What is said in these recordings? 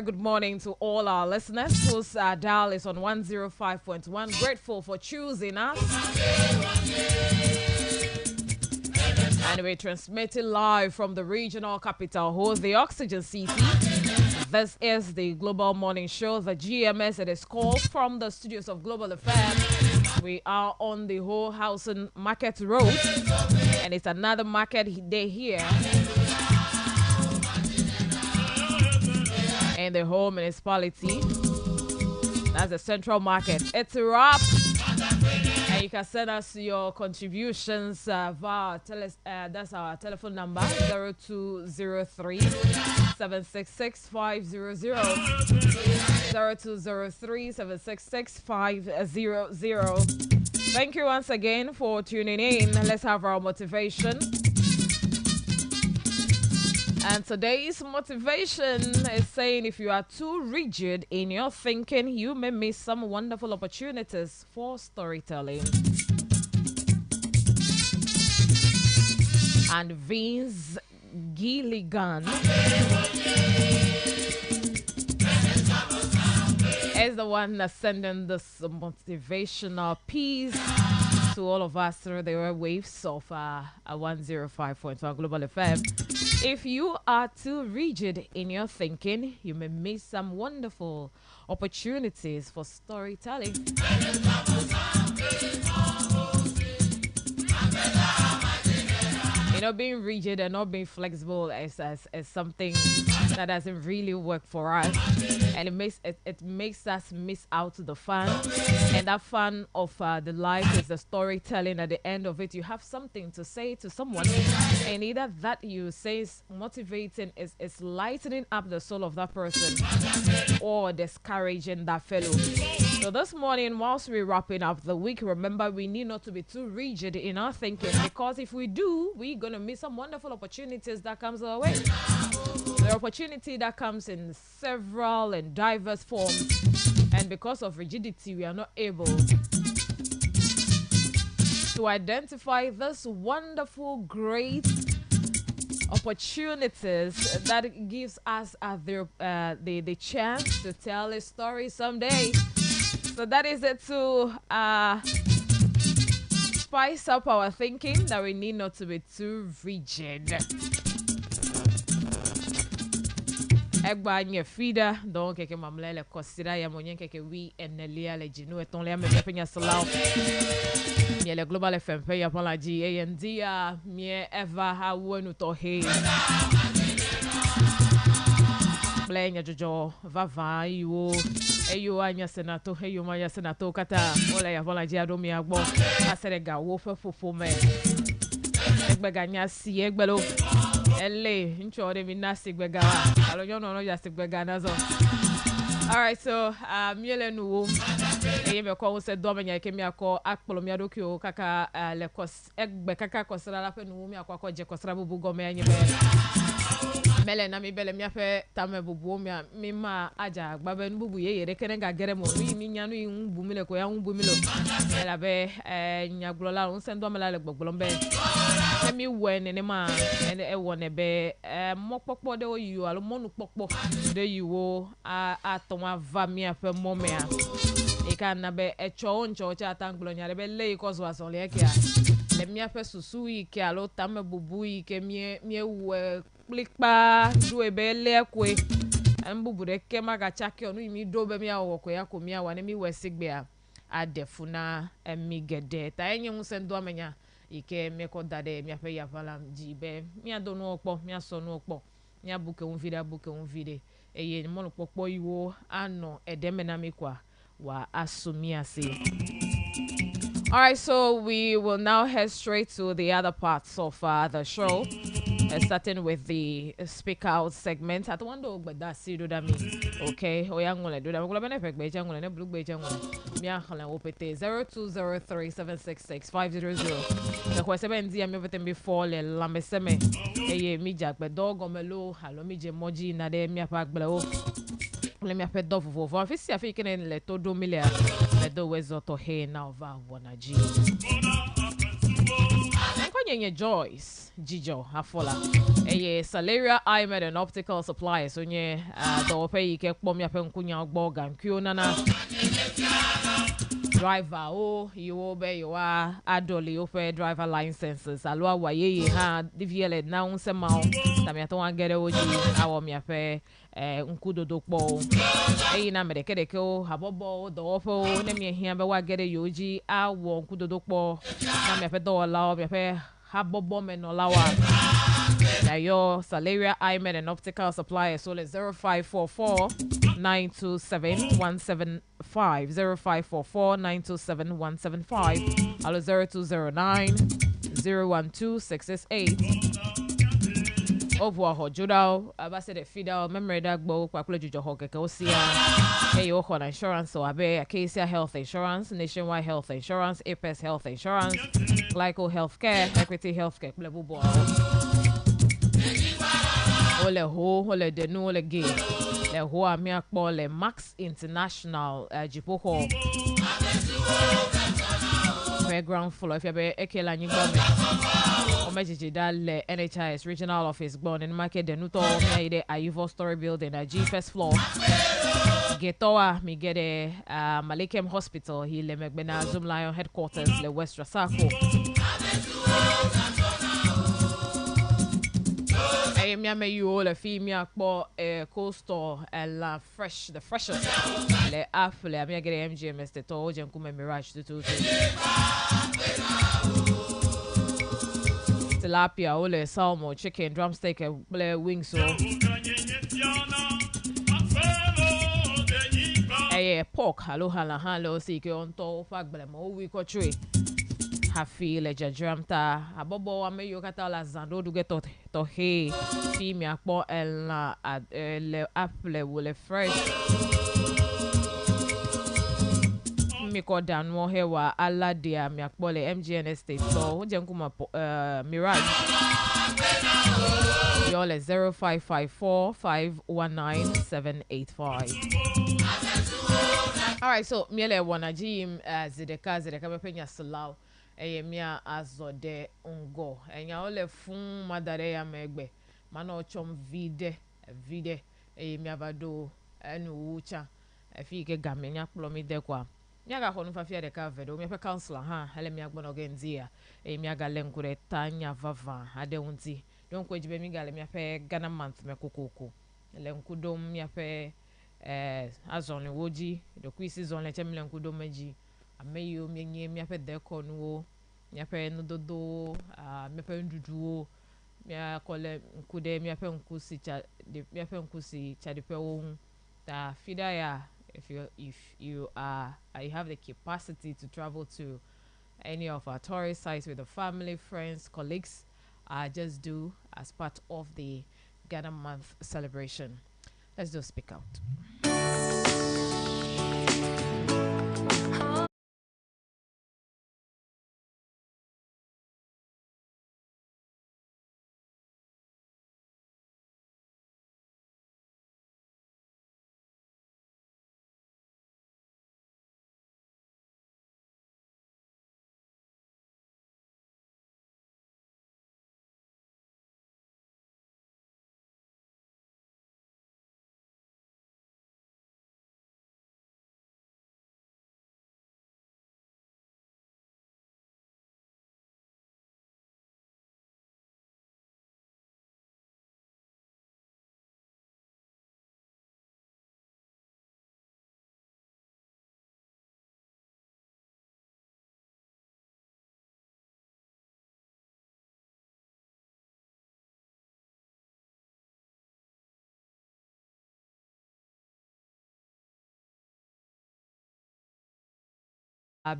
Good morning to all our listeners whose dial is on 105.1. Grateful for choosing us. And we're transmitting live from the regional capital, who's the Oxygen City. This is the Global Morning Show, the GMS. It is called from the studios of Global FM. We are on the whole Housing Market Road, and it's another market day here in the whole municipality. That's the central market. It's a wrap. And you can send us your contributions via that's our telephone number 0203 766 500 0203 766 500. Thank you once again for tuning in. Let's have our motivation. And today's motivation is saying if you are too rigid in your thinking, you may miss some wonderful opportunities for storytelling. And Vince Gilligan is the one that's sending this motivational piece to all of us through the waves of 105.1 Global FM. If you are too rigid in your thinking, you may miss some wonderful opportunities for storytelling. You know, being rigid and not being flexible is something that doesn't really work for us, and it makes us miss out the fun. And that fun of the life is the storytelling. At the end of it, you have something to say to someone, and either that you say is motivating, is lightening up the soul of that person, or discouraging that fellow. So this morning, whilst we're wrapping up the week, remember we need not to be too rigid in our thinking, because if we do, we're going to miss some wonderful opportunities that comes our way. The opportunity that comes in several and diverse forms, and because of rigidity, we are not able to identify this wonderful, great opportunities that gives us the chance to tell a story someday. So that is it to spice up our thinking, that we need not to be too rigid. Egba nye fida donc ke mamlele kosira ya monyen ke wi enelia le jinu eton le me penya salau mi le Global FM pe ya pala ji endia mi eva ha wonu to he blenya jojo vava yo eyo anya senato eyo maya senato kata ole ya pala ji ado mi agbo aserega wo fefofo me egbe ganya si egbelo ele incho de minasi gbegawa alo yo no ya sigbega nazo. All right, so miele nu e me ko se do menya ke mi akọ akpolo mi adoki o kaka le kos egbe kaka kosra la pe nu mi akọ je kosra bubu go me anyi be mele na mi bele mi afe tame bubu mi ma aja gbabe nu bubu ye yere kene ga gere mo mi nyanu nbu mi le ko ya nbu mi lo ela be nyaglola un se do me la le gbogbolo be mi wene ne ma e wone be mopopo de o yu alo monu popo de yu a toma va mi afe mo me a e kan na be e cho oncho cha tanglo nyare be le ko zo aso le ke a le mi afe susu yi ke alo tame bubu yi ke mi we klikpa do e be le kwe an bubu de ke maga chake onu mi do be mi awo ko ya ko mi awa ne mi we sigbe a adefuna mi gede ta enye un sen do amenya ike meko dade mi ape ya vala jibe mi adonu opo mi asonu opo mi abuke un vide eye mo popo iwo ano edemena mi kwa wa asumi ase. All right, so we will now head straight to the other parts of the show, starting with the speak out segment. At one do but that see do that me. Okay, o yang ngole do that. Ngole bene fek be jangole ne blue be jangole. Mi akhala opete 0203766500. The kwese be ndi am everything before le lameseme. Eye mi jak be dogo melo halo mi je moji na de mi apak bele o. Le mi apet do vovo. Fisi afi kene le todo milia. Le do wezo to he na ova wanaji. Onyenye Joyce Jijo Afola. Eye Salaria Imed and Optical Supplies. Onye the ope ke kpom ya pe nkunya ogbo gankio nana. Driver you obey you are adoli ofe driver licenses alwa waye ha DVL na unsema tamia to angere oji awo mi ape nkudo dokpo eyi na medeke o habobo do ofo ne mi hia be wa gere yoji awo nkudo dokpo na mi ape do la o mi ape habobo menolawa na yo Salaria Imed and Optical Supplies so 0544 927 175 0544 927 175 alo 0209 012 668 Ovwa ho judao abase de fidao memory da gbo kwakule jujo ho keke osia eyo ho insurance so abe Acacia Health Insurance, Nationwide Health Insurance, Apes Health Insurance, Glyco Healthcare, Equity Healthcare blebu bo ole ho ole de no ole ge le ho ami akpo le Max International Jipoko background full of yabe ekela nyigba me Omejiji dale NHIS Regional Office born in market de nuto me ide Ayuvo Story Building at G first floor Getoa mi gede Malikem Hospital hi le megbena Zoom Lion headquarters le West Rasako I am yame you all a female po coastal la fresh the freshest le afle ami gede MGMS te to jen kume Mirage to tilapia ole salmo chicken drumstick wings so pork hello see ke on to fagbele mo wi ko tree hafi le jajramta abobo ameyo kata la zando du get to he fi mi akpo le apple wole fresh mi ko dan mo hewa aladia mi akpo le MGN estate so je nkuma Mirage yo le 0554 519 785. All right, so miele wana jim zideka be penya slaw mia azode ngo enya ole fun madare ya megbe mana ochom vide mia bado enu ucha fi ke gamenya plomi de kwa mia ga honu fa fia de ka vedo mia pe counselor ha hele mia gbono genzia mia ga lenkure tanya vava ade unti don ko jibe mi ga le mia pe Ghana month me kokoko lenkudom mia pe azon woji de kwisi zon le chemle nkudo meji ameyo mienye mi ape de konuo mi ape nododo mi ape nduduo mi akole nkude mi ape nkusi cha de mi ape nkusi cha de pe wo ta fidaya if you have the capacity to travel to any of our tourist sites with the family, friends, colleagues, just do as part of the Ghana month celebration. Let's just speak out.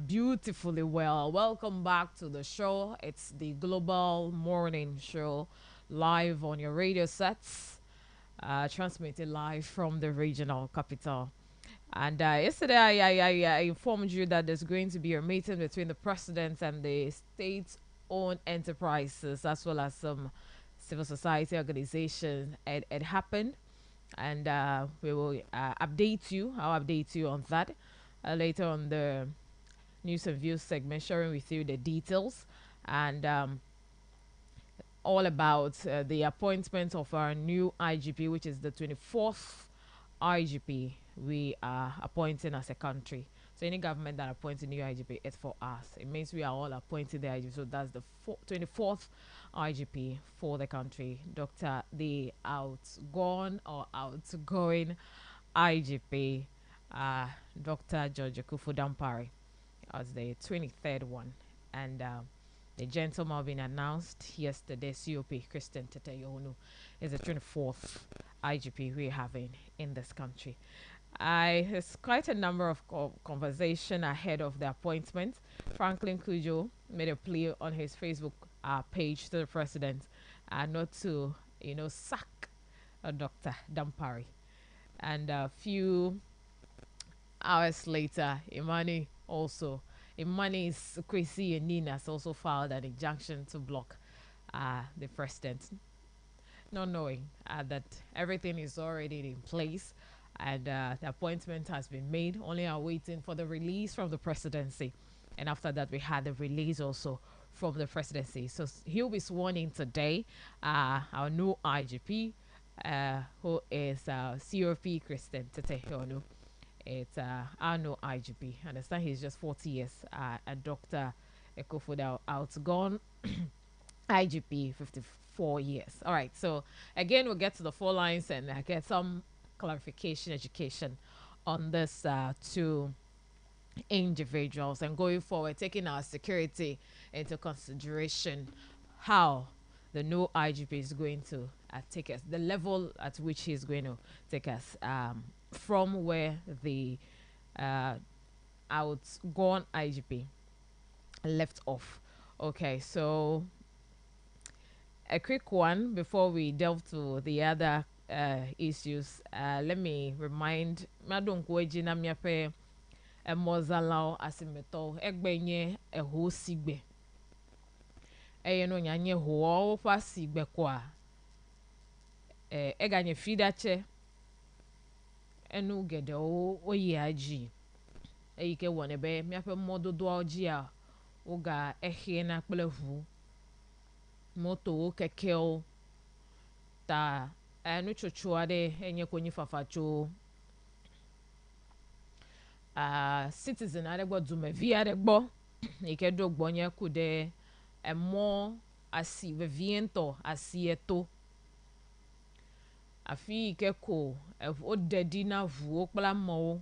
Beautifully well. Welcome back to the show. It's the Global Morning Show live on your radio sets, transmitted live from the regional capital. And yesterday I informed you that there's going to be a meeting between the president and the state-owned enterprises as well as some civil society organizations. It happened, and we will update you. I'll update you on that later on the news and views segment, sharing with you the details. And all about the appointment of our new IGP, which is the 24th IGP we are appointing as a country. So any government that appoints a new IGP, it's for us. It means we are all appointing the IGP. So that's the 24th IGP for the country. The outgoing IGP, Dr. George Akuffo Dampare, as the 23rd one. And the gentleman being announced yesterday, COP Christian Tete Yohunu, is the 24th IGP we're having in this country. There's quite a number of conversation ahead of the appointment. Franklin Kujo made a plea on his Facebook page to the president not to, sack Dr. Dampare. And a few hours later, Imani's Kwesi Nina has also filed an injunction to block the president, not knowing that everything is already in place and the appointment has been made, only are waiting for the release from the presidency. And after that, we had the release also from the presidency. So he'll be sworn in today, our new IGP, who is COP Christian Tete Yohunu. It's our new IGP. I understand he's just 40 years. And Dr. Akuffo outgone IGP, 54 years. All right. So again, we'll get to the 4 lines and get some clarification, education on this two individuals, and going forward, taking our security into consideration, how the new IGP is going to take us, the level at which he's going to take us from where the outgone IGP left off. Okay, so a quick one before we delve to the other issues. Let me remind Madon Kweji na miape mozalao asimeto egbenye eho sigbe no nyanye ho fa sigbe kwa eganye fidache enu gede oyi aji eyike wone be miape mododo oji a oga ehie na kpelevu moto keke ta enu chochoa de enye konyi fafacho citizen adegbo dume vi adegbo ike do gbonye kude emo asi viento asi eto afi ike ko o dedi na vu okpla mo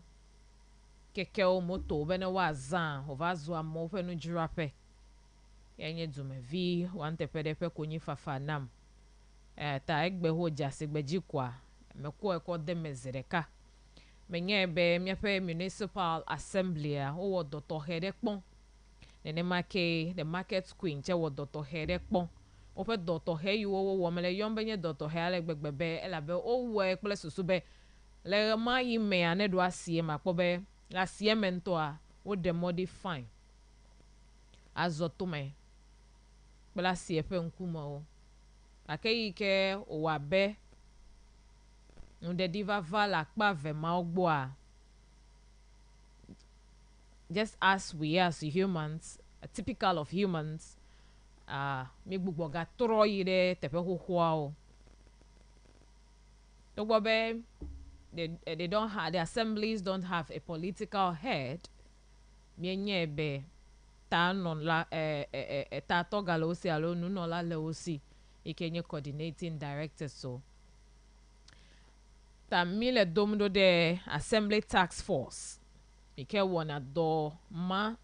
keke o moto bene wa zan o va zo amo fe no jirape enye dume vi wante pedepe konyi fafa nam ta egbe ho jase gbeji kwa meko eko de mezereka menye be miape municipal assembly o Dr. Hedekpon nene make the market queen che wo Dr. Hedekpon o fe Dr. He yu wo mele yombe nye Dr. He ale gbegbebe elabe o we kple susube le ma yi me ane do asie makpo be la sie mento a o de modify azoto me kpla sie pe nkuma o akeyi ke o wa be unde diva vala kpa ve ma ogbo a just as we as humans, typical of humans, mi gbogbo ga toro yire tepe hohoa o. Togbobe, they don't have, the assemblies don't have a political head. Mienye be ta non la ta togalo osi alo nuno la le osi ikenye coordinating director so. Ta mile domdo de assembly task force. Ike wana do ma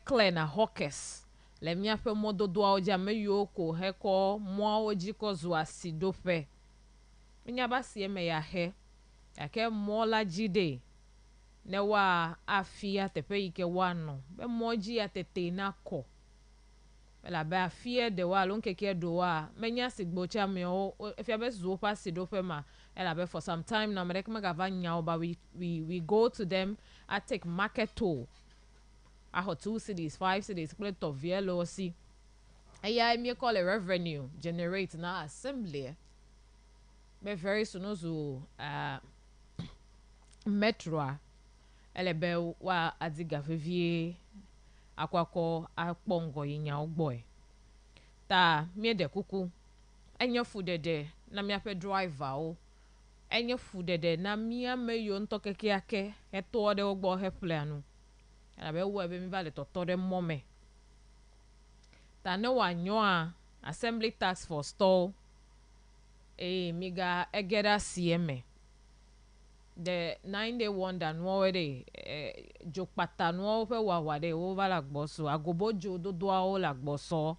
clear na hawkers le miape mododo oja me yoko heko mo oji ko zo asidope nya ba sie me ya he ake mo la jide ne wa afia tepe ike wano be moji ya tete na ko la ba afia de wa lon keke do wa menya sigbocha me o efia be zo pa sidope ma elabe for some time now me gava nyao but we go to them I take market toll I have 2 cities 5 cities split of yellow see aya me call a revenue generate na assembly be very soon also metro elebe wa adiga fevie akwako akpongo yinya ogboy ta me de kuku enye food de na me ape driver o enye food de na me ameyo nto keke ake eto de ogbo he planu na be wo be mi vale toto de mome ta ne wa nyo a assembly tax for store miga egeda CM the 9-day wonder no we de jo pata no fe wa de over la gboso agobo jo dodo a o la gboso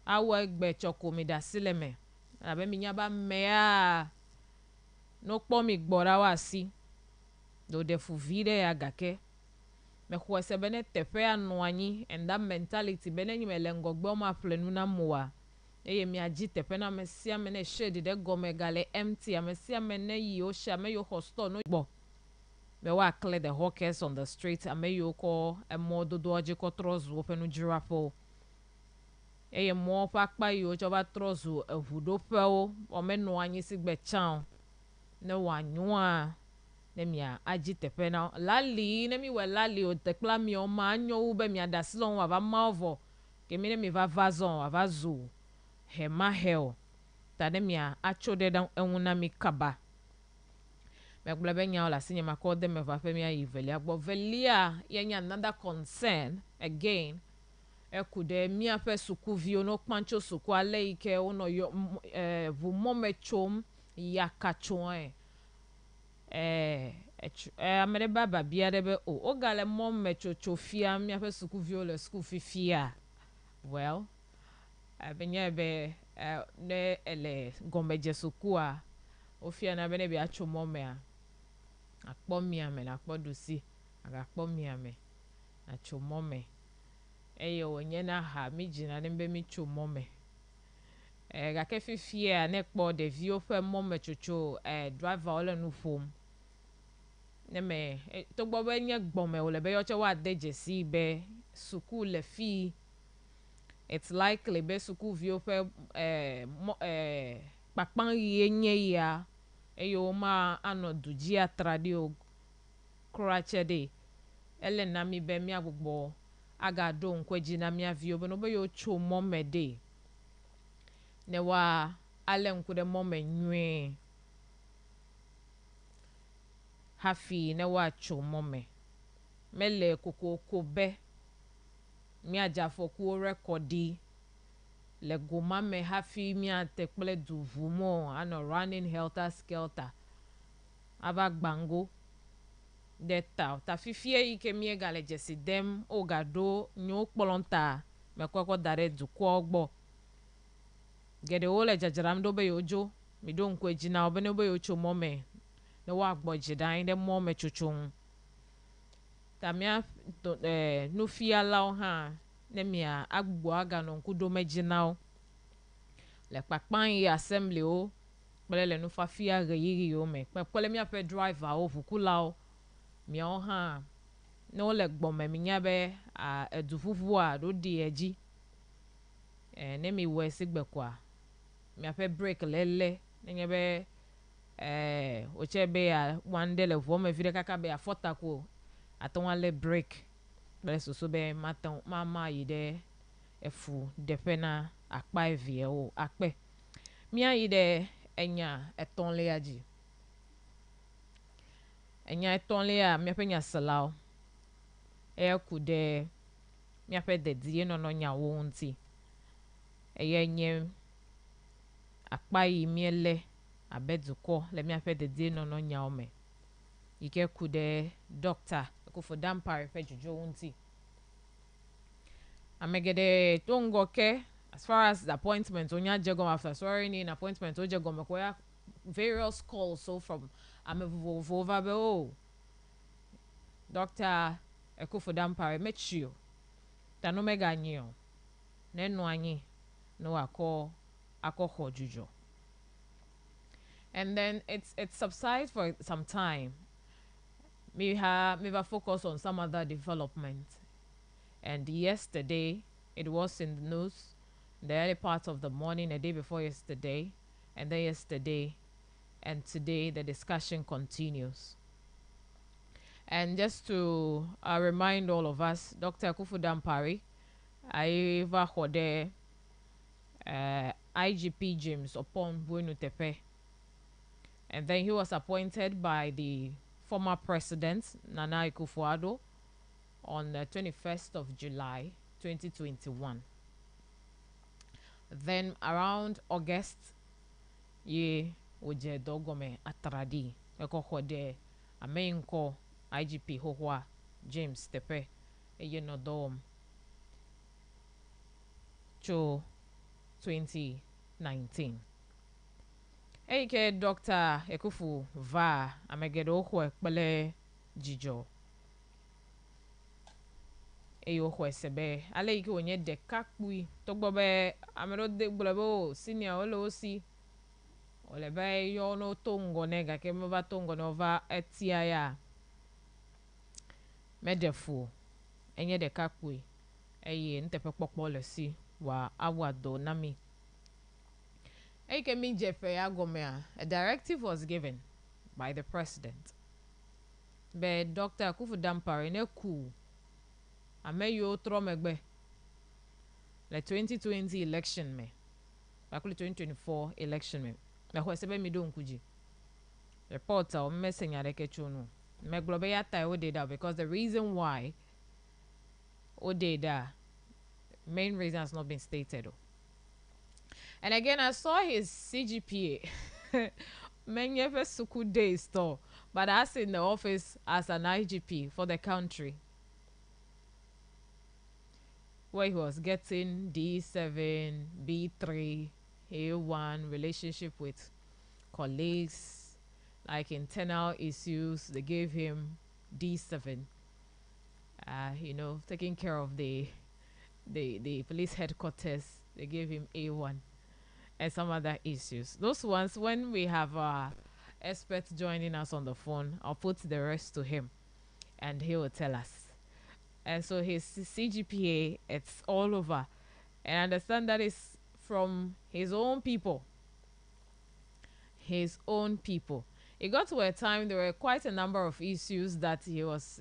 awo egbe choko mi da sile me na be mi nya ba me a no po mi gbora wa si do de fu vide agake me kwese bene tefe anu anyi and that mentality bene nyi melengo gbo ma plenu na moa eye mi aji tefe na me sia me ne shade de go me gale empty me sia me ne yi o sha me yo hostel no gbo me wa clear the hawkers on the street ame yo ko e mo dodo aji ko trozu o fenu giraffe eye mo pakpa yo joba trozu e hudo fe o me no anyi sigbe chan ne wa nwa ne mia aji tefe na lali ne mi we lali o tekla mi o ma anyo u be mi adasilon wa va malvo ke mi ne mi va vazon wa va zu he ma hell ta ne mia acho de dan enuna mi kaba me gbla be nya ola sinye ma ko de me va fe mi ayi velia gbo velia ye nya another concern again e kude mi afe suku vi ono pancho suku ale ike ono yo vu momechom yakachon amere baba bia de be o gale mom me chochofia mi ape suku viole school fifia well abenya be ne ele gombeje suku a ofia na be ne bi acho mom me a akpo mi ame na akpo dosi aga akpo mi ame acho mom me eye onye na ha mi jina ne be mi cho mom me ga ke fifia ne kpo de vi o fe mom me chocho driver ole nu fom ne me to gbo be nye gbome o le be yo che wa deje si be suku le fi it's likely be suku vi o fe pakpan ye nye ya eyo ma anodu ji atradi o krache de ele na mi be mi agbogbo aga do nkweji na mi avio be no be yo cho mome de ne wa ale nkude mome nwe hafi ne wa cho mome mele kokoko be mi ajafo ku recordi le goma me hafi mi atekple duvu mo ano running helter skelter ava gbango deta ta fifie ike mi egale jesi dem o gado nyo kpolonta me kwako dare du ko ogbo gede ole jajaram do be yojo mi do nkweji na obene be yo cho mome ne wa gboji dan de mo me chuchun tamia no fia law ha ne mia agbo aga no nkudo megina le pakpan yi assembly o pele no fa fia geyiri o me pele mi ape driver o vukula o mi o ha no le gbo me mi nya be edufufu a do di eji ne mi we sigbe kwa mi ape break lele ne nya be oche be ya wande le vo me vide kaka be ya fota ko atonwa le break bele soso be maton mama yide efu depena akpa evie o akpe mi ayide enya etonle aji enya etonle a mi apenya salao kude mi ape de die no no nya wo nti nye akpa yi miele abeduko le mi ape de die no no nya o me ike kude doctor ko dampare fe jojo nti amegede tongo ke as far as the appointment onya jegom after swearing in appointment o jegom ko ya various calls so from over be doctor ekofo dampare make sure that no mega nyo na enu anyi no akọ jujo and then it subsides for some time me va focus on some other development. And yesterday, it was in the news, the early part of the morning, a day before yesterday, and then yesterday, and today, the discussion continues. And just to remind all of us, Dr. Kufu Dampari, Aiva Hode, IGP James upon Bueno Tepe. And then he was appointed by the former president, Nana Akufo-Addo, on the 21st of July, 2021. Then around August, ye oje dogome atradi eko hode amenko IGP hohwa James Tepe eye no dom cho 2019. Eke Dr. Ekufu va amegedo hwe pele jijo eyo hwe sebe ale ike onye de kakpui togbobe amero de gbolebo senior ole osi ole ba yo no tongo nega ke me ba tongo no va etia ya medefu enye de kakpui eye ntepe pokpo le si wa awado nami eke mi jefe ya gomea. A directive was given by the president, but Dr. Akufu Dampare ne ku ameyo tromegbe le 2020 election me bakuli 2024 election me na ho sebe mi don kuji reporter o mesenya de kechuno me globe ya tai o did that because the reason why o did that main reason has not been stated. And again, I saw his CGPA. Many of us could days store, but as in the office as an IGP for the country, where he was getting D7, B3, A1, relationship with colleagues, like internal issues. They gave him D7. Taking care of the police headquarters. They gave him A1. And some other issues. Those ones, when we have experts joining us on the phone, I'll put the rest to him and he will tell us. And so his CGPA, it's all over. And I understand that is from his own people. His own people. It got to a time there were quite a number of issues that he was,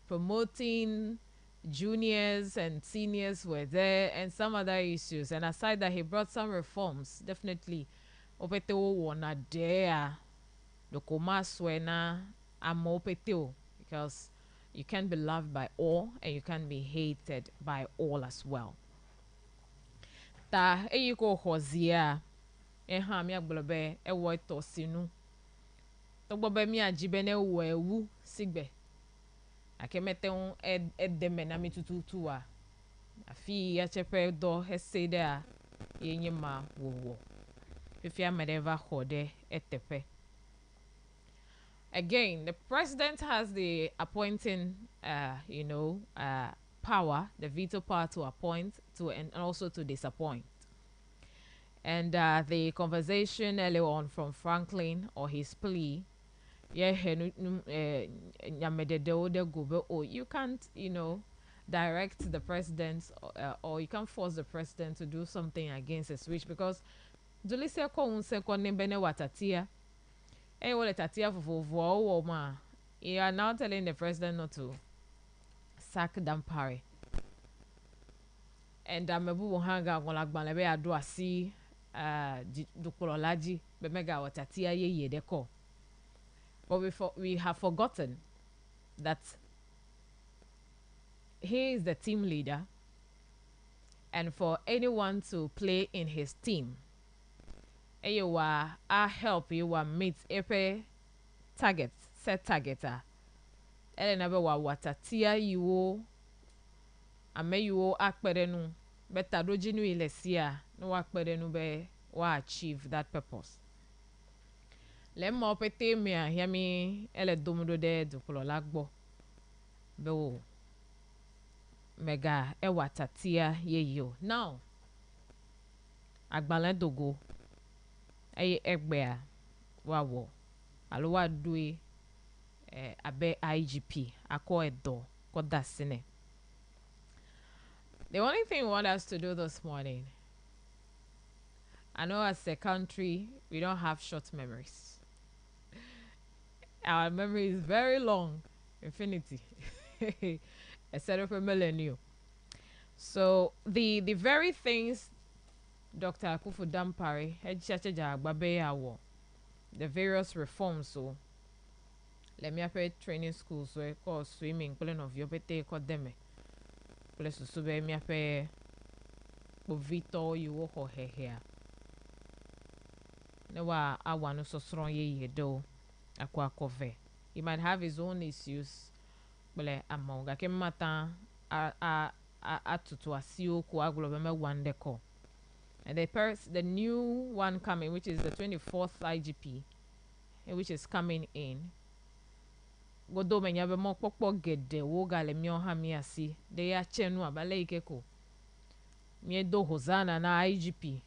promoting. Juniors and seniors were there and some other issues, and aside that he brought some reforms. Definitely opeteo wona there the komaswena amo opeteo, because you can be loved by all and you can be hated by all as well. Ta eyiko hozia eha mi agbolobe ewo itosinu togbobe mi ajibene wewu sigbe akemete un edeme na mitututu a afi ya chepe do hesede a yenye ma wowo fifia medeva hode etepe. Again, the president has the appointing power, the veto power to appoint to and also to disappoint. And the conversation earlier on from Franklin, or his plea, you can't, direct the president or you can't force the president to do something against his wish, because you are now telling the president not to sack Dampare. And Amebu hanga ngolagban lebe ado asi dukololaji be mega watatia ye deko. But we have forgotten that he is the team leader, and for anyone to play in his team, you are help you are meet epe target set targeter. Elenabe wa watatia you ame you akperenu beta dojinu ilesia no akperenu be wa achieve that purpose. Lemma opete mea yami ele domudo de dukulo lagbo be mega ewatatia yeyo. Now agbalen dogo eye egbea wawo alowa due abe IGP ako edo kodasine. The only thing we want us to do this morning, I know as a country we don't have short memories. Our memory is very long, infinity, except for millennium. So the very things Dr. Akufu Dampare ejichacha agbabe yawo the various reforms so let me apre training schools so call swimming plenty of your bete ko deme place so be me apre po Victor you wo ho here ne wa awa no so strong ye do akwa kove he might have his own issues bele amonga ke mata atutu asio ko aglo be me wande ko. And the new one coming, which is the 24th IGP, which is coming in. Godo menya be mo pokpo gede wo gale mi oha mi asi. De ya chenu abale ikeko. Mi do Hosanna na IGP.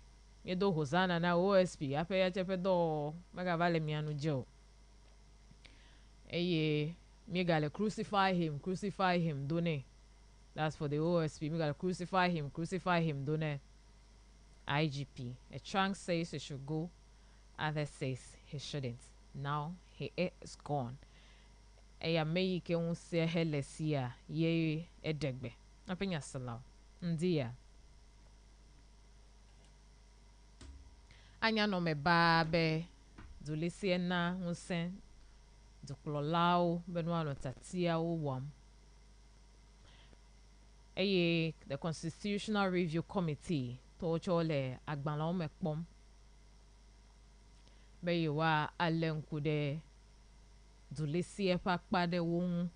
Mi do Hosanna na OSP. Ape ya chepe do mega vale mi anu jo. Eye mi gale crucify him, done. That's for the OSP. Mi gale crucify him, done. IGP. A trunk says he should go, others says he shouldn't. Now he is gone. Eya meyi ke unse helesia ye edegbe. Apenya salau. Ndia. Anya no me babe. Dulisie na unse. Duklolao benwa no tatia uwam. Eye the Constitutional Review Committee tochole agbala omekpom be wa alenkude dulisie pakpade won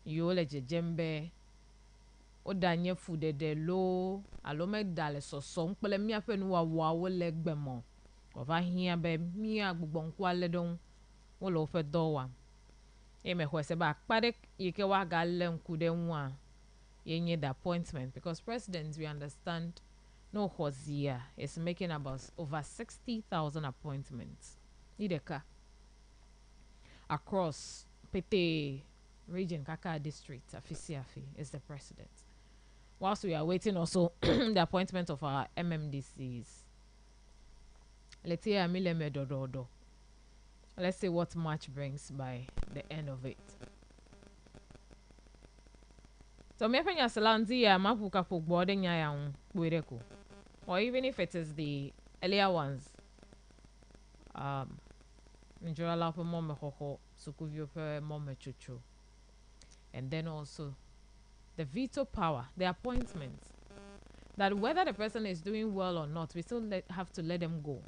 yole jejembe odanye fudede lo alome dale soso npele mi afenu wa wo legbemo ova hia be mi agbugbo nkwa ledon wo lo fe dowa e me hwese ba akpade yike wa ga lenkude nwa yenye the appointment because presidents we understand no Hosea is making about over 60,000 appointments. Ideka across Pete region Kaka district Afisiafi is the president. Whilst we are waiting also the appointment of our MMDCs. Let's see what March brings by the end of it. So me penya salanzi ya mapuka fogboarding nya ya wereko. Or even if it is the earlier ones. Njora la pe mome hoho sukuvio pe mome chuchu. And then also the veto power, the appointments. That whether the person is doing well or not, we still have to let them go.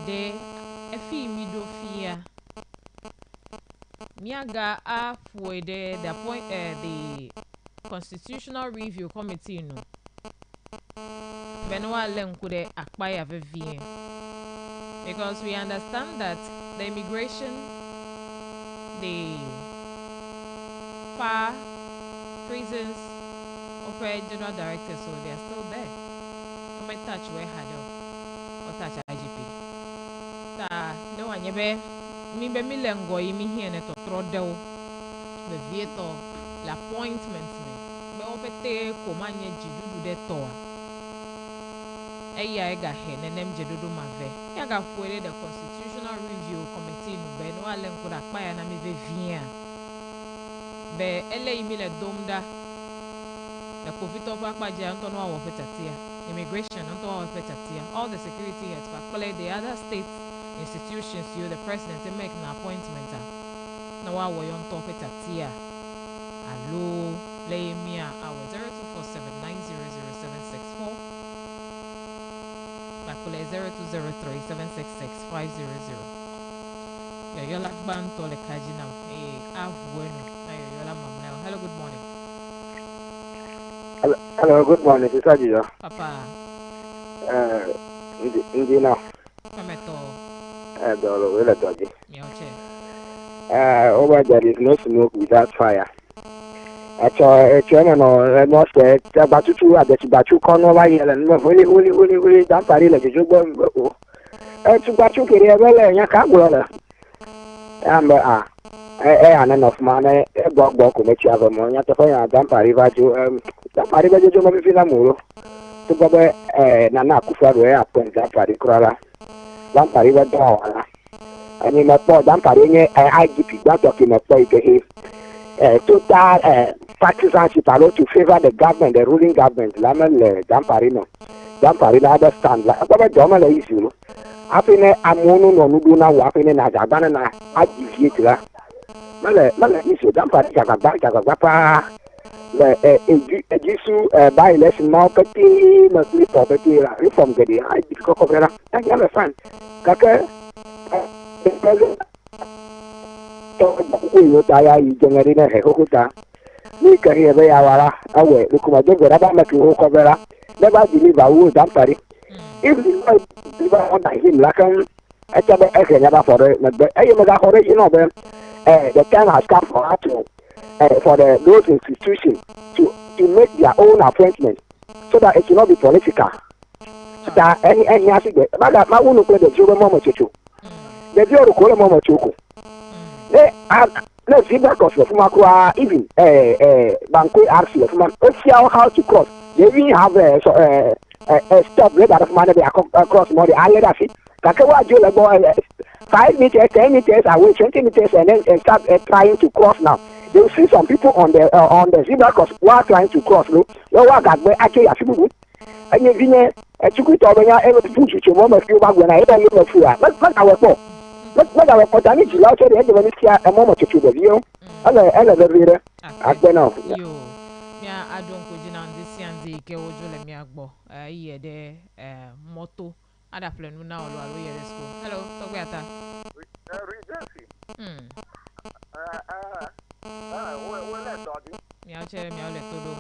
The efi mido fear. Miaga for the Constitutional Review Committee no. Benwa lenkude akpaya vevie. Because we understand that the immigration, the far prisons, operate general directors, so they are still there. You might touch where Hado or touch IGP. No one yebe. Mi be mi lengo imi hiene to trodel the veto l'appointment me be opete komanye jidudu de toa eya ega he nenem jedudu mave ya ga fuere the Constitutional Review Committee no be no alenko da pa ya na mi ve via be ele imi le domda the covid of akpaje anto no awo petatia immigration anto awo petatia all the security heads but the other states institutions you the president to make an appointment na wa wo yon top it atia allo lay me our 0247900764 back play 0203766500 yo la ban to le kajina bueno na yo la mamna. Hello, good morning. Hello, good morning. This is Ajiya. Papa Indina Pameto Dolo Willa Dodgy. Mioche. Over there is no smoke without fire. A chairman or most Batu at the Batu corner and really that party like you go to Batu Kiriabella and Yakabula. Amber an of money, a bog which you have a money at the fire, Dampa River to Dampa River to Mafila to go Nana Kufa up when that party crawler. Dampa River down. And in my poor Dampa IGP, that document play to him. total partisanship to favor the government, the ruling government. Laman Jamparino. Jamparino understand. Like, what about the issue? After Amono no Nuduna, Wapin and Ajabana, I give you. Mala issue, Jamparino, the issue by election marketing, must be property reform. Getting I discover. I understand. Kaka. Taya generina Hokuta. We can hear Bayawara away. Look, my dog, Rabba, never deliver wood, Dampari. If you want him, like I can never for it, but I am a you know, the time has come for us to for those institutions to make their own appointment so that it will not be political. That any acid, but my own play the children, Mama Chichu. The deal to call a Mama Chuku. Let's see that cost of Makua, even Banque Arsia, how to cross. They even have a stop red out of money across more the island. Kakawa Jula boy 5 meters, 10 meters away, 20 meters, and then start trying to cross now. They will see some people on the zebra cross who are trying to cross. No, what got where actually a few. And you took it over here, every food to moment you back when I ever live through. But our fault. But our potential is out there, when it's a moment to the view. And the reader, I don't know. Yeah, I don't go in on this and the Keojo Miagbo, the motto. Other plan now, school. Hello, Tobiata. I'll tell me, I'll let to do.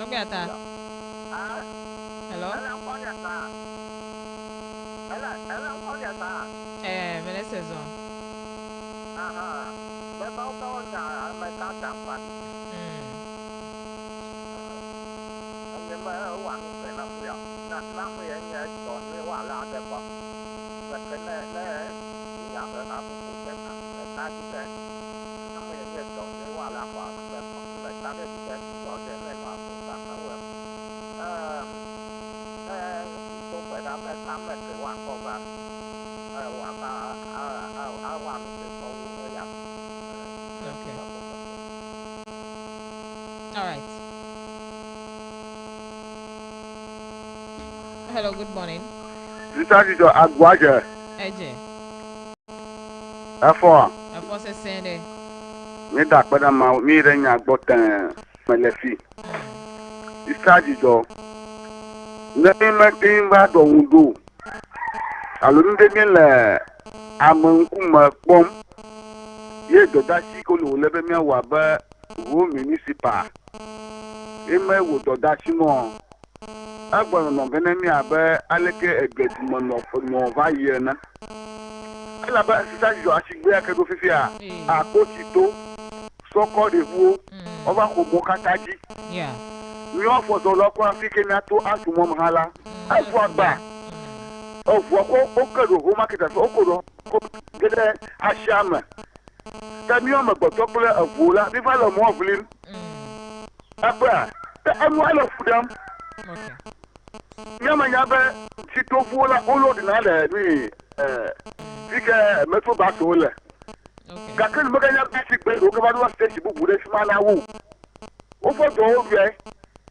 Tobiata. Hello? Melissa. All right. Hello, good morning. This is your Aguaja. Eje. Afọ se sende. Me da pada ma mi renya gbotan melefi. Isaji jo. Na me tin ba do wudo. Alo nde mi le amanku ma pom. Ye do da si ko lo lebe mi wa ba wo municipal. Ime wo do da si mo. Agbara no benemi abe aleke egedimo no va ye na. Ala ba sisa jo asigbe akego fifi a akotito soko de wo oba ko mo kataji. Yeah. Mi o fo do loko afike mi ato asumo mhala. Afu agba. O fo ko o kedo ho market so ko do ko gede ashama. Tami o magbo to pele avula bi fa lo mo ovlin. Abra, emu ala fudam. Okay. Nyama nyabe sitofuola olo dinale ni fike metro back ole. Okay. Gakan maganya basic be o ka ba stage bu bude sima na wo. O fo do o gbe.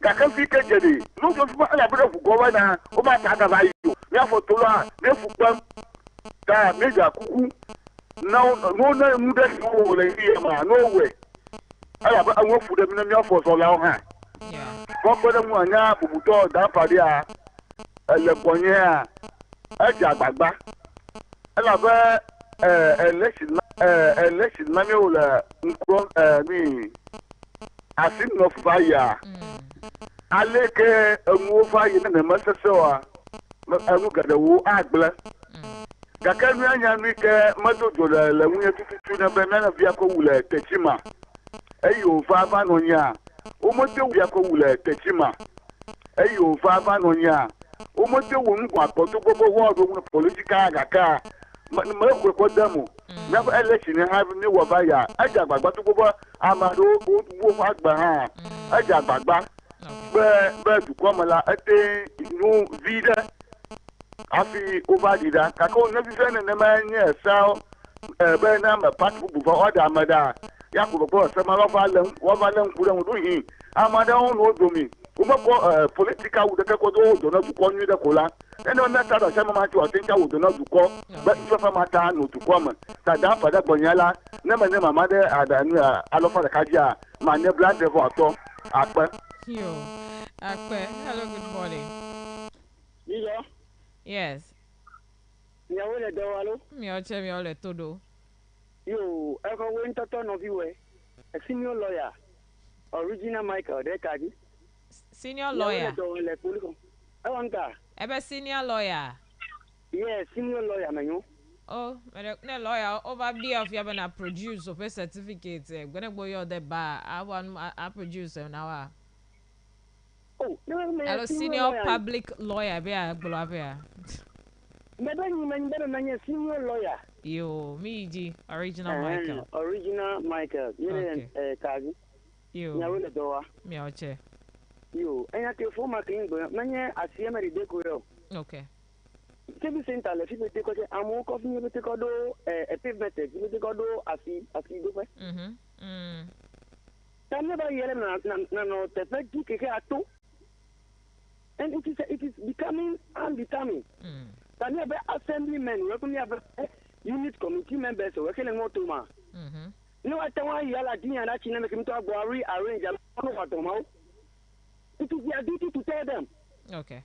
Gakan fike jedi. No so sima ala bude fu go wa na o ma ta ga ba yo. Mi afo to la, me fu pam. Ta meja kuku. No na mu de no le yi ma no we. Ala ba anwo fu de mi na mi afo so la o ha. Yeah. Kọ́kọ́dé mu ànyá bùbùtọ́ dáfàdé à ẹlẹ́kọ̀ọ́nyẹ́ à ẹ̀jẹ̀ àgbàgbà ẹ̀làbẹ́ ẹlẹ́sìn námi wò lẹ̀ nkúrọ́ ní àsìmọ̀ fàyè à alẹ́ kẹ́ ẹ̀mú fàyè ní ẹ̀mẹ́sẹ̀sẹ̀ wà ẹ̀mú gàdẹ̀wò àgbẹ̀ gàkẹ́ mi ànyá mi kẹ́ mẹ́tòjò lẹ̀ lẹ́wúnyẹ́ tututu n'ẹ̀bẹ̀ mẹ́rin fi akọ wù lẹ̀ tẹ̀sí ma ẹ̀yìn òfa fánọ̀nyẹ́ Omote yako wule techima. Eyo fa vanonya. Omote ngwa poto gogo wo political agaka. Ma ko ko demo. Na election have ni wo ba ya. Aja gbagba to gogo amado wo fa gba ha. Aja gbagba. Be du ko mala ate no vida afi over dida kako na fi na na ma nye sao be na ma pat bu fa oda amada ya ko bo se ma wa va len ku len do hin amada on no do mi o ma ko political wo de ko do na tu ko nyu de ko la ene na ta do se ma ti o tin ka wo do na tu ko be so fa ma ta no tu ko ma ta da fa da gbonyala na ma de adanu alofa de kaja ma ne blind de vo to ape Yo, Akpe. Hello, good morning. Iya, Yes. ya wele dawalo. Mi oche mi ole todo. Yo, eko wenta ton of you a senior lawyer, original Michael Dekagi. Senior lawyer. Dawale kuliko. Awanta. Ebe senior lawyer. Yeah, senior lawyer manyo. Oh, ne lawyer over be of you na produce of a certificate. Gonna go your the bar. I produce now. Oh, no, Hello, senior public lawyer. Be a glove. Madam, man, better man, senior lawyer. Yo, me G, original Michael. Original Michael. Okay. Kagi. Ya Yo, wele dawa. mi oche. Yo, enya ke former king go. Manye asiema ri deko yo. Okay. Sebi center le fibe teko se amu ko fini be teko do pavement be teko do asi do fe. Tamne ba yele na no tepe ki ke ato. And it is becoming undetermined. Tamne be assemblymen, we kun ya be unit committee members we kele ngoto ma. No atawa yala dinya na china me kimto agwari arrange no watoma. It is their duty to tell them. Okay.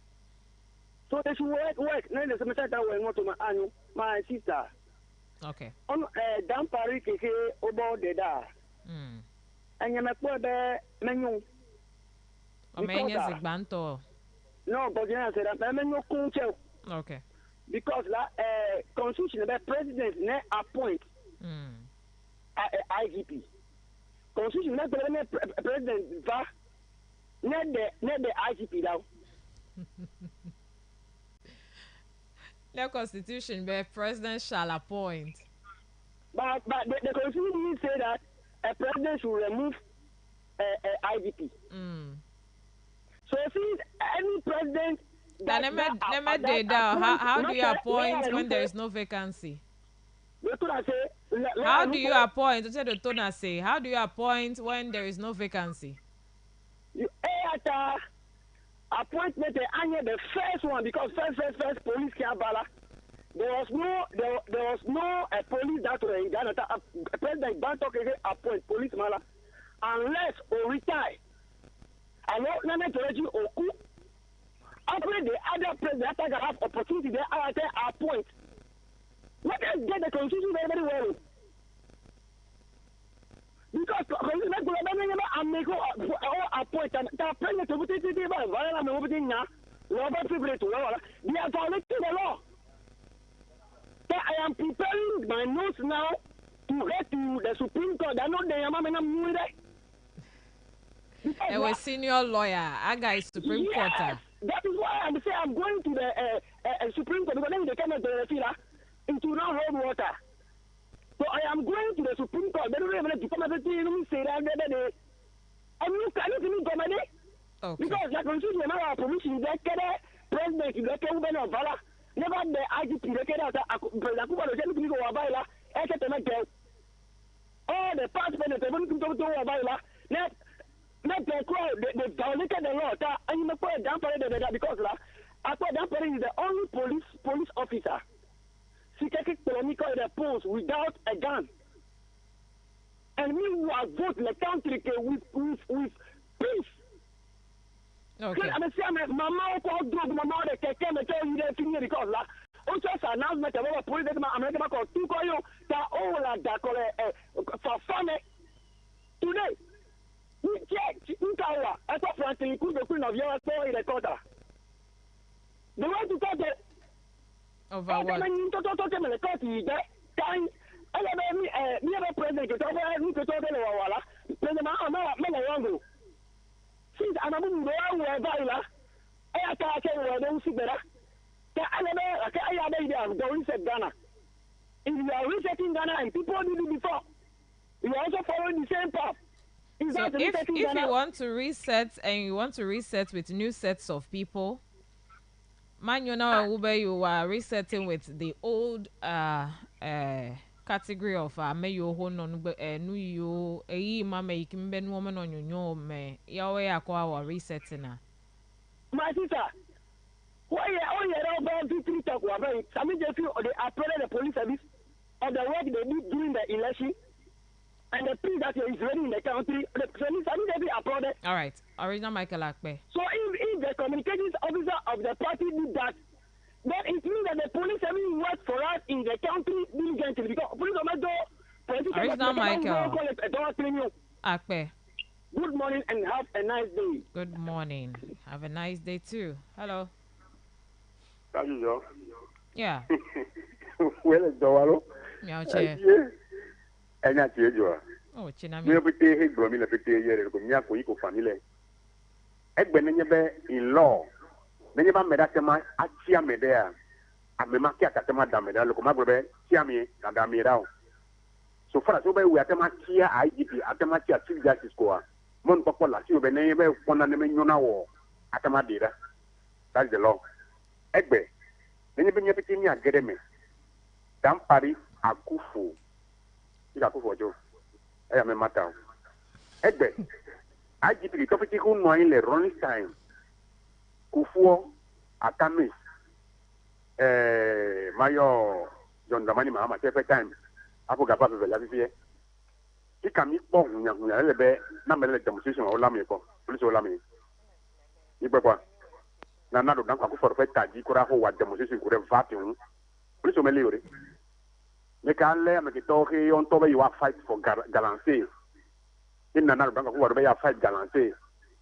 So they should work. No, the semester that we're not my sister. Okay. On down Paris, about the da. And you make poor menu. O menye zigbanto. No, but you said that menu culture. Okay. Because la constitution the president ne appoint IGP. Constitution not the president va ne the IGP now. The constitution, the president shall appoint. But the constitution didn't say that a president should remove IGP. So if any president how do you appoint when there is no vacancy? How do you appoint? How do you appoint when there is no vacancy? Appointment the first one because first police Kiabala. There was no police that were in Ghana. President Bantok appoint police mala unless or retire. I know Nana Toreji Oku. After the other president that have opportunity they are appoint. Let us get the constitution very well. Because I'm make appoint that president to be they are violating the law. So I am preparing my notes now to head to the Supreme Court. I know they are a senior lawyer. Aga is Supreme Court. That is why I'm saying I'm going to the Supreme Court because then they cannot into now hold water. So I am going to the Supreme Court. They don't even to come and say that I'm not going to go my day. Because the constitution now permission that president the government of Vala never the IGP the president Kuba the people of Vala all the past president they want to go to Vala not the crowd they violated the law and you put down because I thought that is the only police officer secretary economical the post without a gun. And we will vote the country with peace. Okay. I'm saying, Mama, called Mama, the Keke, tell you the thing because also announcement about police, American called two coyo, that all that for fun today. We check, I thought Francis, you could the queen of your story in the quarter. The way to talk it. Over what? I mean, to talk to the court, you get time. I never president, President, I'm not since I'm a woman, I attack where they see better. I have the reset Ghana. If you are resetting Ghana and people did it before, you are also following the same path. So if you want to reset and you want to reset with new sets of people, Man, you know, Uber, you are resetting with the old category of may you hold on, no, you, a mamma, you can bend woman on your me. Yahweh, I resetting. My sister, why you all about to talk about it? Some of you, they applauded the police service of the work they did during the election and the thing that is ready in the country. The police service they applauded. All right, original Michael Akpe. So if the communications officer of the party did that, then it means that the police service worked for us in the country diligently because police Original Michael Akpe. Good morning and have a nice day. Good morning. Have a nice day too. Hello. Yeah. Well, it's the Meow chair. And that's your. Oh, Chinami. We have to take a bromine a petty year ago, Miyako Eco family. Egben in law. Many of them made a Achia Medea. And the Makia Catama Dameda, Locomabre, Chiami, and Damirao. So far as we are Tamakia, IGP, Atamakia, Chief Justice Score. Mon Popola, you be neighbor, one and the Menuna war. Atamadira. That's the law. Egbe. Many of them are getting me. Dampari, Akufu. Akufu, Joe. I am a matter. Egbe. IGP, the topic who know in the running time. Kufuo, Atamis, Mayo, John Damani Mahama, every time. Apo gaba be la fie ki kami po nya le be na me le demonstration o la mi ko police o la mi ni pe kwa na do dan ko for fe taji ko ra ho wa demonstration ko re vati un police o me le yore me ka le me ki to ki on to be you fight for galancy in na do dan ko wa be ya fight galancy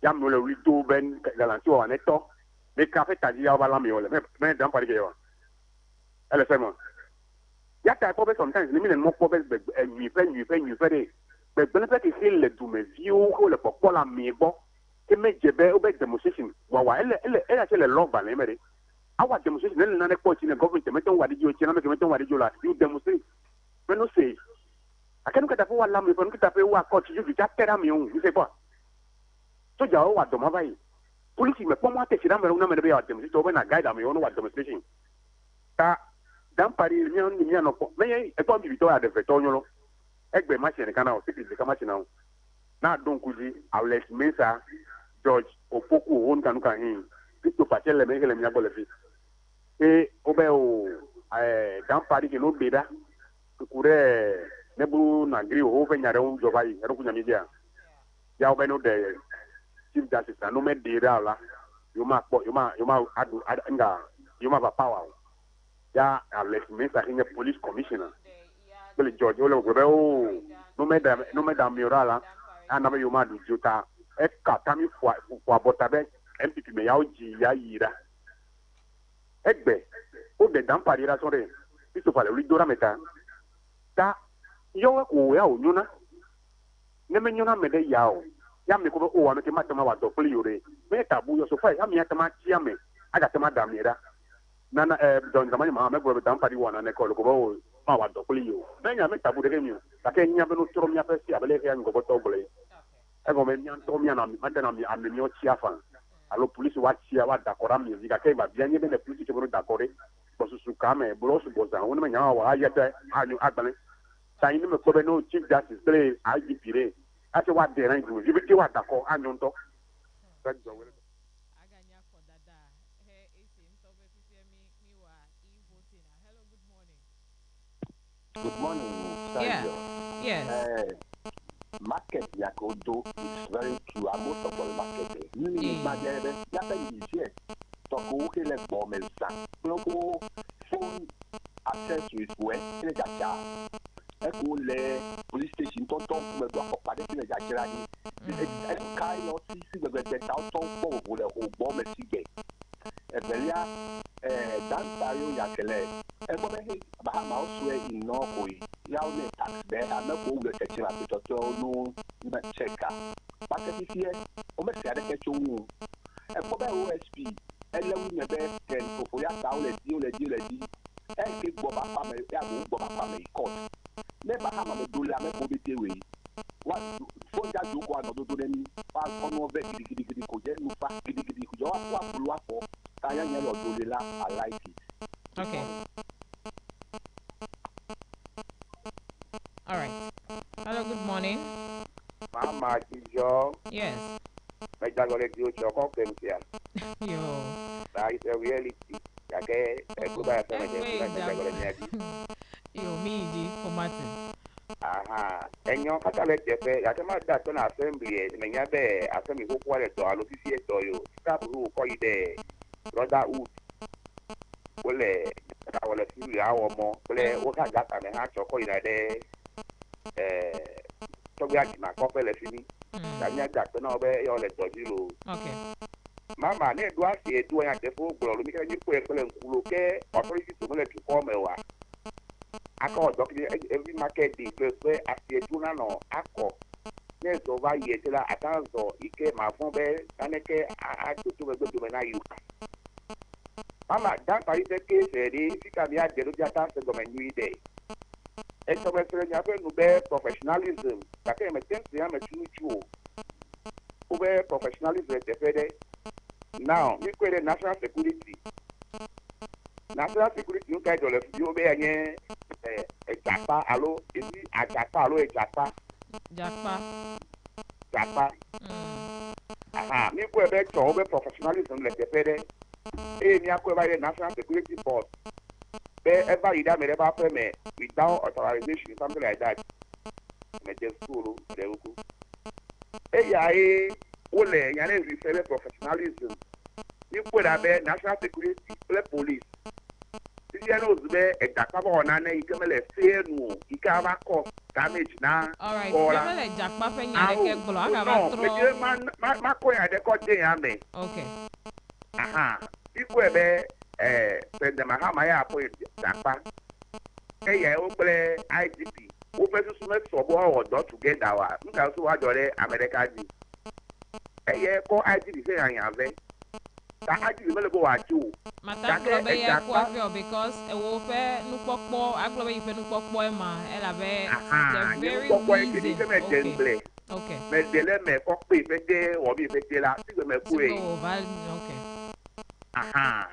ya mo le ri to ben galancy o ne to me ka fe taji ya ba la mi o le me dan pa ri ke yo ele se mo yàtà ẹ̀kọ́ bẹ́ẹ̀ sometimes ní mi lè mọ́ kọ́ bẹ́ẹ̀ ẹ̀yìn fẹ́ gbẹ̀gbẹ̀lẹ́fẹ́ kì í ṣe lè dùn mí fi ó lè pọ̀pọ̀ la mi gbọ́ kí méje bẹ́ẹ̀ ó bẹ́ẹ̀ demonstration wà ẹ̀yà ṣe lè lọ́ọ̀ balẹ̀ mẹ́rin awa demonstration ní nana pọ̀ sí ní gọ́ọ̀mẹ̀ntì mẹ́tẹ́ ń wà díjọ́ ṣe náà mẹ́tẹ́ ń wà díjọ́ la yóò demonstrate mẹ́nu ṣe akẹ́nu kẹta fún wa lámì fún kẹta fún wa kọ́ tìjú fìjà tẹ́ra mi òun níṣẹ́ bọ́ sójà ó wà dọ̀mọ́ báyìí polisi mẹ́ pọ́nmọ́ àtẹ̀sí náà mẹ́rin bẹ́ẹ̀ wà demonstration ó bẹ́ẹ̀ na guide àmì òun wà demonstration ta dampari ni no po me e to bi to ya de feto nyolo egbe machine kana o siki de machine na na don kuji Alex Mensa George Opoku won kanu kan hin Christopher Chelle me hele mi agbo le fi e o be o dampari ke no beda kure nebu na gri o fe nyare un joba yi ero kunya mi dia ya o be no de chief justice no me de ra la yo ma adu nga yo ma power ya Alex Mensa in the police commissioner. Well, George, no me miorala, and I'm your mad juta, a catami for botabe, MPP me yauji ya ira. Egbe, o de damparira sore, Christopher Ridora meta. Ta, yo, yuna. Nemenyona me de yao. Yam ko o wa me matama wa do poliore. Me tabu yo so fa, yam yatama chiame, aga tema damira. Nana John Zamani Mahama go down party one and call go ma wa do yo ben ya me tabu de mi la ke nya be no tro mi afesi abele ke ngo to bole e go me nyan to mi na mi mata na mi ame mi o chia fa alo police wa chia wa da kora mi zika ke ba bien ye be ne police ke bro da kore bo su ka me bro su bo za won me nya wa ya te anu agbale sa yin me ko be no chief justice play IGP re ati wa de ran ju bi ti wa da ko anu to Good morning, yeah. Yes. Market Yakodo is very true. I'm most of the market. Phone accessories where in the police station don't talk to the in the Jackie. It's kind of the downtown for the whole bomb and cigarette. Ebelia Dan Dario Yakele. Everybody Bahama swear in Norway. Yaw tax there. I'm not going to take a bit of no checker. But if you almost had a catch you. And for the OSP, and let me best can for your town a deal. And keep Boba family, Boba family court. Never have a do la me way. What for that you go and do them? Pass on over giddy, could you fast giddy, you are for. anya nya lo dolela I like it. Okay. All right. Hello, good morning. Mama Jijo, Yes. my dad already do your conference here. Yo. That is a reality. Okay, go back and Yo, me, for Martin. aha. And your catalyst, I can make that on assembly, and many other assembly who call it to our official to you. Stop who call you there. Brother Wood. Well, I will see you hour more. Well, what I got and a hatch or call you there. So we are in my coffee, let's see. Kanya Jackson over your letter. Okay. Mama, ne do ase do ya defo gboro mi kan jipo ekele nkulo ke authority to mole to come wa. Aka doctor every market day pe ase do na no akọ. Ne so va ye tela atanzo ike ma fun be kaneke a to be do na yu. Mama, dan pari te ke se ri fika mi a de lo jata se go menu ide. E so be se nya pe nu be professionalism. Ka ke me tense ya me chuchu. Ube professionalism te fede. Now, we create national security. National security, you guys will you be a japa, alo, is it a japa, alo, a japa? Japa. Aha, we create a job professionalism like the federal. Hey, we create a national security board. Everybody that may ever pay without authorization, something like that. Make the school, they will go. Hey, yeah, ole yane refer professionalism ni kwera be national security le police ti ya no zube e japa ba ona na ikemele fenu ikaba cause damage na all right ikemele japa fe nya ke gbolo aga ba tro no ma ko ya de ko de ya me okay aha ikwe be president mahama ya apo japa e ya o ple IGP o fe su me so bo odo together wa nka so wa jore America ji eye ko IGP say yan ve ta IGP mele go wa ju mata globe ya kwa fe because e wo fe nu popo aglobe ife nu popo e ma e la ve the very reason okay me dele me ko pe fe de wo bi fe de la ti me ku e okay aha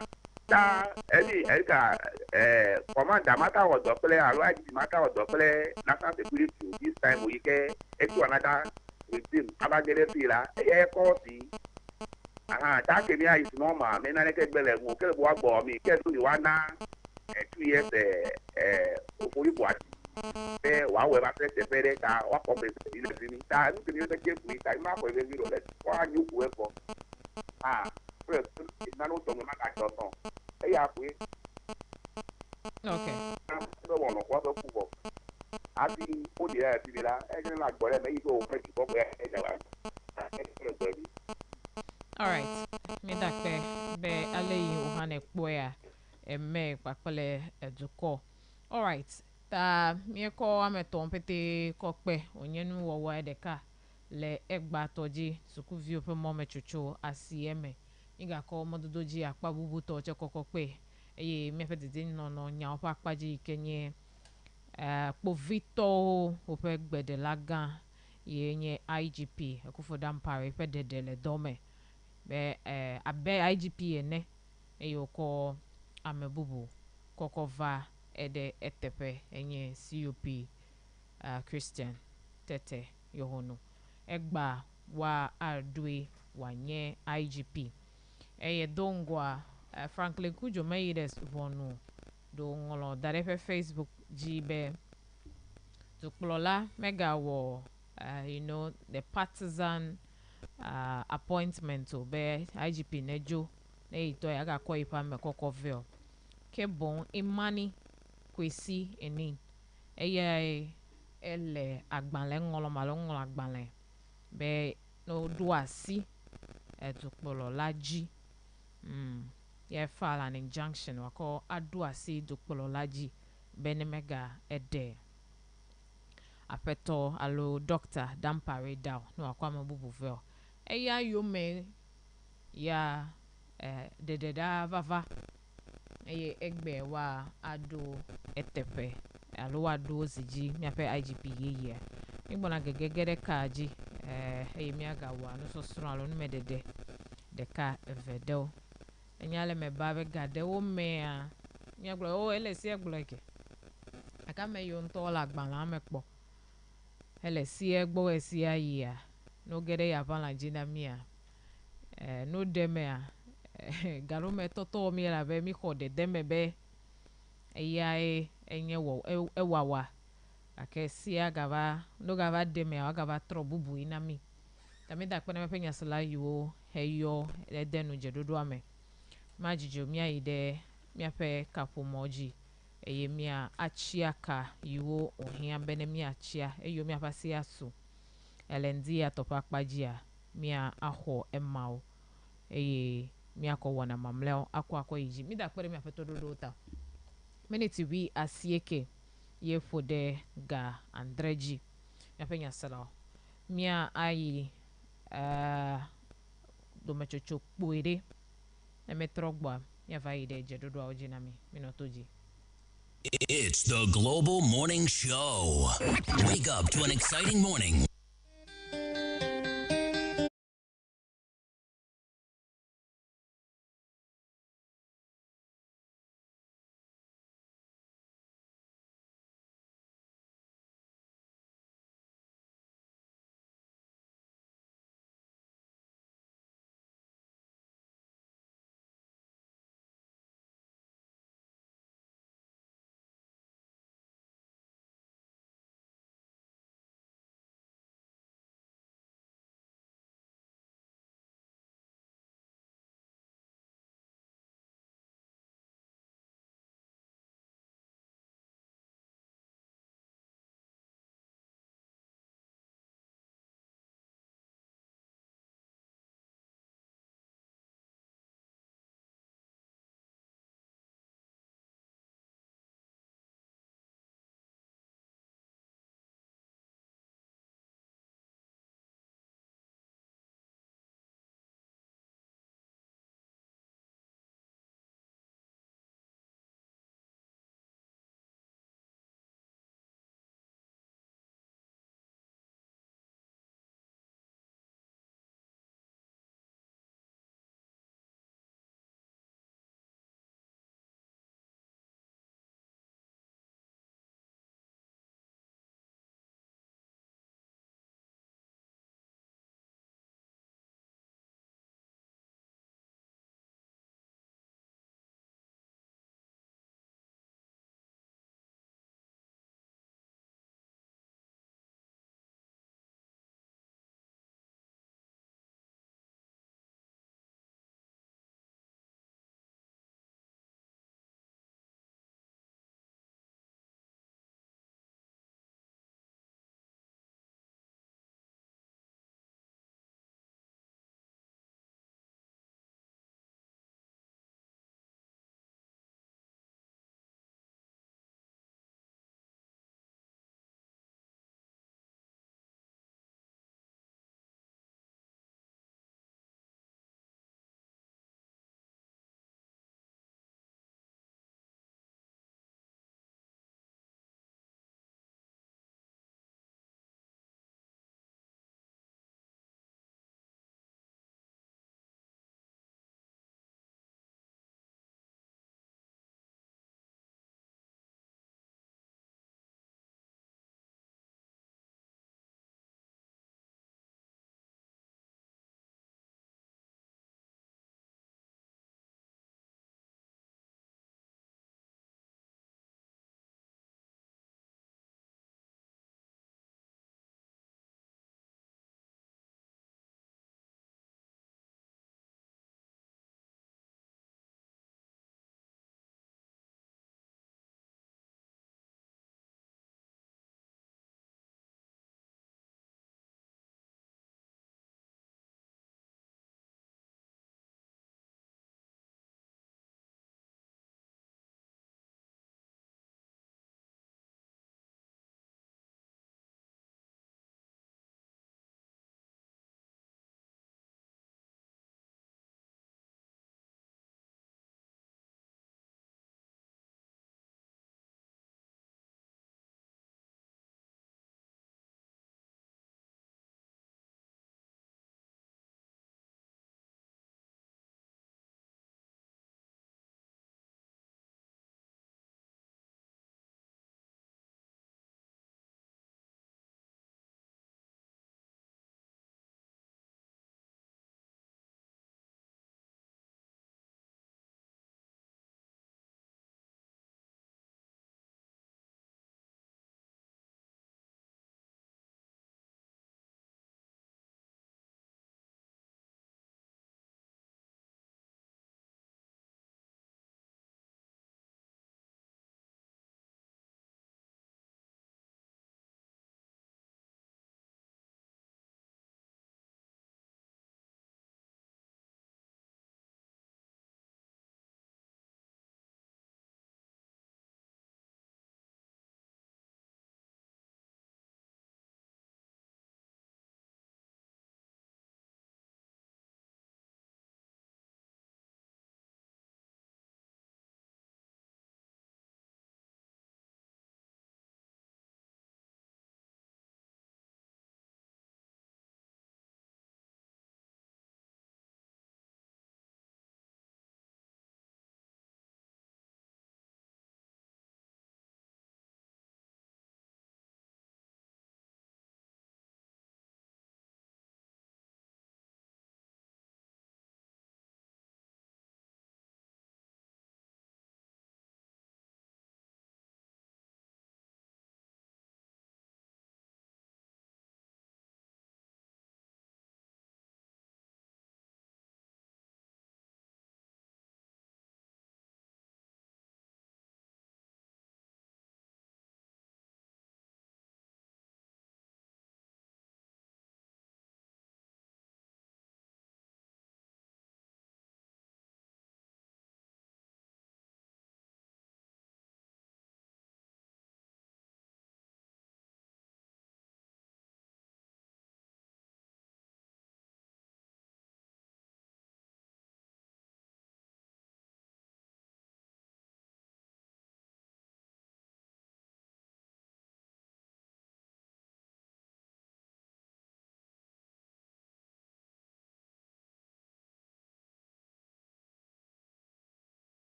ta eni elka commander mata wo do pele aro IGP mata wo do pele national security this time we ke e to another with him abagere fila e ko si aha ta ke mi is normal me na ke gbele mo ke bo agbo mi ke tu wa na 2 years ofori bo ati wa we ba se fere ka wa ko be ile fini ta nu ke ni te ke mi ta ma ko be mi ro le wa nyu ku e ko ah pre na no to ma ka to ton e ya ku okay no wo no ko so ku bo ati o di e ti la e ni la gbore me yi ko fe ti ko e ja wa all right me dakpe be aleyi ohane poya eme papele eduko all right ta mi ko ameton pete ko pe onyenu wowo edeka le egba toji suku vi ope mo mechuchu asieme iga ko mododoji apa bubu to che koko pe eye mi fe dede no nya opa paji kenye povito ope gbede lagan yenye IGP Akufo-Addo Ampare pe dede le dome be abe IGP ene eyoko amebubu kokova ede etepe enye COP Christian Tete Yohono egba wa ardwe wanye IGP eye dongwa Franklin Kujo Meyides vonu do ngolo darefe Facebook jibe tukplola mega wo you know the partisan appointment to be IGP Nejo na ito ya ga ko ipa me kokovio ke bon imani kwesi eni eye ele agbanle ngolo malo ngolo agbanle be no do asi tukpolo laji ye file an injunction wako adu asi tukpolo laji bene mega ede apeto alo doctor Dampare Dao no akwa mabubu vel eya yome ya dededa vava eye egbe wa ado etepe alo ado oziji miape IGP yeye igbona gegegede kaji eye miaga wa no so sro alo no medede deka vedel enyale me ba be gade wo me a mi aglo o ele si aglo ke aka me yo nto la gban la me po ele si egbo e si ayi a no gede ya van la jina mi a no deme a garo me toto mi la be mi ko de deme be eya enye wo ewawa ake si agava no gava deme a gava tro bubu ina mi tami da kpena me penya sala yo heyo edenu jedodo ame majijo mi ayi de mi ape kapo moji eye mi a achia ka yiwo ohia bene mi achia eyo mi apasi aso elendi ya topa kpajia mi a aho emao eye mi akọ wana mamleo akọ yiji mi da kpere mi afeto dodo ta minute wi asieke ye fode ga andreji mi apenya sala mi a ayi do mechocho kpoere emetrogba ya vai de jedodo a ojina mi no toji. It's the Global Morning Show. Wake up to an exciting morning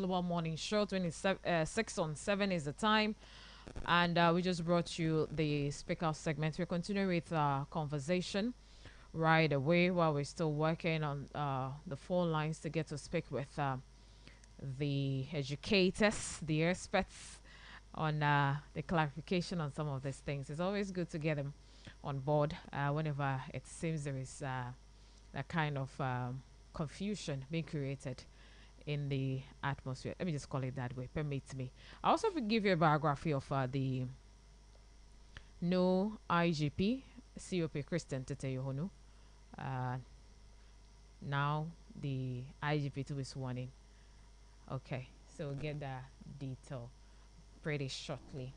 Global Morning Show. 6 on 7 is the time. And we just brought you the Speak Out segment. We're continuing with our conversation right away while we're still working on the phone lines to get to speak with the educators, the experts on the clarification on some of these things. It's always good to get them on board whenever it seems there is that kind of confusion being created in the atmosphere. Let me just call it that way. Permit me. I also will give you a biography of the new IGP, COP Christian Tete Yohonu. Now the IGP to be sworn in. Okay, so we'll get that detail pretty shortly.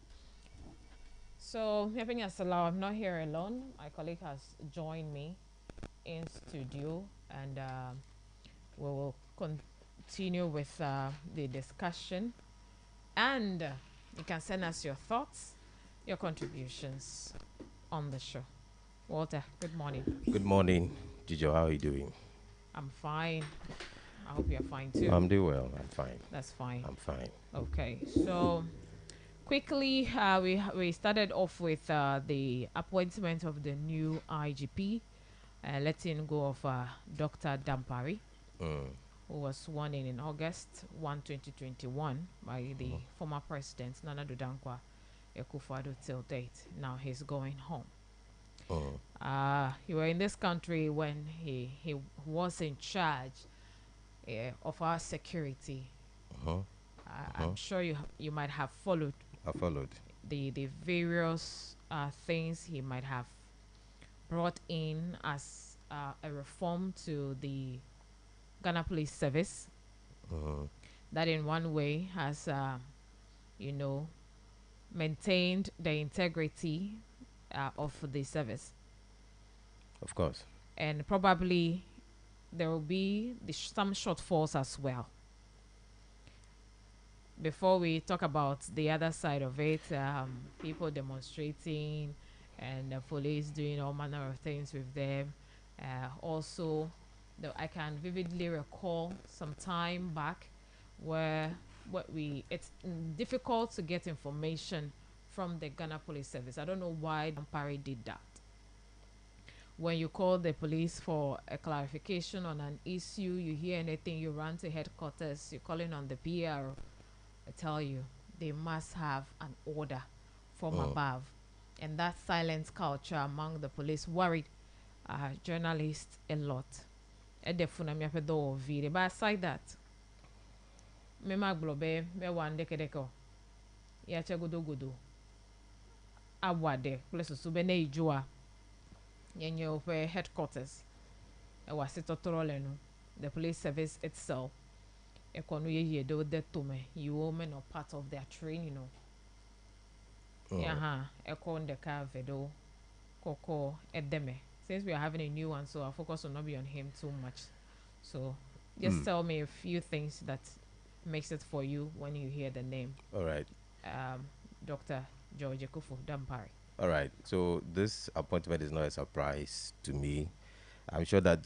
So, I'm not here alone. My colleague has joined me in studio, and we will continue with the discussion. And you can send us your thoughts, your contributions on the show. Walter, good morning. Good morning, Gijo. How are you doing? I'm fine. I hope you're fine too. I'm doing well. I'm fine. That's fine. I'm fine. Okay, so quickly, we started off with the appointment of the new IGP, letting go of Dr. Dampari, who was sworn in August 1, 2021 by the former president, Nana Dankwa Akufo-Addo till date. Now he's going home. He was in this country when he was in charge of our security. I'm sure you might have followed. I followed the various things he might have brought in as a reform to the Ghana Police Service. That in one way has, maintained the integrity of the service. Of course. And probably there will be some shortfalls as well. Before we talk about the other side of it, people demonstrating and the police doing all manner of things with them. Also, I can vividly recall some time back where it's difficult to get information from the Ghana Police Service. I don't know why Dampari did that. When you call the police for a clarification on an issue, you hear anything, you run to headquarters, you're calling on the PR. I tell you, they must have an order from above. And that silence culture among the police worried journalists a lot. But aside that, me maglobe me wande kedeko ya chagudugudu awade place sube na ijua yenye ofe headquarters e wasitotoro no the police service itself ekonu ye do de tome you women are part of their training ekon the car vedo koko edeme. Since we are having a new one, so our focus will not be on him too much. So just tell me a few things that makes it for you when you hear the name. All right. Dr. George Akufo Dampari. All right. So this appointment is not a surprise to me. I'm sure that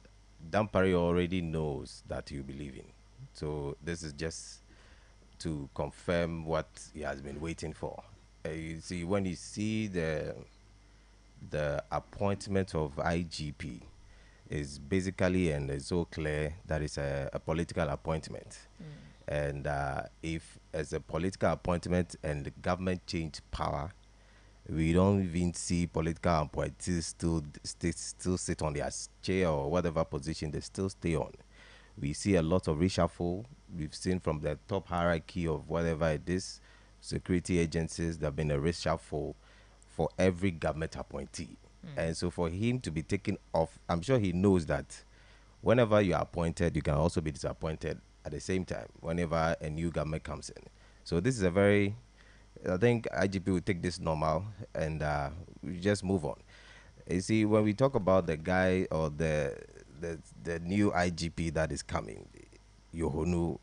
Dampari already knows that he'll be leaving. So this is just to confirm what he has been waiting for. You see, when you see the appointment of IGP, is basically, and it's so clear that it's a political appointment. And if as a political appointment and the government change power, we don't even see political appointees still sit on their chair or whatever position they still stay on. We see a lot of reshuffle. We've seen from the top hierarchy of whatever it is, security agencies, there have been a reshuffle for every government appointee. And so for him to be taken off, I'm sure he knows that whenever you are appointed, you can also be disappointed at the same time whenever a new government comes in. So this is I think IGP will take this normal and we just move on. You see, when we talk about the guy or the new IGP that is coming, Yohonu,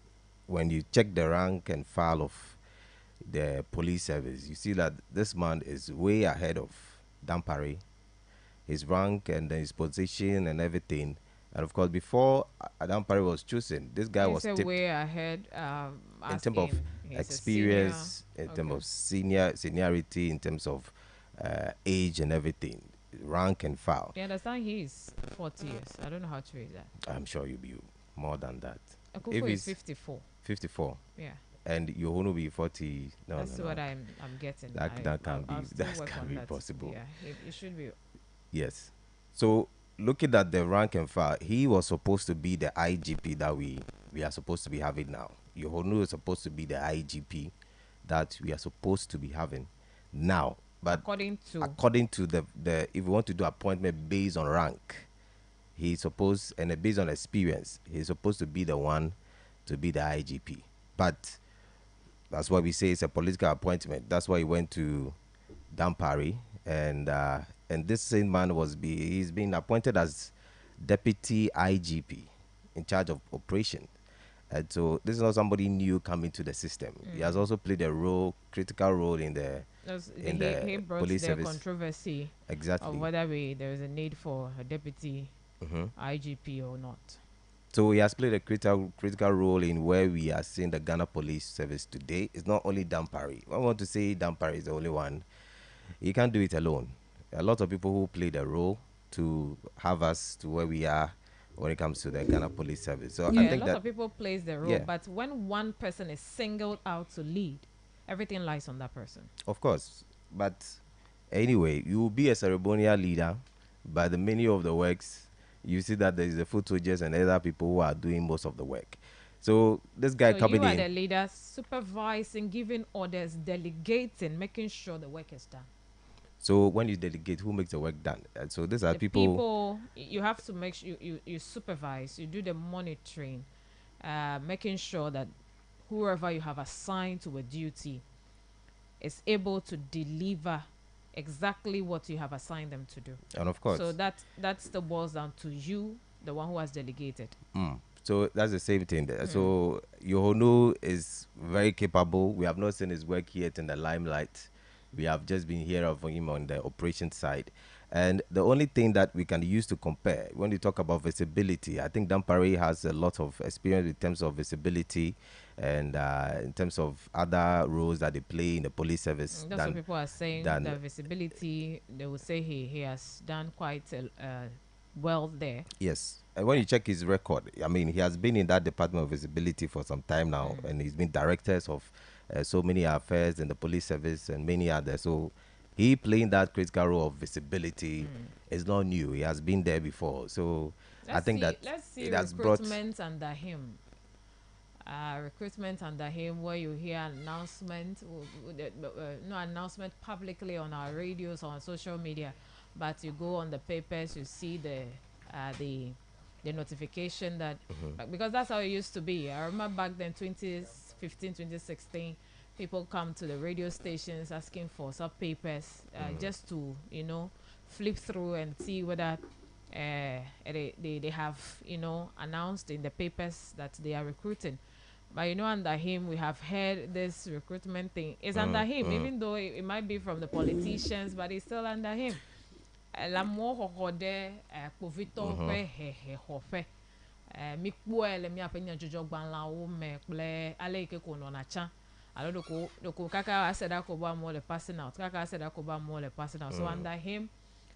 when you check the rank and file of the police service, you see that this man is way ahead of Dampari. His rank and his position and everything And of course, before Adam Parry was chosen, this guy He's was a tipped way ahead. in terms of He's a senior. experience, in terms Okay. of seniority, in terms of age and everything, rank and file. You understand? He's 40 years. I don't know how to read that. I'm sure you'll be more than that. Akufo is it's 54. 54 Yeah. and you're going to be 40, no, That's no, what no. I'm getting. That can't I'll be still that work can't on be that. possible. Yeah, it should be. Yes. So looking at the rank and file, he was supposed to be the IGP that we are supposed to be having now. Yohonu is supposed to be the IGP that we are supposed to be having now. But according to the if we want to do appointment based on rank, he's supposed, and based on experience, he's supposed to be the one to be the IGP. But that's why we say it's a political appointment. That's why he went to Dampari, and this same man he's been appointed as deputy IGP in charge of operation. And so this is not somebody new coming to the system. He has also played a critical role in the He brought police the service. controversy Exactly. of whether there is a need for a deputy IGP or not. So he has played a critical role in where we are seeing the Ghana Police Service today. It's not only Dampari. I want to say Dampari is the only one. He can't do it alone. A lot of people who played a role to have us to where we are when it comes to the Ghana Police Service. So Yeah, I think a lot that of people plays the role, yeah. but when one person is singled out to lead, everything lies on that person. Of course. But anyway, you will be a ceremonial leader, but the many of the works, you see that there is the foot soldiers and other people who are doing most of the work. So this guy So coming you are in, the leader, supervising, giving orders, delegating, making sure the work is done. so when you delegate, who makes the work done? And so these are The people. you have to make sure you supervise, you do the monitoring, making sure that whoever you have assigned to a duty is able to deliver exactly what you have assigned them to do. And of course, So that still boils down to you, the one who has delegated. so that's the same thing there. So Yohonu is very capable. We have not seen his work yet in the limelight. We have just been hearing of him on the operation side. And the only thing that we can use to compare, when you talk about visibility, I think Dampari has a lot of experience in terms of visibility and in terms of other roles that they play in the police service. That's what people are saying. The visibility, they will say he has done quite well there. Yes. And when you check his record, I mean, he has been in that department of visibility for some time now, and he's been directors of so many affairs in the police service and many others. So he playing that critical role of visibility is not new. He has been there before. So I think let's see it has brought recruitment under him. Recruitment under him, where you hear announcement, no announcement publicly on our radios or on social media, but you go on the papers, you see the notification that because that's how it used to be. I remember back then, 2015, 2016, people come to the radio stations asking for some papers just to flip through and see whether they have announced in the papers that they are recruiting. But under him, we have heard this recruitment thing is under him, even though it might be from the politicians, but it's still under him. La mo hokode povito pe he hofe mi kpoele mi apenya jojo gbanla wo me ple ale ke ko no na cha alo doko kaka aseda ko ba mo le passing out kaka aseda ko ba mo le passing out. So under him,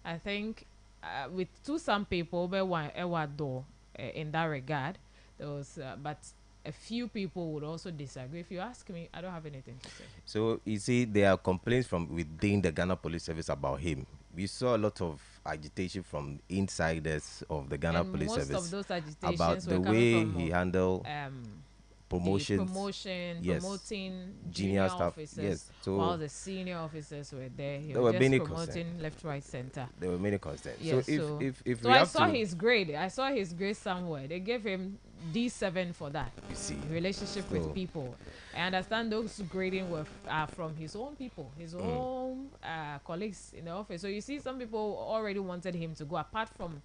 I think with some people be one do in that regard, there was but a few people would also disagree. If you ask me, I don't have anything to say. So you see, there are complaints from within the Ghana Police Service about him. We saw a lot of agitation from insiders of the Ghana Police Service of those agitations about the way he handled promotions, promoting junior staff, officers, so while the senior officers were there. He there was were just many promoting left, right, center. There were many concerns. Yes, so if so we I have saw to, his grade. I saw his grade somewhere. They gave him D7 for that. you see, Relationship with people. I understand those grading were from his own people, his own colleagues in the office. So you see, some people already wanted him to go, apart from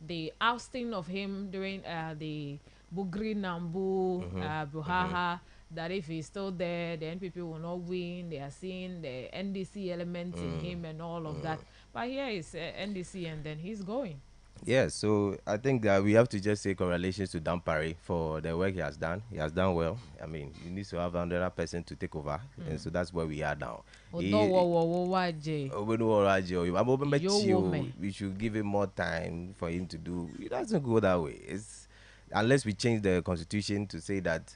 the ousting of him during the Bugri Nambu Buhaha, that if he's still there, the NPP will not win. They are seeing the NDC element in him and all of that. But here is NDC, and then he's going. Yeah, so I think that we have to just say congratulations to Dan Parry for the work he has done. He has done well. I mean, you need to have another person to take over, and so that's where we are now. Odo wo waje. I'm open Yo to wo you. me. We should give him more time for him to do. It doesn't go that way. It's unless we change the constitution to say that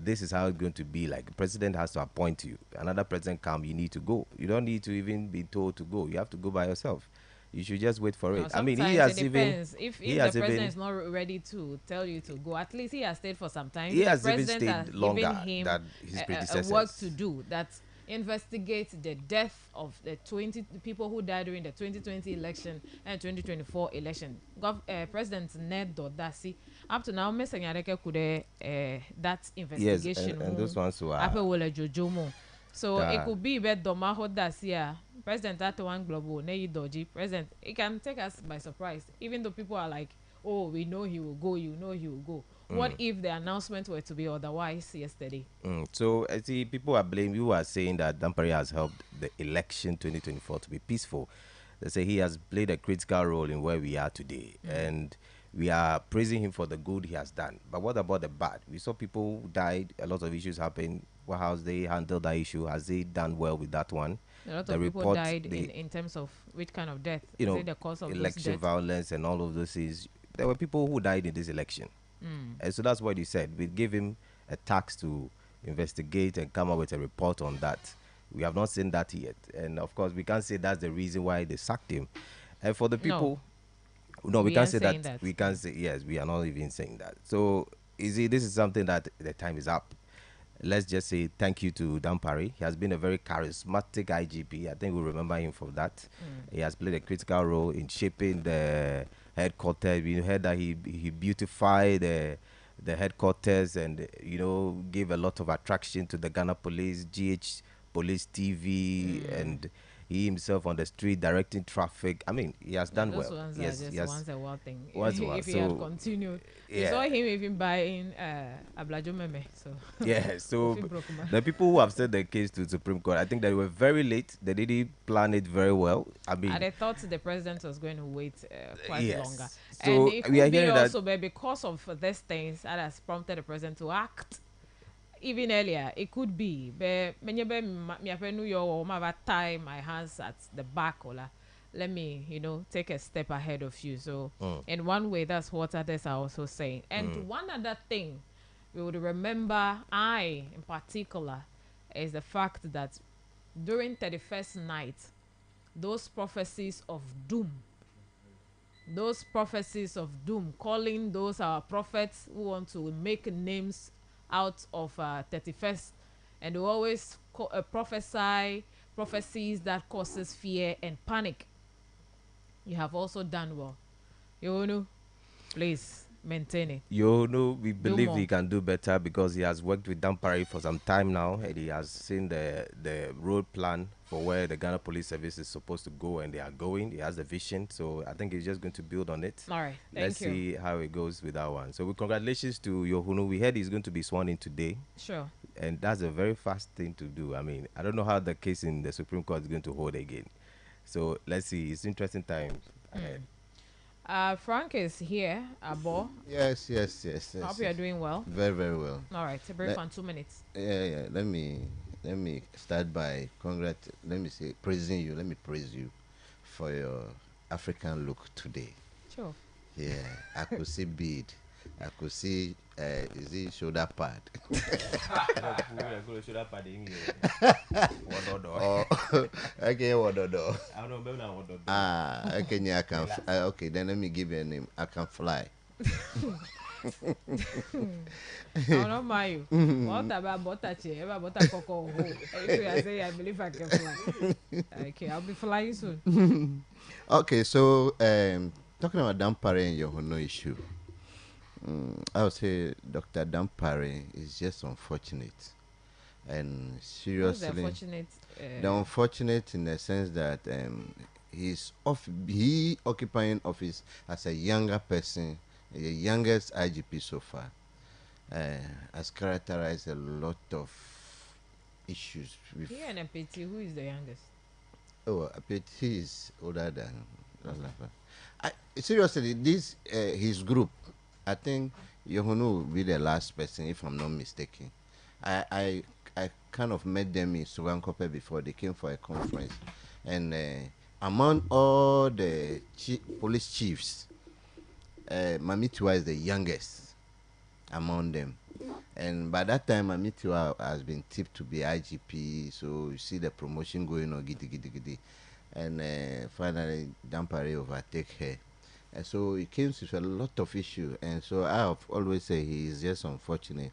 this is how it's going to be. Like the president has to appoint you. Another president come, you need to go. You don't need to even be told to go. You have to go by yourself. You should just wait for No, it. I mean, he sometimes has it even depends. If he the has president even is not ready to tell you to go, at least he has stayed for some time. he The has even president has stayed given longer him than his a predecessors. work to do that investigate the death of the 20 people who died during the 2020 election and 2024 election. President Ned Dodasi, up to now, Mr. Nyadeke could that Yes, investigation. and those ones who Ape are wole jojomo. So it that- could be bet Domaho Dacia, President at one global, Nei Doji, President. It can take us by surprise, even though people are like, oh, we know he will go, you know he will go. What if the announcement were to be otherwise yesterday? So I see people are blaming you are saying that Dampari has helped the election 2024 to be peaceful. They say he has played a critical role in where we are today, and we are praising him for the good he has done. But what about the bad? We saw people who died, a lot of issues happened. Well, how they handled that issue? Has they done well with that one? A lot The of people report, died the- in terms of which kind of death? You Is know, it the cause of those election deaths? violence and all of those things. There were people who died in this election. And so that's what he said. We give him a task to investigate and come up with a report on that. We have not seen that yet. And of course, we can't say that's the reason why they sacked him. And for the people, no, we We can't aren't say saying that. that. We can't say, yes, we are not even saying that. So, this is something that the time is up. Let's just say thank you to Dampari. He has been a very charismatic IGP. I think we remember him for that. He has played a critical role in shaping the headquarters. We heard that he beautified the headquarters and gave a lot of attraction to the Ghana Police, GH Police TV, and he himself on the street directing traffic. I mean, he has done Those well. ones Yes, are just yes. once a while thing. Once a while. If he had So, continued, we yeah. saw him even buying Ablajo Meme. So Yeah, so Kofi Brokuma. the people who have said the case to Supreme Court, I think they were very late. They didn't plan it very well. I mean, And I thought the president was going to wait quite Yes. longer. So, And it we are could be hearing that- also but because of these things that has prompted the president to act even earlier. It could be. But me New York, I tie my hands at the back, Ola. Let me, take a step ahead of you. So, in one way, that's what others are also saying. And one other thing we would remember, in particular, is the fact that during 31st night, those prophecies of doom, calling those our prophets who want to make names out of 31st, and they always prophesy prophecies that causes fear and panic. You have also done well. Please maintain it. we believe more. he can do better because he has worked with Dampari for some time now, and he has seen the road plan for where the Ghana Police Service is supposed to go, and they are going. He has the vision, so I think he's just going to build on it. All right, Let's thank you. see how it goes with that one. So, with congratulations to Yohunu. We heard he's going to be sworn in today, Sure. and that's a very fast thing to do. I mean, I don't know how the case in the Supreme Court is going to hold again. So, let's see. It's interesting times ahead. Frank is here, Abo. Yes. Hope you are doing well. Very, very well. All right, a brief Let- on 2 minutes. Yeah. Let me start by praising you. Let me praise you for your African look today. Sure. Yeah, I could see bead. I could see is it shoulder pad? Oh, okay, wadodo. Okay, yeah, I can. Okay, then let me give you a name. I can fly. I don't mind you. What about Botache? Ever Bota Coco? If you say I believe I can fly. Okay, I'll be flying soon. Okay, so talking about Dampare and your Yohono issue, I would say Dr. Dampare is just unfortunate, and Who's seriously, the unfortunate? the unfortunate in the sense that he occupying office as a younger person, the youngest IGP so far, has characterized a lot of issues with. Here in MPT, who is the youngest? Oh, but he is older than Seriously, this his group, I think Yohunu will be the last person, if I'm not mistaken. I kind of met them in Suwankope before they came for a conference, and among all the police chiefs, Mamitua is the youngest among them. And by that time, Mamitua has been tipped to be IGP, so you see the promotion going on, giddy, giddy, giddy. And finally, Dampare overtake her. And so it came with a lot of issue. And so I have always say he is just unfortunate.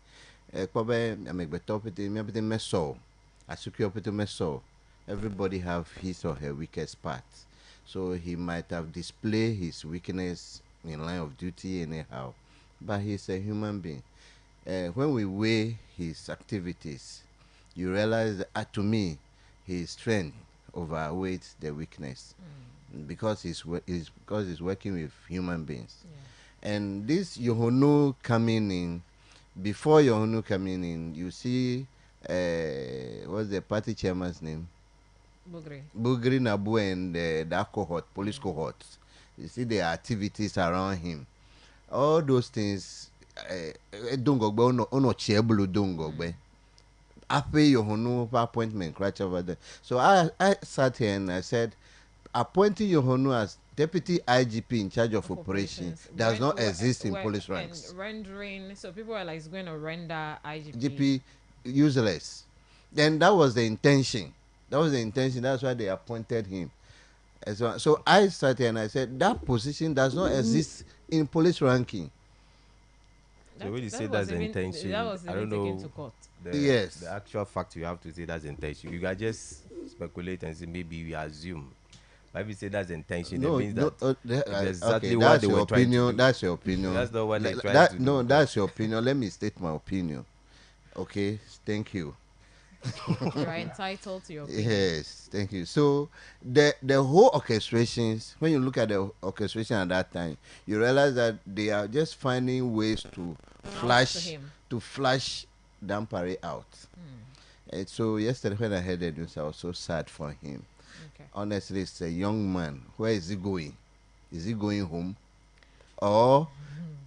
Everybody have his or her weakest part. So he might have displayed his weakness in line of duty anyhow. But he's a human being. When we weigh his activities, you realize that to me, his strength overweights the weakness because he's working with human beings. Yeah. And this Yohonu coming in, before Yohonu coming in, you see, what's the party chairman's name? Bugri Nabu and that cohort, police cohort. You see the activities around him. All those things, after Yohonu appointment right over there. So I sat here and I said, appointing Yohonu as deputy IGP in charge of operations does not exist in police ranks. And rendering, so people are like, it's going to render IGP useless. Then that was the intention. That's why they appointed him. So I sat here and I said, that position does not exist in police ranking. So when you say that's the intention, I don't know. Yes. The actual fact you have to say that's intention. You can just speculate and say maybe we assume. But if you say that's intention, it means that exactly what they were trying to do. That's your opinion. That's not what they tried to do. No, that's your opinion. Let me state my opinion. Okay, thank you. You are entitled to your opinion. Yes, thank you. So the whole orchestrations, when you look at the orchestration at that time, you realize that they are just finding ways to flash Dampare out. And so yesterday when I heard the news, I was so sad for him. Okay. Honestly, it's a young man. Where is he going? Is he going home? Or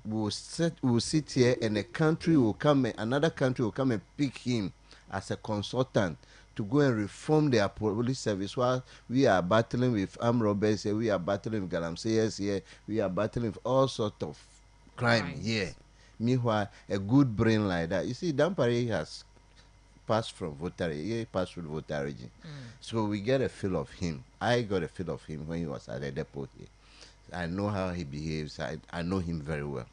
we'll sit here and another country will come and pick him as a consultant to go and reform their police service while we are battling with armed robbers here, we are battling with galamseyers here, we are battling with all sorts of crime here. Meanwhile, a good brain like that. You see, Dampare has passed from voter, he passed through voter region. So we get a feel of him. I got a feel of him when he was at the depot here. I know how he behaves. I know him very well.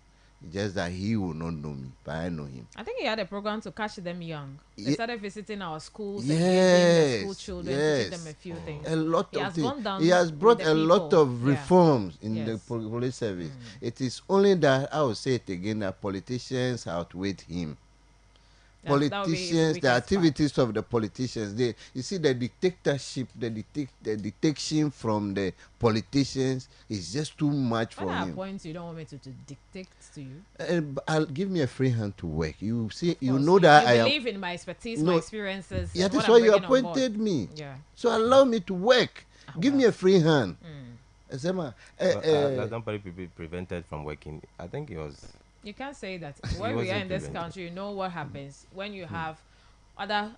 Just that he will not know me, but I know him. I think he had a program to catch them young. They started visiting our schools and the school children to teach them a few things. A lot of things. He has brought a lot of reforms in the police service. It is only that, I will say it again, that politicians outweighed him. Politicians, the activities of the politicians, you see the dictatorship, the detection from the politicians is just too much for him. At points you don't want me to dictate to you. I'll give me a free hand to work. You see, you know that I believe in my expertise, my experiences. Yeah, that's why you appointed me. Yeah. So allow me to work. Give me a free hand. Dampare prevented from working. I think it was. You can't say that. When we are in this country, you know what happens when you have other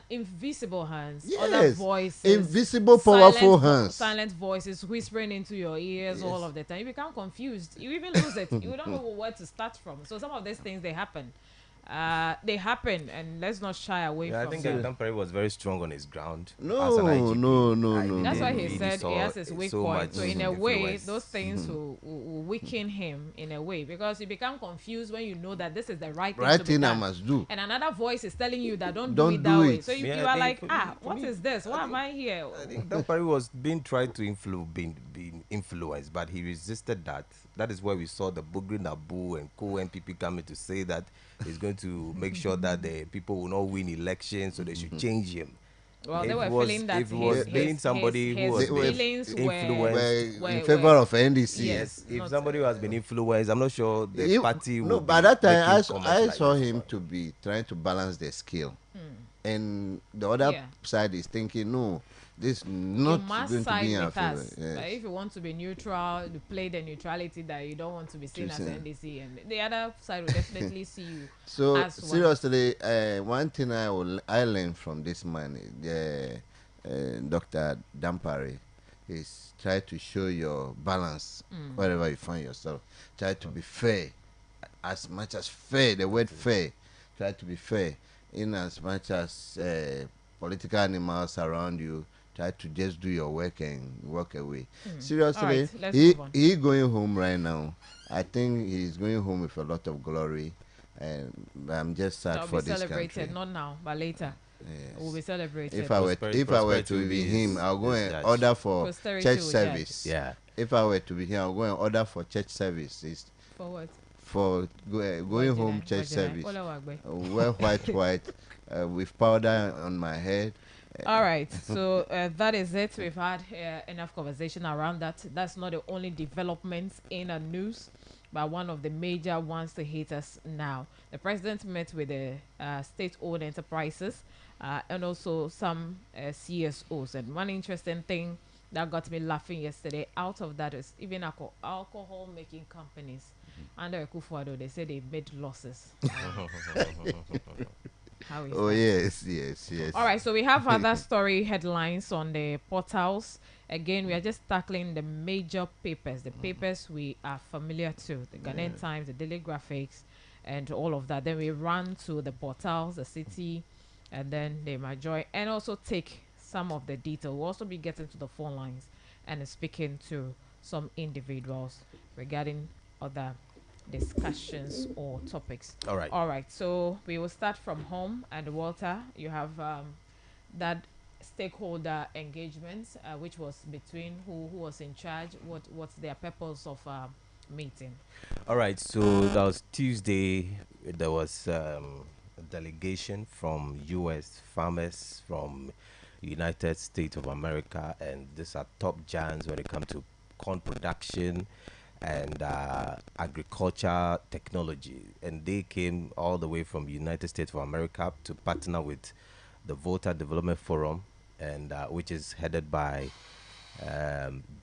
invisible hands, other voices, invisible, powerful hands, silent voices whispering into your ears all of the time. You become confused. You even lose it. You don't know where to start from. So some of these things they happen, and let's not shy away from. I think Dampare was very strong on his ground. No. That's why he said he has his weak point. So in a way, those things will weaken him in a way, because you become confused when you know that this is the right thing I must do, and another voice is telling you that don't do it that way. So you are like, what is this? Why am I here? I think Dampare was being tried to being influenced, but he resisted that. That is why we saw the Bugri Nabu and co-NPP coming to say that he's going to make sure that the people will not win elections, so they should change him. Well, they were feeling that if he was being somebody who was influenced in favor of NDC. Yes, if somebody who has been influenced, I'm not sure the party. No, by that time I saw him to be trying to balance the scale. and the other Yeah. side is thinking, no, this You not must going to side be in our with favor. us. Yes. But if you want to be neutral, to play the neutrality that you don't want to be seen as see. NDC, and the other side will definitely see you So as one. seriously, one thing I learned from this man, Dr. Dampare, is try to show your balance wherever you find yourself. Try to be fair, as much as fair. The word fair. Try to be fair in as much as political animals around you. Try to just do your work and walk away. Seriously, All right, let's move on. he going home right now. I think he's going home with a lot of glory, and I'm just sad That'll for be this celebrated, country. not now, but later. Yes. Will be celebrated. If I were Prosperity to will be be him, his- I'll go his and judge. order for Posterity church will service. Yeah. If I were to be him, I'll go and order for church service. It's For what? for going home church service. Ola Wagbe. Wear white with powder on my head. All right, so that is it. We've had enough conversation around that. That's not the only developments in the news, but one of the major ones to hit us now. The president met with the state-owned enterprises and also some CSOs. And one interesting thing that got me laughing yesterday out of that is even alcohol-making companies. Under Akufo-Addo, they say they made losses. How is Oh that? yes. All right, so we have other story headlines on the portals. Again, we are just tackling the major papers, the papers we are familiar to, the Ghanaian Times, the Daily Graphics, and all of that. Then we run to the portals, the city, and then the Majoy, and also take some of the detail. We'll also be getting to the phone lines and speaking to some individuals regarding other discussions or topics. All right. All right, so we will start from home. And Walter, you have that stakeholder engagement, which was between who was in charge, what's their purpose of meeting. All right, so that was Tuesday. There was a delegation from U.S. farmers, from United States of America, and these are top giants when it comes to corn production and agriculture technology. And they came all the way from United States of America to partner with the Volta Development Forum, and which is headed by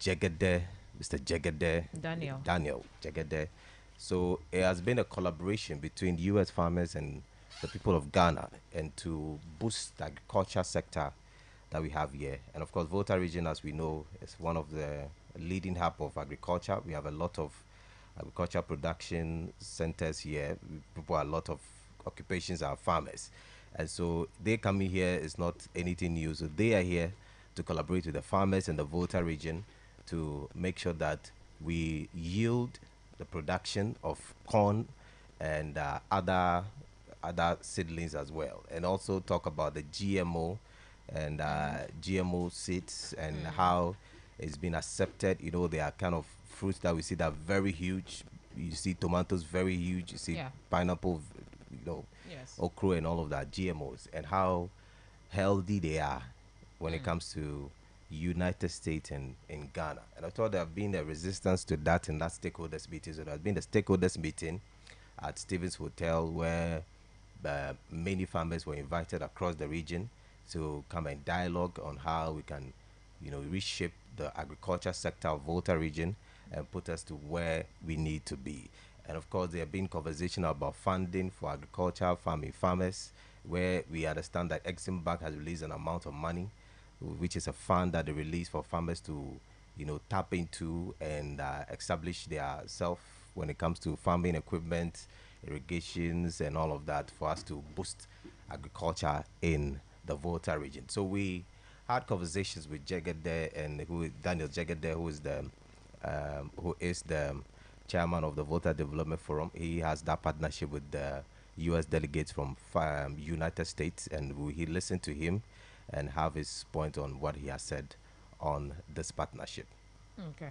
Jegede, Mr. Jegede Daniel Jegede. So it has been a collaboration between U.S. farmers and the people of Ghana, and to boost the agriculture sector that we have here. And of course, Volta region, as we know, is one of the leading hub of agriculture. We have a lot of agriculture production centers here. People, a lot of occupations are farmers. And so they coming here is not anything new. So they are here to collaborate with the farmers in the Volta region to make sure that we yield the production of corn and other seedlings as well, and also talk about the GMO and GMO seeds and how it's been accepted. You know, they are kind of fruits that we see that are very huge. You see tomatoes very huge. You see pineapple, you know, okra and all of that, GMOs, and how healthy they are when it comes to United States and in Ghana. And I thought there have been a resistance to that in that stakeholders meeting. So there has been a stakeholders meeting at Stevens Hotel where many farmers were invited across the region to come and dialogue on how we can, you know, reshape the agriculture sector of Volta region and put us to where we need to be. And of course, there have been conversation about funding for agriculture, farmers, where we understand that Exim Bank has released an amount of money, which is a fund that they release for farmers to, you know, tap into and establish their self when it comes to farming equipment, irrigations, and all of that, for us to boost agriculture in the Volta region. So we had conversations with Jegede and Daniel Jegede, who is the chairman of the Volta Development Forum. He has that partnership with the U.S. delegates from United States, and he listened to him and have his point on what he has said on this partnership. Okay.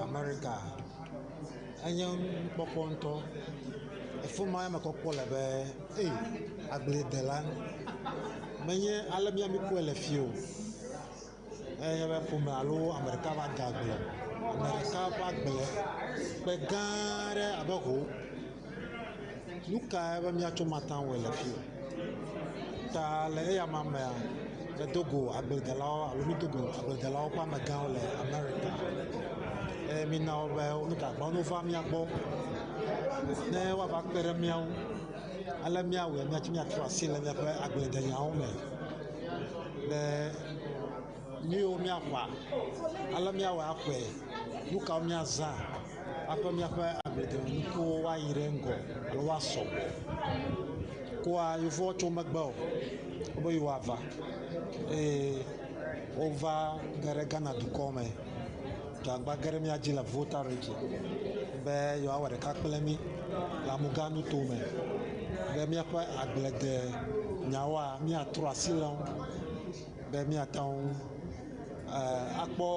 America, and Poponto, a full Miami Cocola, I believe the land. Many Alamiami Quella few. I have a Fumalo, America Gagla, America Bagbe, Begare Abaco. Look, I have a Miacho Matan well a few. ta le eya ma mea le Togo agbledelawo alo nutogo agbledelawo ƒe amegãwo le Amerika. Mina wo be nugagbã no va mía gbɔ ne woava kpe ɖe míawo ale míawɔe míatsi míatrɔ asi le míaƒe agbledenyawo me le nu yiwo míaƒã ale míawɔe axɔe nu kawo míazã aƒe míaƒe agbledenukuwo woayi ɖe ŋgɔ alo woasɔ koa yevuwo tso megbe o wobe yewoava eye wova ge ɖe Ghana dukɔ me dzagba ge ɖe mía dzi le vota regi be yewoawɔ ɖeka kple mí le amugãnu to me be míaƒe agblede nyawoa míatrɔ asi le ŋu be míate ŋu akpɔ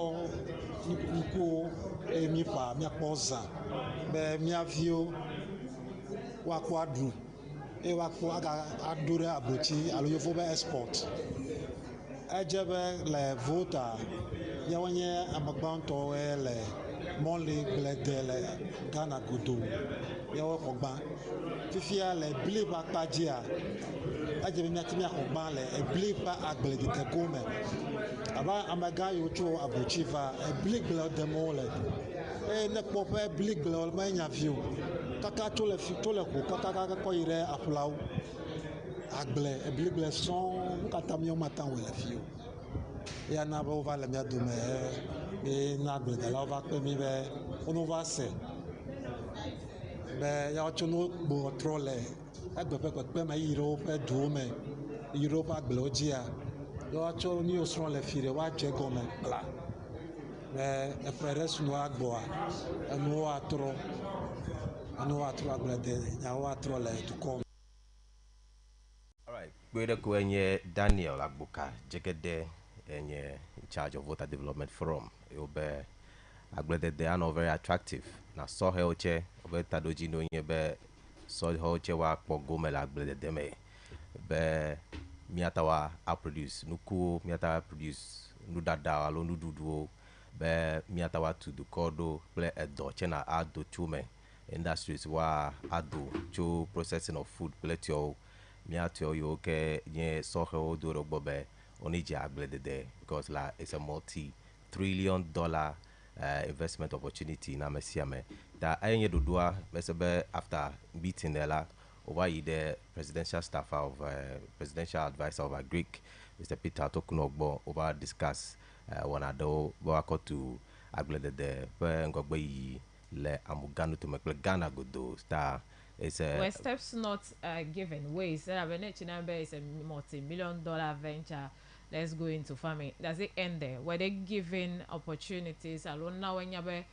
nukuwo eye míƒã míakpɔ zã be mía viwo woakpɔ aɖu eye woakpɔ aɖo ɖe ablotsi alo yevo be export. Edze be le vota míawo nye amegbãtɔwoe le mɔli gblede le Ghana godo míawo xɔ gbã fifia le ebli ƒe akpa dzia edze be míate míaxɔ gbã le ebli ƒe agblededego me abe amegã yiwo tso ablotsi va ebligble dem wole eye ne kpɔ ƒe ebligble menya vi o kaka tso le ƒo kaka kɔ yi ɖe aƒlawo agble ebligble sɔŋ wo katã míawo mate ŋu le fi o eya na be wova le mía dome be na agbledelawo va kpe mí be wonova se be yawo tso no gbo trɔ le egbe ƒe kpekpe me yi ɖe woƒe duwo me yi ɖe woƒe agblewo dzia yawoatsɔ nu yiwo srɔ̃ le fi ɖe woadze gɔme kpla be eƒe ɖe su no agbɔa enuwo atrɔ agblede nyawo atrɔ le dukɔ me. Alright, Gwedeko enye Daniel Agboka Jegede enye in charge of Voter Development Forum. Obe agbledede are very attractive. Na so he oche obe tadoji no nye be so he oche wa kpo gome la agbledede me. Be miatawa a produce nuku miatawa produce nudada alo nududuo be miatawa to do kodo ple edo chena ado chume industries wa ado cho processing of food pletio miatio yo ke nye sohe o do rogbobe oniji agbledede because la it's a multi-trillion-dollar investment opportunity na mesiame da ayenye dodua mesebe after meeting la over the presidential staff of presidential advisor of Greek Mr. Peter Tokunogbo over discuss wanado wako to agbledede pe ngogbe yi le amuganu to mekle Ghana godo star is a were steps not given ways that is a multi-million-dollar venture. Let's go into farming. Does it end there? Were they given opportunities alone now when you have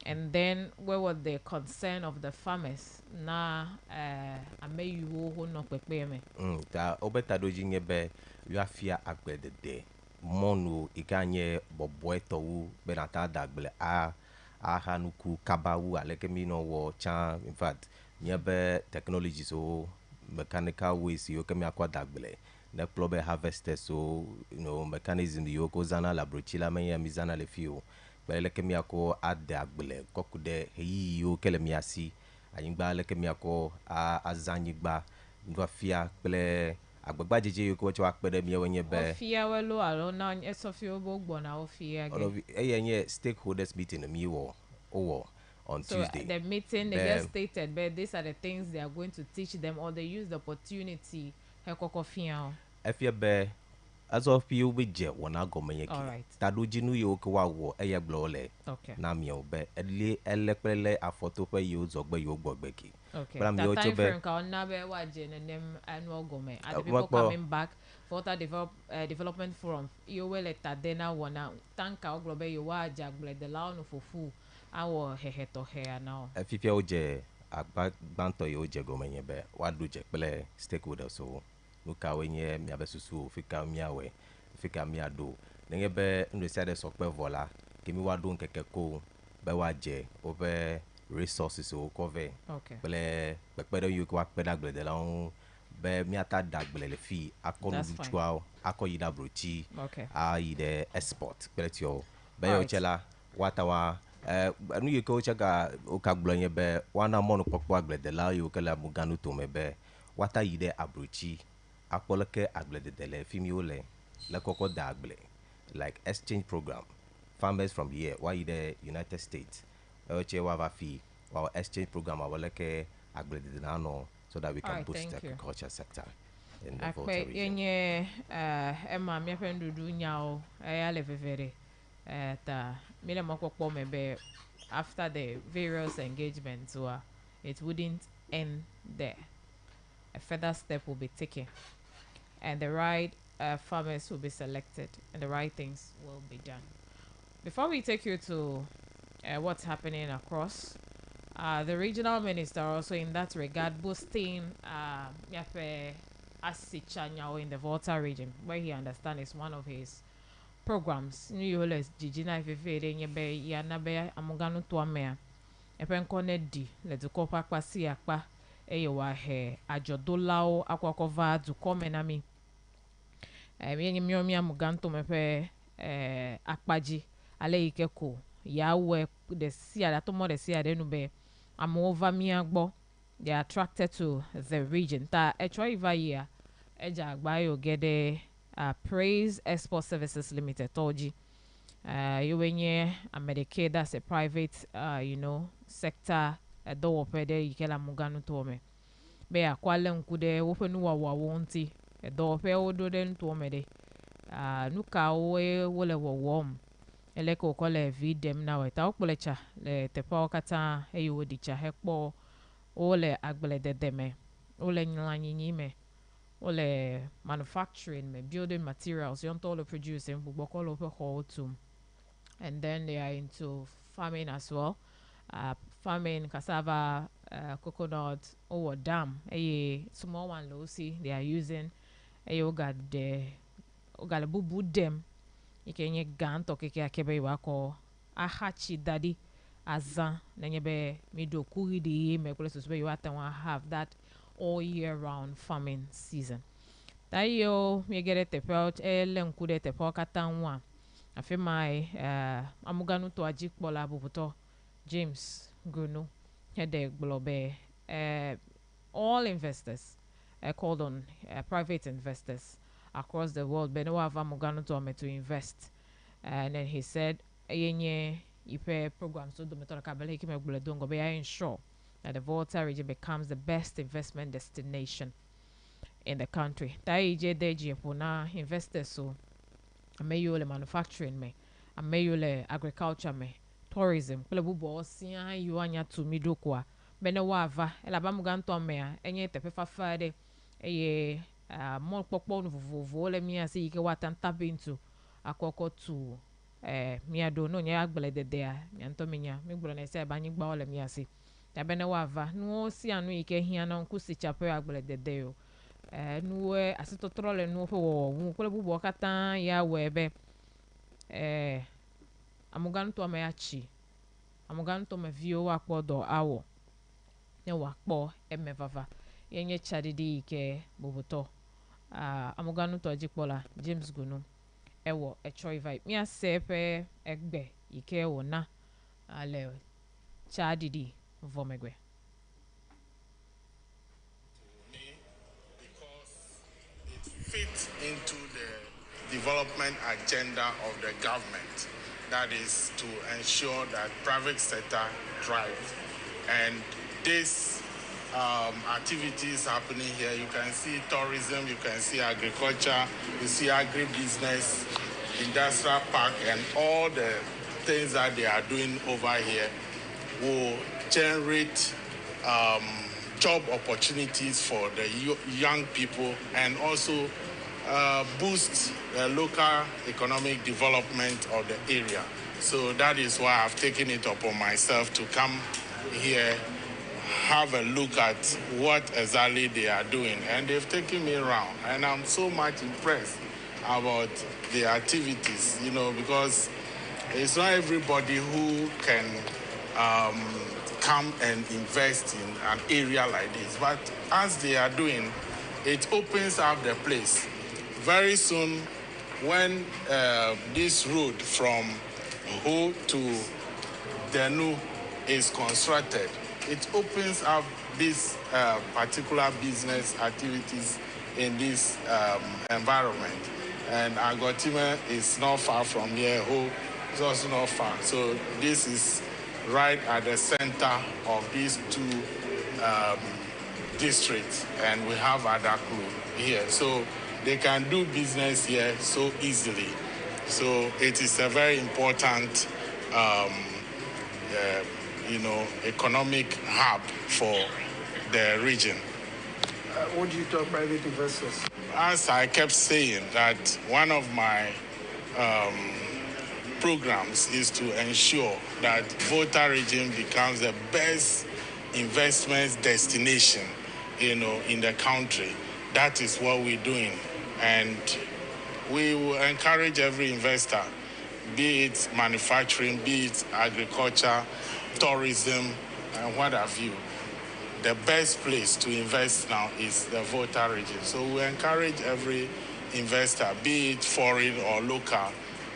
and then where was the concern of the farmers na ame you who no pepe me ta obeta doji nyebe you afia agbedede monu ikanye boboetowu benata dagle a hanuku kabawu alekemi no wo chan in fact nyebe technology so mechanical ways yo kemi akwa dagle ne plobe harvester so mechanism yo ko zana labrochila menya mizana le fio bele kemi ako ade agbele kokude heyi yo kele miasi ayingba le kemi ako azanyigba ndo afia pele agbagba jeje yo ko wa pede mi wenye be ofia welo alo na esofio bogbo na ofia ge eyenye stakeholders meeting mi wo on Tuesday. The meeting they just stated but these are the things they are going to teach them or they use the opportunity hekokofia efia be as of you be je wona go menyeki tadoji nu yo ko wa wo eye blole na mi obe elepele afoto pe yo zogbe yo gbogbeki but mi o chobe ka na be wa je nenem annual gome and the people coming back for the development forum yo wele tadena wona tanka oglobe yo wa jagle de la no fofu awo heheto he now efifia oje agbanto yo je go menyebe wa do je pele stakeholders so nuka wenye miabesusu fika miawe fika miado nengebe ndesiade sokpe vola kemi wado nkeke ko be waje obe resources o cover pele pepere yo ko akpeda glede la on be miata dagbele le fi akonu chwa akoyida brochi a ide export peletio be yo chela watawa anu yi ke wotsa ka woka gblɔ nye be woana mɔnukpɔkpɔ agbledelawo yiwo ke le amuganu tome be woata yi ɖe abrotsi akpɔ leke agbledede le fi mi wole le kɔkɔ da agble like exchange program farmers from here woayi ɖe United States wotse woava fi wɔ exchange program awɔ leke agbledede na anɔ so that we can Alright, boost the thank you. agriculture sector in the Volta Akpe region. yenye ema miape ndudu nyao le vevere ta mile mokpokpo mebe after the various engagements it wouldn't end there. A further step will be taken and the right farmers will be selected and the right things will be done. Before we take you to what's happening across, the regional minister also in that regard boosting Yape Asichanyao in the Volta region, where he understands is one of his programs. New Yoles Jijina Ifefere Nyebe Yanabe Amuganu Tuamea Epenkone di Letukopa Kwasi Akpa Eyewa He Ajodolao Akwakova Dukomenami Myomi Amuganto Mepe Akpaji Ale Ikeko Yawe the Sia that more the Sia Denube Amova Miagbo. They are attracted to the region. Ta Echwa year Eja Agbayo Gede Praise Export Services Limited Toji. You wenye Medicaid, that's a private sector do opede yikela muganu tome. Be akwale nkude wofenu wa wonti do pe odo den tome de. Nuka we wole wom. Eleko kole videm na weta okpolecha le tepa okata eyo dicha hekpo ole agblededeme ole nyanyime ole manufacturing me building materials yontolo producing bukolo pe and then they are into farming as well. Farming cassava, coconut or dam a small one low see they are using a yoga de bubu dem ikenye ganto keke akebe wako ahachi daddy azan nanyebe mido kuri di me kule suspe you have that all year round farming season. Tayo me get it about elen kude te pokatanwa afi mai amuganu to ajikbola bubuto James Gunu hede globe all investors called on private investors across the world beno have amuganu to invest and then he said yenye ipe programs so do metona kabele ki megbule dongo be ensure that the Volta region becomes the best investment destination in the country. Taije deji pona investors so ameyole manufacturing me ameyole agriculture me tourism kule bubo sian yu anya to midokwa bene wava elabamu ganto me enye tepefa fade eye mo popo no vovo le mi ase yike watan tap into akoko to miado no nya agbledede a nyanto menya megbro na ese banyi gba ole mi ase ta bene wava no si anu yike hia na nkusi chape agbledede yo nuwe asitotro le nu wo kule bubo kata ya webe amuganto ameachi amuganto me vio akpodo awo ne wakpo emevava yenye chadidi ke boboto amuganto ajikpola James Gunu ewo echoy vibe mi asepe egbe ike wona ale chadidi vomegwe fit into the development agenda of the government. That is to ensure that private sector thrives. And this activities happening here, you can see tourism, you can see agriculture, you see agribusiness, industrial park, and all the things that they are doing over here will generate job opportunities for the young people and also boost the local economic development of the area. So that is why I've taken it upon myself to come here, have a look at what exactly they are doing. And they've taken me around. And I'm so much impressed about the activities, because it's not everybody who can come and invest in an area like this. But as they are doing, it opens up the place. Very soon, when this road from Ho to DENU is constructed, it opens up these particular business activities in this environment. And Agotime is not far from here, Ho is also not far. So this is right at the center of these two districts, and we have Adaklu here. So they can do business here so easily. So it is a very important economic hub for the region. What do you tell private investors? As I kept saying, that one of my programs is to ensure that Volta region becomes the best investment destination, in the country. That is what we're doing, and we will encourage every investor, be it manufacturing, be it agriculture, tourism, and what have you. The best place to invest now is the Volta region. So we encourage every investor, be it foreign or local,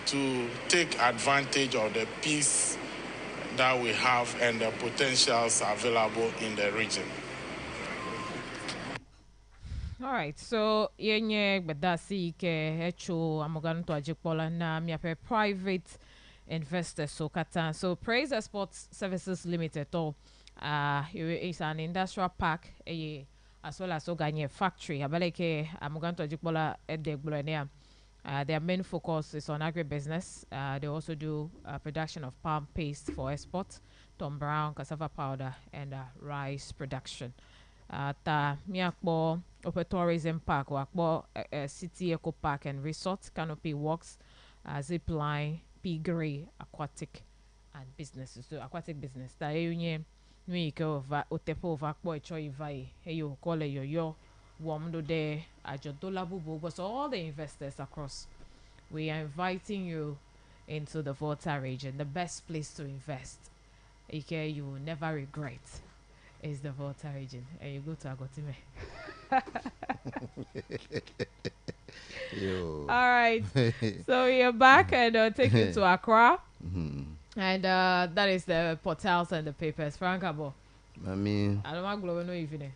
to take advantage of the peace that we have and the potentials available in the region. All right, so yenye bedasi ke hecho amoganto ajikpola na miape private investors so kata. So Praise Exports Services Limited is an industrial park as well as Oganye factory. Abaleke amoganto ajikpola edegblonea. Their main focus is on agribusiness. They also do production of palm paste for export, Tom Brown, cassava powder, and rice production. Ta miakbo Open Tourism Park, wakbo City Eco Park and Resort, Canopy Walks, Zip Line, Piggery, Aquatic, and businesses. So aquatic business. Ta yunye nuike ova otepo vakbo echo ivai. Heyo kole yo womdo de ajodola bubu. So all the investors across, we are inviting you into the Volta region, the best place to invest. Ike, you will never regret. Is the Volta region, and you go to Agotime. All right, so we are back and take you to Accra, and that is the portals and the papers. Frank Abo. I mean, I don't want to go no evening.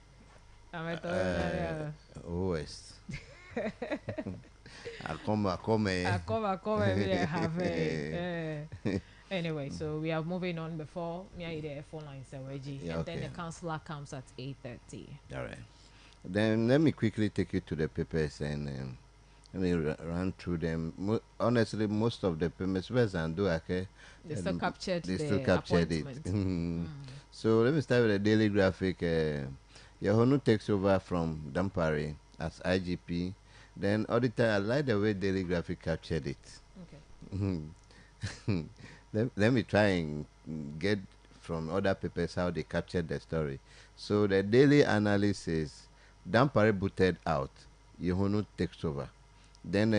West. I come. Anyway, so we are moving on before me the phone lines and then the councillor comes at 8:30. All right. Then let me quickly take you to the papers and let me run through them. Honestly, most of the papers and do okay. They still captured it. So let me start with the Daily Graphic. Yahonu takes over from Dampare as IGP. Then auditor, I like the way Daily Graphic captured it. Okay. Let me try and get from other papers how they captured the story. So the Daily Analyst says, Dampare booted out, Yahonu takes over. Then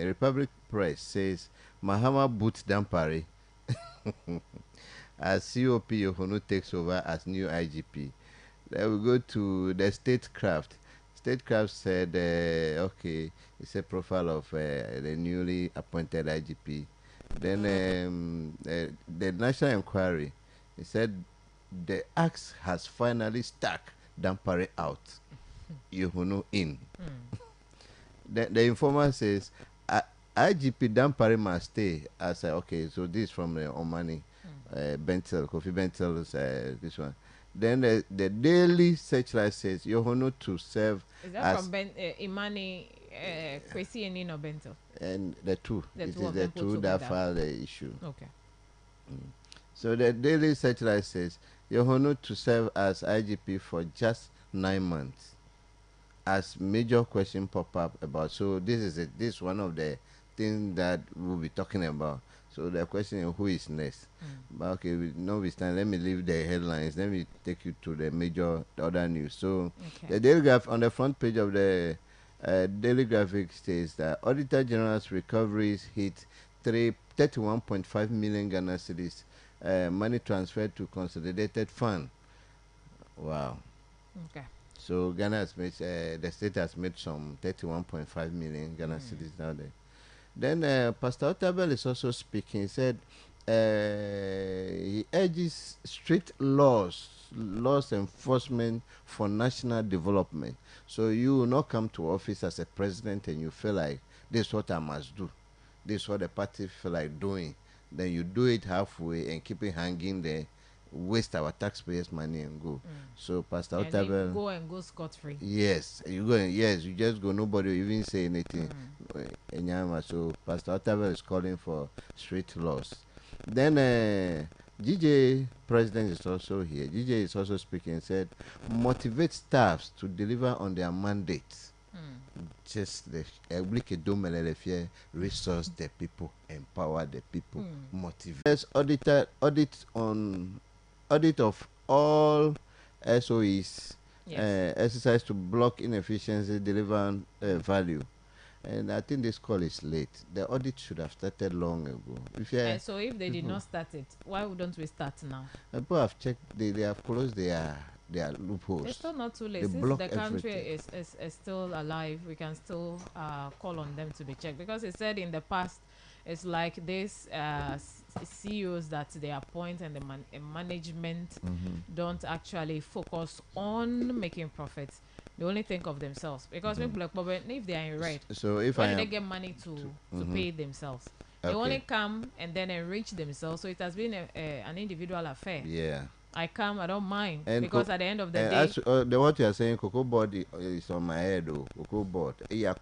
Republic Press says, Mahama boots Dampare as COP Yahonu takes over as new IGP. Then we go to the Statecraft. Statecraft said, okay, it's a profile of the newly appointed IGP. Then the National Inquiry, he said, the axe has finally stuck Dampare out, Yahonu in. The informer says, IGP Dampare must stay. I said, okay, so this is from Omani, Bentel, Kofi Bentel's, this one. Then the Daily Searchlight says, Yahonu to serve. Is that from Imani, Kwesi and Nino Bentel? And the two. It is the two that filed the issue. Okay. So the Daily Searchlight says, Yahonu to serve as IGP for just 9 months. As major question pop up about, so this is it. This is one of the things that we'll be talking about. So the question is, who is next? But okay, notwithstanding, let me leave the headlines. Let me take you to the other news. So the Daily Graphic, on the front page of the Daily Graphic, states that Auditor General's recoveries hit 31.5 million Ghana cedis, money transferred to consolidated fund. Wow. Okay. So Ghana has made, the state has made some 31.5 million Ghana cedis now there. Then Pastor Otabel is also speaking. He said he urges strict laws enforcement for national development. So you will not come to office as a president and you feel like this is what I must do. This is what the party feel like doing. Then you do it halfway and keep it hanging there, waste our taxpayers' money and go. So Pastor Otabil, go and go scot-free. Yes, you go. Yes, you just go. Nobody will even say anything. So Pastor Otabil is calling for strict laws. Then GJ president is also here. GJ is also speaking. Said motivate staffs to deliver on their mandates. Just the resource the people, empower the people, motivate. Yes, audit of all SOEs, exercise to block inefficiency, deliver value. And I think this call is late. The audit should have started long ago. So if they did not start it, why wouldn't we start now? People have checked. They have closed their loopholes. It's still not too late. Since the country is still alive, we can still call on them to be checked. Because it said in the past, it's like these CEOs that they appoint and the management don't actually focus on making profits. They only think of themselves. Because if they are in red, so if where do they get money to pay themselves? They only come and then enrich themselves. So it has been an individual affair. Yeah. I come, I don't mind, and because at the end of the day, the what you are saying, cocoa board is on my head. Cocoa board. But they are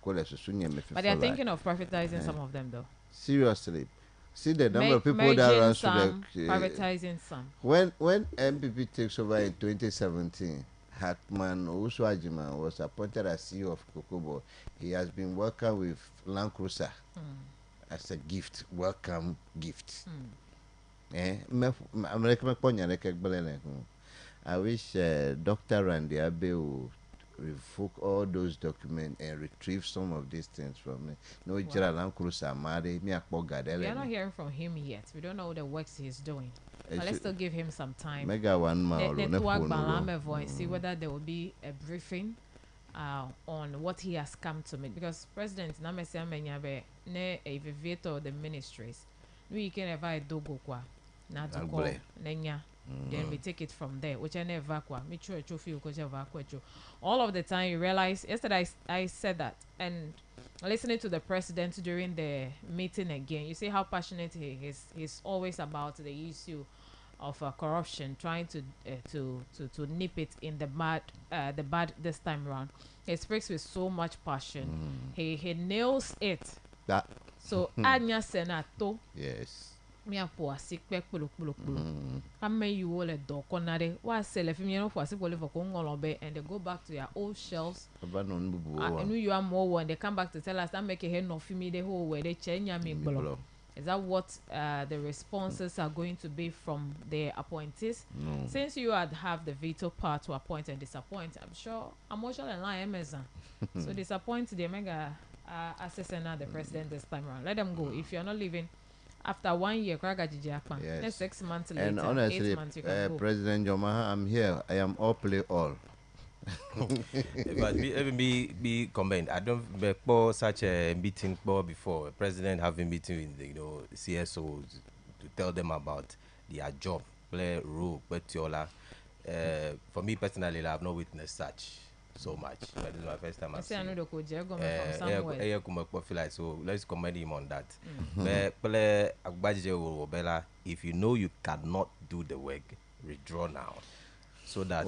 thinking of privatizing some of them, though. Seriously, see the number of people that runs to the privatizing some. When MPP takes over in 2017, Hackman Uswajima was appointed as CEO of Cocoa Board. He has been working with Land Cruiser as a gift, welcome gift. I wish Dr. Randy Abe would revoke all those documents and retrieve some of these things from me. No, we are not hearing from him yet. We don't know the works he's doing. But let's still give him some time. Mega one mile. And see whether there will be a briefing on what he has come to make. Because President Namesia Menyabe ne evivator the ministries. We can ever do go kwa. Not to call Nenya. Then we take it from there. Which I never qua. All of the time you realize. Yesterday I said that, and listening to the president during the meeting again, you see how passionate he is. He's always about the issue of corruption, trying to nip it in the bud this time around. He speaks with so much passion. He nails it. So Anya Senato. Yes. Me a po asik pek pulu. Ame you all a dog konade. Wa sell if me no for asik pulu for Kongolobe and they go back to their old shelves. And you are more and they come back to tell us that make a head no for me the whole way they change me blow. Is that what the responses are going to be from the appointees? No. Since you have the veto power to appoint and disappoint, I'm sure emotional and lie Amazon. So disappoint the mega assessor the president this time around. Let them go. If you're not leaving after 1 year, yes. Next 6 months later, and honestly, 8 months you can go. President Jomaha, I'm here. I am all play all. But be comment. I don't remember such a meeting before. A president having meeting with the CSOs to tell them about their job, play role, for me personally, I have not witnessed such so much. But this is my first time I see. So let's commend him on that. If you know you cannot do the work, withdraw now. So that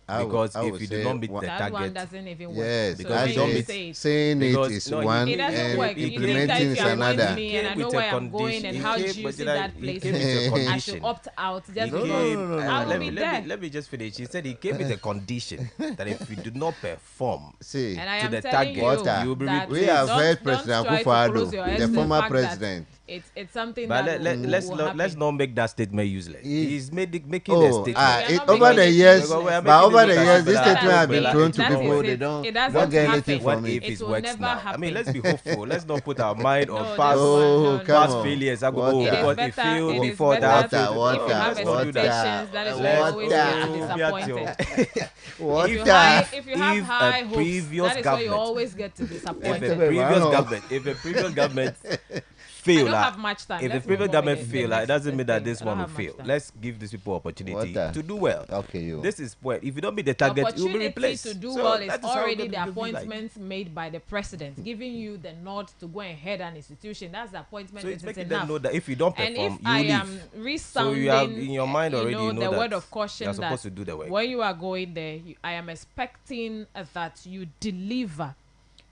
because if you do not meet the target, one doesn't even work. Yes, so because saying it is one and implementing is another. And I know where I'm going and how juicy that place is. I should opt out. Let me just finish. He said he came with a condition that if you do not perform to the target, you will be replaced. We have heard President Akufo-Addo, the former president. It's something but that let's not make that statement useless. He's making a statement. Over the years, this statement has been thrown to people. They don't get anything from it. If it works now? I mean, let's be hopeful. Let's not put our mind on past failures. Because it failed before that. If you have high hopes, that is why you always get to disappoint. If a previous government fail, I don't have much time. if the Let's previous move on with government the fail, it next doesn't mean that thing. this I don't one will have much fail. time. Let's give these people opportunity What, to do well. Okay, you. This is point. If you don't meet the target, you'll be Opportunity replaced. to do So well is that how already it the will be like. appointment made by the president, giving you the nod to go and head an institution. That's the appointment. So it's it is making enough. them know that if you don't And perform, if you I leave. am So resounding, you have in your mind already, you know, the that word of caution you're that supposed to do the work. when you are going there, I am expecting that you deliver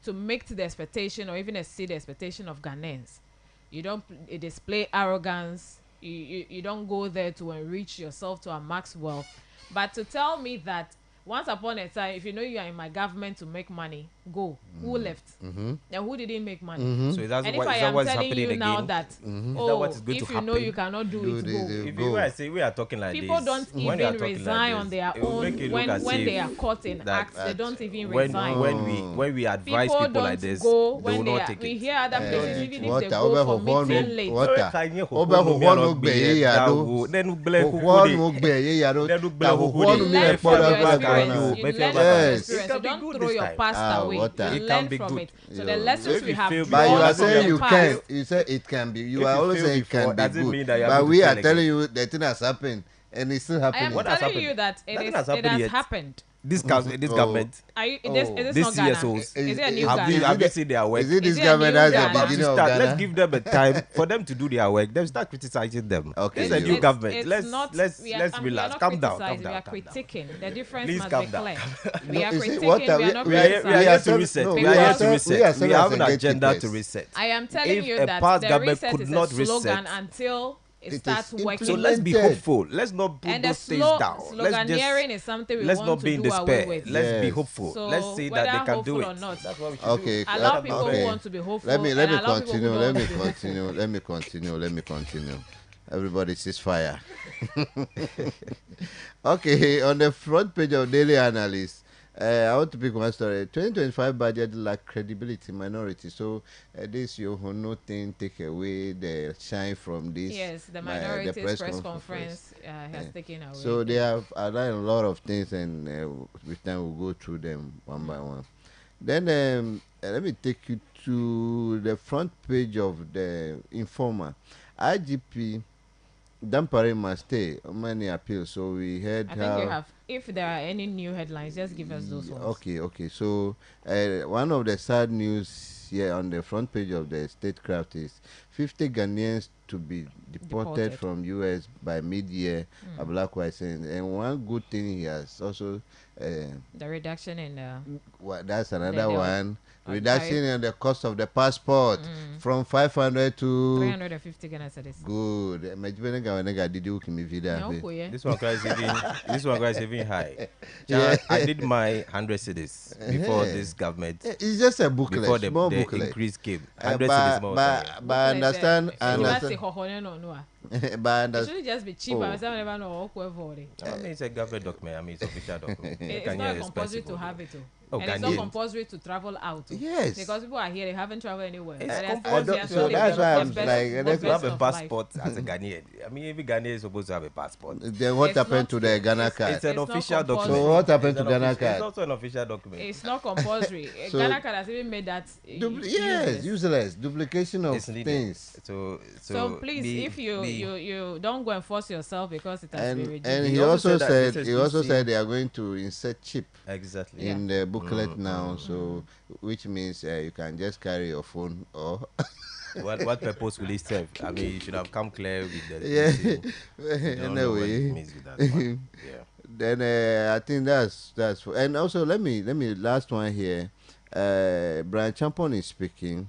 to make to the expectation or even exceed the expectation of Ghanaians. You don't display arrogance. You don't go there to enrich yourself to a max wealth. But to tell me that once upon a time, if you know you are in my government to make money, go. Who left? Then who didn't make money? So that's And what, if I is that am what's telling happening you now again? that, Is that what is going if to you know happen? you cannot do it, go. If you I say we are talking like People this, don't when we are even talking resign like on this, their it will make own it look when as they if are caught in that- acts. They don't even when resign. when we advise People people like don't this, go they when will they not are. take We it. hear other places even if they Water, go for over meeting late. water. Kanye Obe Hohono mi hohono ano gbe gbe ye ye yado. dawo. Nenu gbele Hohono kuku gbe ye yado. Nenu gbele Ta kuku hohono de. mi Learn le from poda your bala experience. kana. You Maybe learn about from your Yes. experience. It You can be don't good throw this your time. past away. Water. You It can learn be from good. it. So Yeah. the lessons If we you have fail But you before, are drawn from saying the you past. can. You say it can be. You If are you always fail saying it before, can be doesn't mean that good. you are But going to we are fail telling again. you the thing has happened and it's still I am happening. What has telling happened? you that Nothing it has is, happened it has yet. happened. This Oh. government, Are you, is this this not Ghana? CSOs, Is it a new have Ghana? you seen their work? Is it this Is it a government new that's the Ghana? About to beginning of start, Ghana? let's give them a time for them to do their work. Then start criticizing them. Okay, This is a you- new government. It's let's not, let's we are, let's I mean, we are relax. not Calm down. criticizing, Calm we are down. Calm down. critiquing. The difference Please must calm be down. clear. No, We are you see, critiquing. what We are not We are here to criticizing. reset. No, We are here because to we are reset. still We are having an as agenda to gatekeepers. reset. I am telling If you a that past the government reset could is not a slogan reset, until it It starts is working. so let's be implemented. hopeful. Let's not put And the those things down. Let's sloganeering just is something we let's want not to be in do away despair. with. Let's be Yes. hopeful. So Let's say that whether they can hopeful do or it. not, That's what we should Okay. do. allow people okay. who want to be hopeful. Let me and allow people who continue. don't Let want me to be hopeful. continue. Let me continue. Let me continue. Everybody cease fire. Okay, on the front page of Daily Analyst, I want to pick one story. 2025 budget lack credibility, minority. So this you no thing take away the shine from this. Yes, the minorities press conference has taken away. So they have outlined a lot of things, and with time we'll go through them one by one. Then let me take you to the front page of the Informer. IGP Dampare must stay. Many appeals. So we heard I think you have. If there are any new headlines, just give us those ones. Okay. So one of the sad news here on the front page of the Statecraft is 50 Ghanaians to be deported from US by mid-year. Black saying, and one good thing he has also the reduction in that's another one. Reduction tariff. in the cost of the passport from 500 to 350 Ghana cedis. Good. This one is even high. Yeah. I did my 100 cities before this government. It's just a booklet, Before small the booklet. increase came. 100 cities more. But I understand. But I It understand. should just be cheap. I never know what I mean, it's a government document. I mean, it's official document. it's Can not you compulsory expensive to of have it? it. Oh, And it's not Ghanaians. compulsory to travel out. Yes. Because people are here, they haven't traveled anywhere. It's And compulsory. they're So still that's why I'm the best- like, the let's You have best a of life. passport as a Ghanaian. I mean, every Ghanaian is supposed to have a passport. Then what It's happened not- to the Ghana card? It's an It's not official compulsory. document. So what happened It's to an Ghana official- card? It's also an official document. It's not compulsory. So- Ghana card has even made that Yes, useless. Duplication of It's needed. things. So please, if you don't go and force yourself because it has been reduced. And He he also also said that said this he is also PC. said they are going to insert chip Exactly. in the booklet now, so which means you can just carry your phone or What purpose will it serve? I mean, you should have come clear with the. yeah. You don't know what it Anyway, means with that one. Yeah. then I think that's and also let me last one here. Brian Champon is speaking.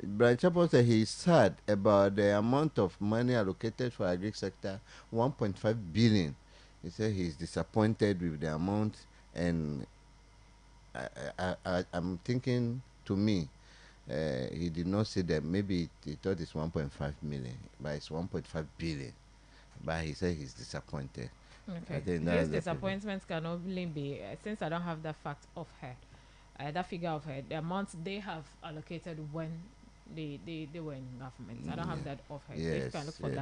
Brian Champon said he's sad about the amount of money allocated for agri sector, 1.5 billion. He said he's disappointed with the amount, and I'm thinking, to me, he did not say that. Maybe he thought it's 1.5 million, but it's 1.5 billion. But he said he's disappointed. I Okay. think that's His the disappointments can only be since I don't have that fact of her, that figure of her, the amount they have allocated when they were in government. I don't have that of her. So if you Yes, can look for yes.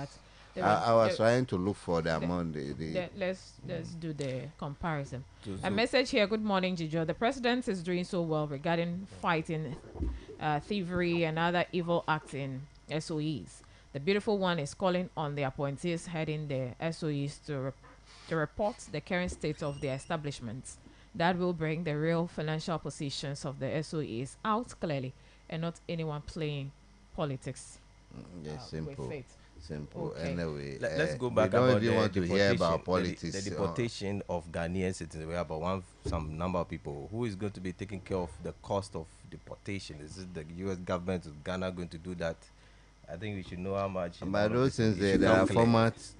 that. I was trying to look for the amount. Let's do the comparison. So- A message here. Good morning, Jijo. The president is doing so well regarding fighting thievery and other evil acts in SOEs. The beautiful one is calling on the appointees heading the SOEs to report the current state of their establishments. That will bring the real financial positions of the SOEs out clearly and not anyone playing politics. Yes, simple. With it. Simple. Okay. Anyway, Let's go back we don't about even the want to hear about deportation, politics. the deportation of Ghanaian citizens. We have some number of people. Who is going to be taking care of the cost of deportation? Is it the U.S. government? Is Ghana going to do that? I think we should know how much. By those things, there are formats.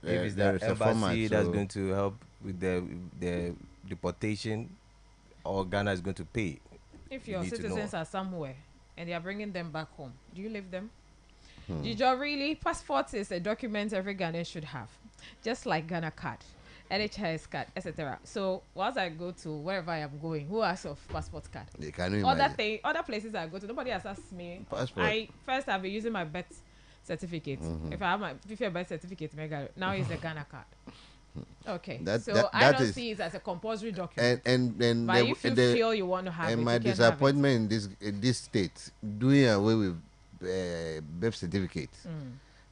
If it's there the is a format embassy that's going to help with the deportation, or Ghana is going to pay. If You your need to citizens know. are somewhere and they are bringing them back home, do you leave them? Did you really? Passport is a document every Ghanaian should have, just like Ghana card, NHIS card, etc. So once I go to wherever I am going, who asks of passport card? Can you Other imagine? other places I go to, nobody has asked me. Passport. I've been using my birth certificate. If I have my birth certificate, now it's a Ghana card. Okay, I don't see it as a compulsory document. And but if you feel you want to have it, and you my can have it. disappointment in this state doing away with birth certificate.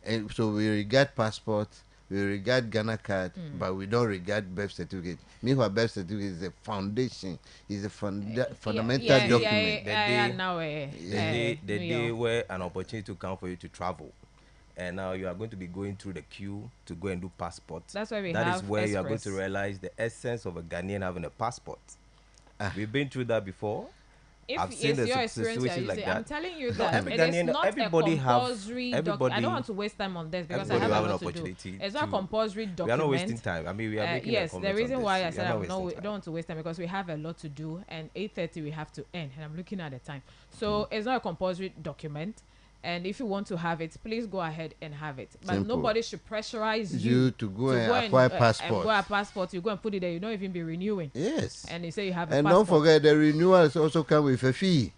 And so we regard passport, we regard Ghana card, but we don't regard birth certificate. Meanwhile, birth certificate is a foundation, is a fundamental document. The day where an opportunity to come for you to travel, and now you are going to be going through the queue to go and do passport. That's why that is where you are going to realize the essence of a Ghanaian having a passport. We've been through that before. I've seen the situations like that. I'm telling you that it is not a compulsory document. I don't want to waste time on this because I have a lot to do. It's not a compulsory document. We are not wasting time. I mean, we are making yes, the reason why I said I don't want to waste time because we have a lot to do and 8:30 we have to end and I'm looking at the time. So it's not a compulsory document. And if you want to have it, please go ahead and have it. But nobody should pressurize you to go and acquire passport. Acquire passport. You go and put it there. You don't even be renewing. Yes. And you say you have a passport. And don't forget the renewals also come with a fee.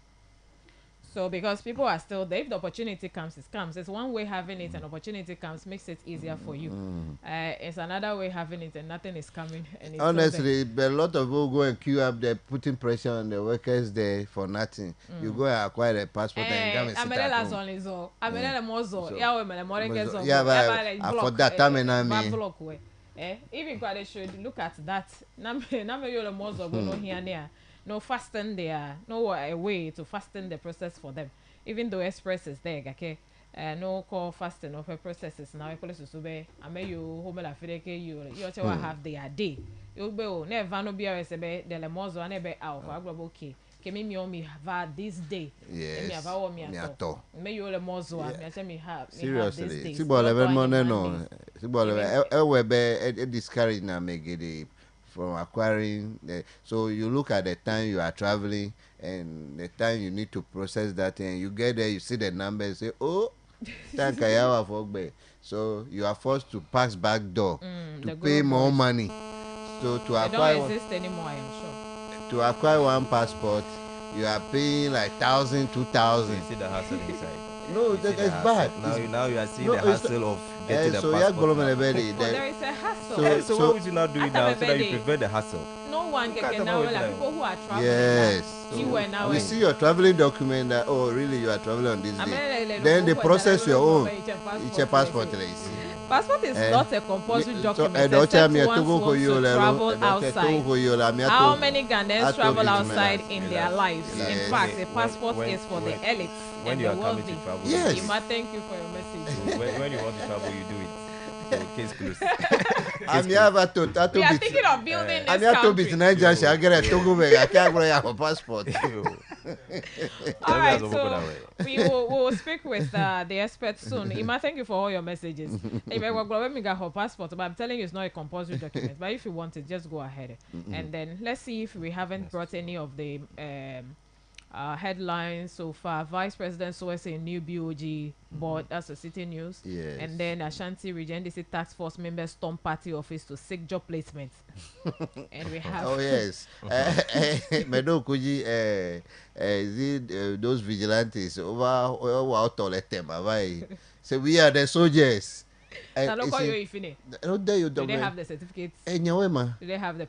So because people are still there, if the opportunity comes, it comes. It's one way having it, and opportunity comes, makes it easier for you. It's another way having it, and nothing is coming. And it's honestly, a lot of people go and queue up there, putting pressure on the workers there for nothing. You go and acquire a passport and come and sit at home. For that time, even they should look at that. No fasten there, no way to fasten the process for them. Even though express is there, okay, no call fasten of a processes now. Police to be. I may you home la fideke you have their day. You be never no be a sebe the lemozo and ebe out for global okay. Kemi me have this day. Yes. Me have me ato. Me you lemozo me have. Seriously, Sibo level money no. Sibo level we be discourage na make it from acquiring so you look at the time you are traveling and the time you need to process that and you get there, you see the numbers, say thank you for so you are forced to pass back door to pay more money. So to acquire don't exist anymore, I am sure. To acquire one passport you are paying like 1,000, 2,000. You see the hassle inside. No, that's bad. Now you are seeing the hassle of getting the passport. There is a hassle. So why would you not do it now so that you prevent the hassle? No one can now people who are traveling. Yes. So we see your traveling document that really you are traveling on this day. Then they process your own. It's a passport. Passport is not a compulsory document except once wants to travel outside. How many Ghanaians travel outside in their lives? In fact, a passport is for the elites and the wealthy. Yes. Ima, thank you for your message. So when you want to travel, you do it. So case closed. We are thinking of building this country. Passport. All right, so we will speak with the experts soon. Ima, thank you for all your messages. Her passport, but I'm telling you, it's not a compulsory document. But if you want it, just go ahead. And then let's see if we haven't brought any of the headlines so far. Vice President Sowese new BOG board, that's the City News. Yes. And then Ashanti Region DC Task Force members storm party office to seek job placement. And we have Medo Kuji those vigilantes over toilet them. So we are the soldiers. So look how you finish. No, there you Do don't. they have the certificates? Do they have the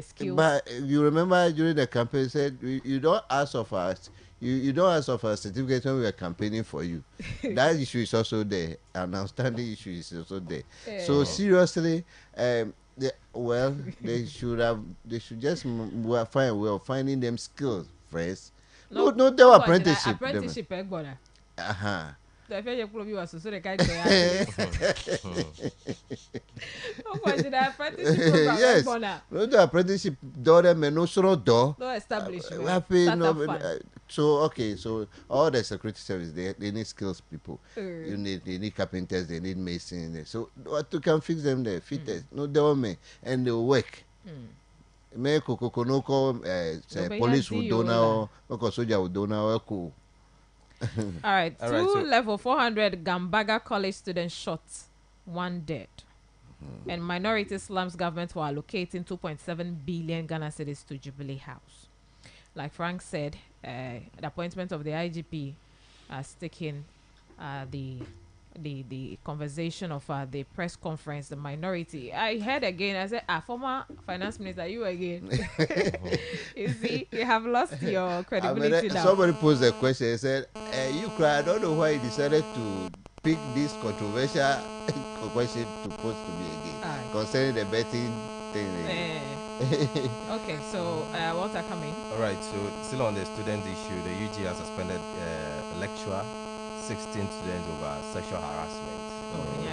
skills? But you remember during the campaign said you don't ask of us. You don't ask of a certificate when we are campaigning for you. That issue is also there. An outstanding issue is also there. So seriously, they should just find a way of finding them skills first. No, they were apprenticeship. Apprenticeship, The fair club you are so the guy. Yes, no, the apprenticeship door them and no sort of door. No establishment. So okay, so all the security service they need skills people. They need carpenters, they need masons. So what you can fix them there, fitters, no they will make and they will work. Me kokonoko police would do now, because soldier would do now. Cool. All right, level 400 Gambaga College students shot, 1 dead. And minority slums government for allocating 2.7 billion Ghana cedis to Jubilee House. Like Frank said, the appointment of the IGP has taken the conversation of the press conference, the minority. I heard again, I said, former finance minister, you again. You see, you have lost your credibility now. Somebody posed a question and said, you cry, I don't know why you decided to pick this controversial question to post to me again concerning the betting thing. Okay, so Walter coming. All right, so still on the student issue, the UG has suspended lecturer 16 students over sexual harassment. We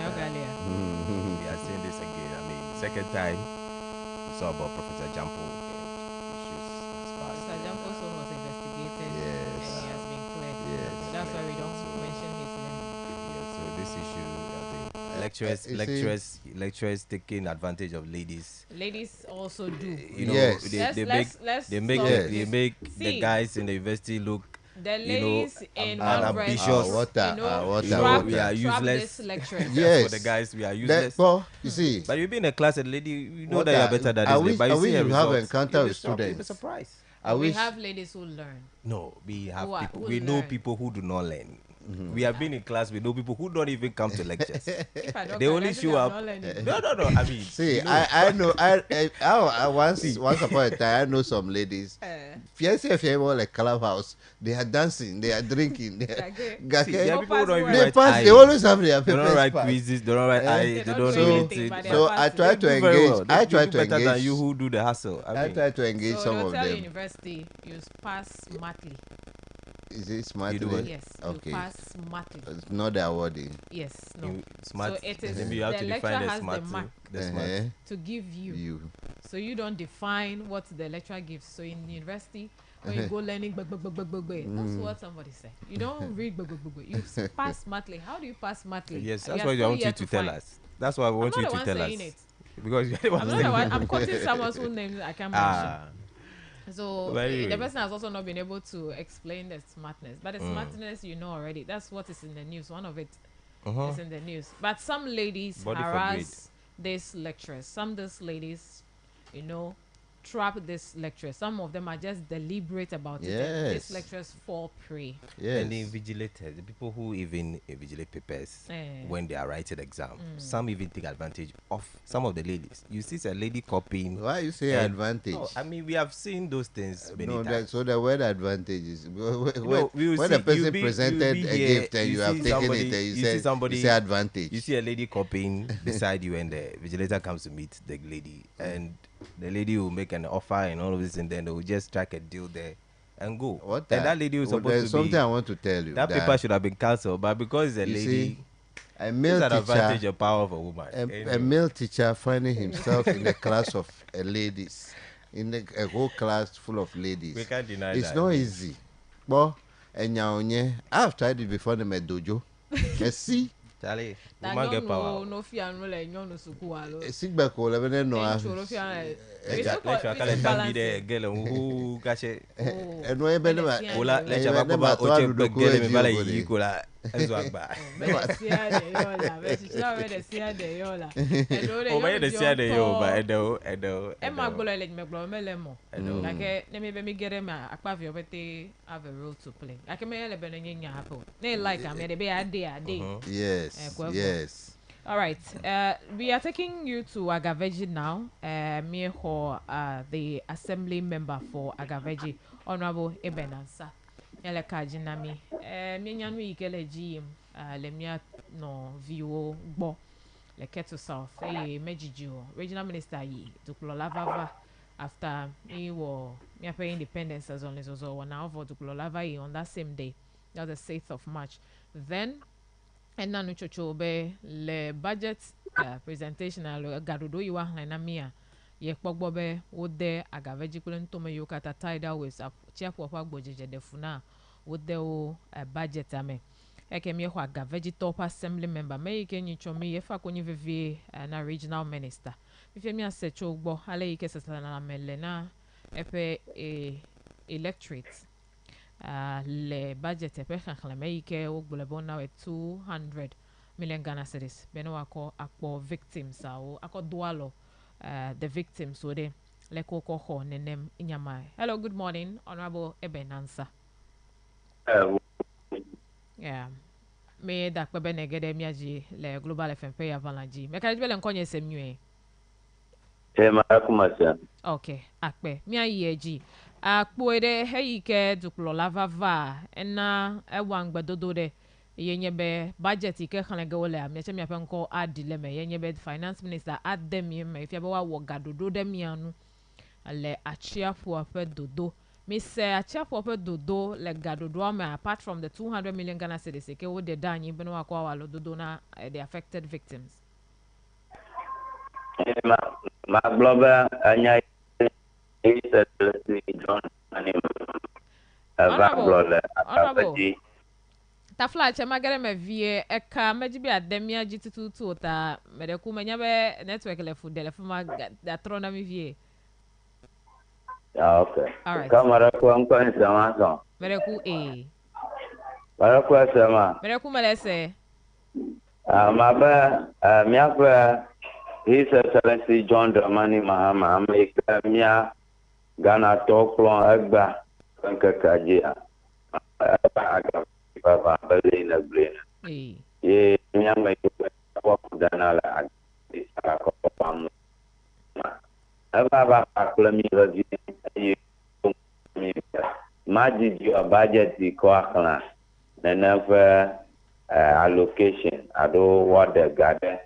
are seeing this again. I mean, second time we saw about Professor Jampo issues. Professor Jampo's son was investigated and he has been cleared. So that's why we don't mention his name. So this issue, I think lecturers taking advantage of ladies. Ladies also do. You know, they make the guys in the university look. The ladies in ambitious. We are useless. Yes. For the guys, we are useless. You see, but you be in a class, a lady, you know that you are better than this lady. But you see, you have encounter with students. You'll be surprised. We have ladies who learn. No, we have people. We know people who do not learn. We have been in class. We know people who don't even come to lectures. They only show up. No. I mean, see, I know. I once upon a time, I know some ladies. Fiancé like clubhouse. They are dancing. They are drinking. They are people who don't even they pass. They always have their papers. They don't write quizzes. They don't write. They don't do anything. So I try to engage. I try to better engage. Than you who do the hustle. I try to engage some of them. University, you pass smartly. Is it smartly? You do it? Yes. Okay. You pass smartly. It's not the awarding. Yes. No. Smart. So it is. Maybe you have to define the smart. The smart. To give you. So you don't define what the lecturer gives. So in university, when you go learning, that's what somebody said. You don't read, you pass smartly. How do you pass smartly? Yes, that's what I want you to tell us. That's what I want you to tell us. Because you're the one saying it. I'm quoting someone's own name I can't mention. So the person has also not been able to explain the smartness. But the smartness you know already. That's what is in the news. One of it is in the news. But some ladies harass these lecturers. Some of these ladies, trap this lecturer. Some of them are just deliberate about it. And these lecturers fall prey. And the invigilators, the people who even invigilate papers when they are writing exam, some even take advantage of some of the ladies. You see a lady copying. Why you say advantage? I mean, we have seen those things many times. So the word advantage is when a person presented a gift and you have taken it and you say advantage. You see a lady copying beside you and the vigilator comes to meet the lady and the lady will make an offer and all of this, and then they will just strike a deal there and go. And that lady was supposed to be. Something I want to tell you. That paper should have been cancelled, but because it's a lady, see, a male teacher, advantage of power of a woman. A male teacher finding himself in a class of ladies, in a whole class full of ladies. We can't deny it's that. It's not easy. But I've tried it before in my dojo. See. Charlie, woman get power. No fear, no like no suku. Sick back all of them. No, and no, Yes. All right. We are taking you to Agaveji now. Me ho the assembly member for Agaveji, Honorable Ebenansa. Ele kajinami. Me nyanu ikele GM. Lemia no view bo. Le Keto South. Mejijo. Regional Minister yi. Duklola Vava. After me pay independence as on this also. Now for Duklola Vava on that same day. That was the 6th of March. Then and now no be le budget presentation alo gadodo yiwa na mia ye kpogbo be wo de Agaveji kulen to me yokata tidal waves chiapo pa gbojeje defuna wo de o budget ame eke me ho Agaveji top assembly member me ike nyicho me ye fa konyi vevie na regional minister ife mi asecho ugbo ale ike sesana na mele na epe electorate le budget epe khanklame ike ogbulebo na 200 million Ghana cedis beno akpo victims ako dualo the victims so de le koko ho nenem inyama. Hello, good morning, Honorable Ebenansa. Yeah, me da kwebe negede miaji le Global FMP ya Valanji me ka jibele nkonye semnwe Marakumasa. Okay, akpe mia yeji akpo ede heyike duklola vava ena ewangbedodo de yenyebe budget ike khanage wole amiache mia penko adile me yenyebe finance minister adem me ifia be wa wogadodo de mianu le achiafu ape dodo me say achiafu ape dodo le gadodo am apart from the 200 million Ghana cedis ke wo de danyi beno akwa walo dodo na the affected victims. Ma global anya is John anim Honorable Tafla chema gere me vie eka mejibi ademia jitutu ta medeku menya be network le fu ma da trona mi vie. Yeah, okay. All right. Kamara ko nko nsama so. Medeku Mara ko sama. Medeku melese. Ma ba miafa His Excellency John Dramani Mahama America mia Ghana toklon agba kankakajia. Baba Belina Blina. Ye nyama kwa kudana la agisa kwa pamu. Baba aklami razi ye majid your budget kwa kana na never allocation ado what the garden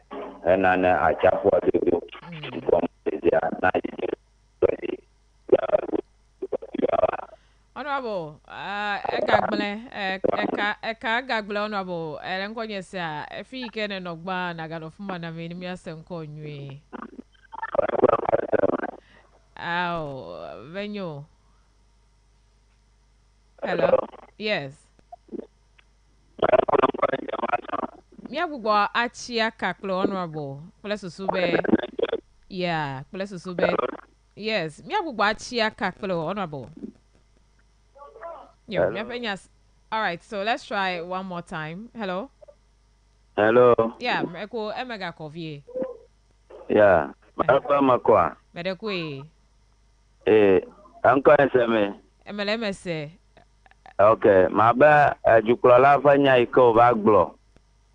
and an achapwa do from the Honorable, gagbele honorable, nkonye se a efi ike ne nogba na ganofuma na me ni ase nkonwe. Venyo. Hello. Yes. Miagugbo achia kaklo honorable. Kule susube. Yeah, kule susube. Yes, miagugbo achia kaklo honorable. Yo, all right, so let's try one more time. Hello. Hello. Yeah, Meko Emega Kovie. Yeah, Marapa Makwa. Medekwe. Anko SME. MLMS. Okay, maba juklala fanya iko baglo.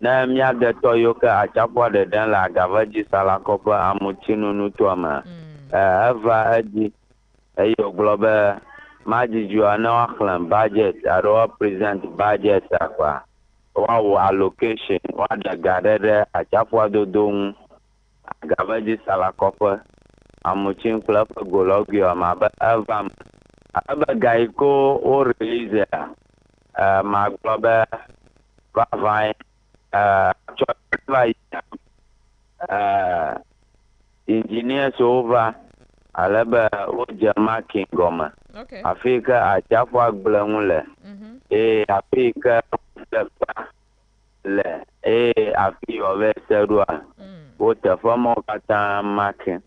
Na mia de toyoka achapwa de den la Agaveji sala kopa amuchinu nutuama. Eva aji ayo global majiju ana akhlan budget aro present budget akwa. Wa allocation wa da gadede achapwa dodon Agaveji sala kopa amuchin club gologio maba eva aba gaiko o release ma global vai engineers over alaba o jama kingoma Africa achafwa gblenwule Africa le afi ove serua o tefomo kata makin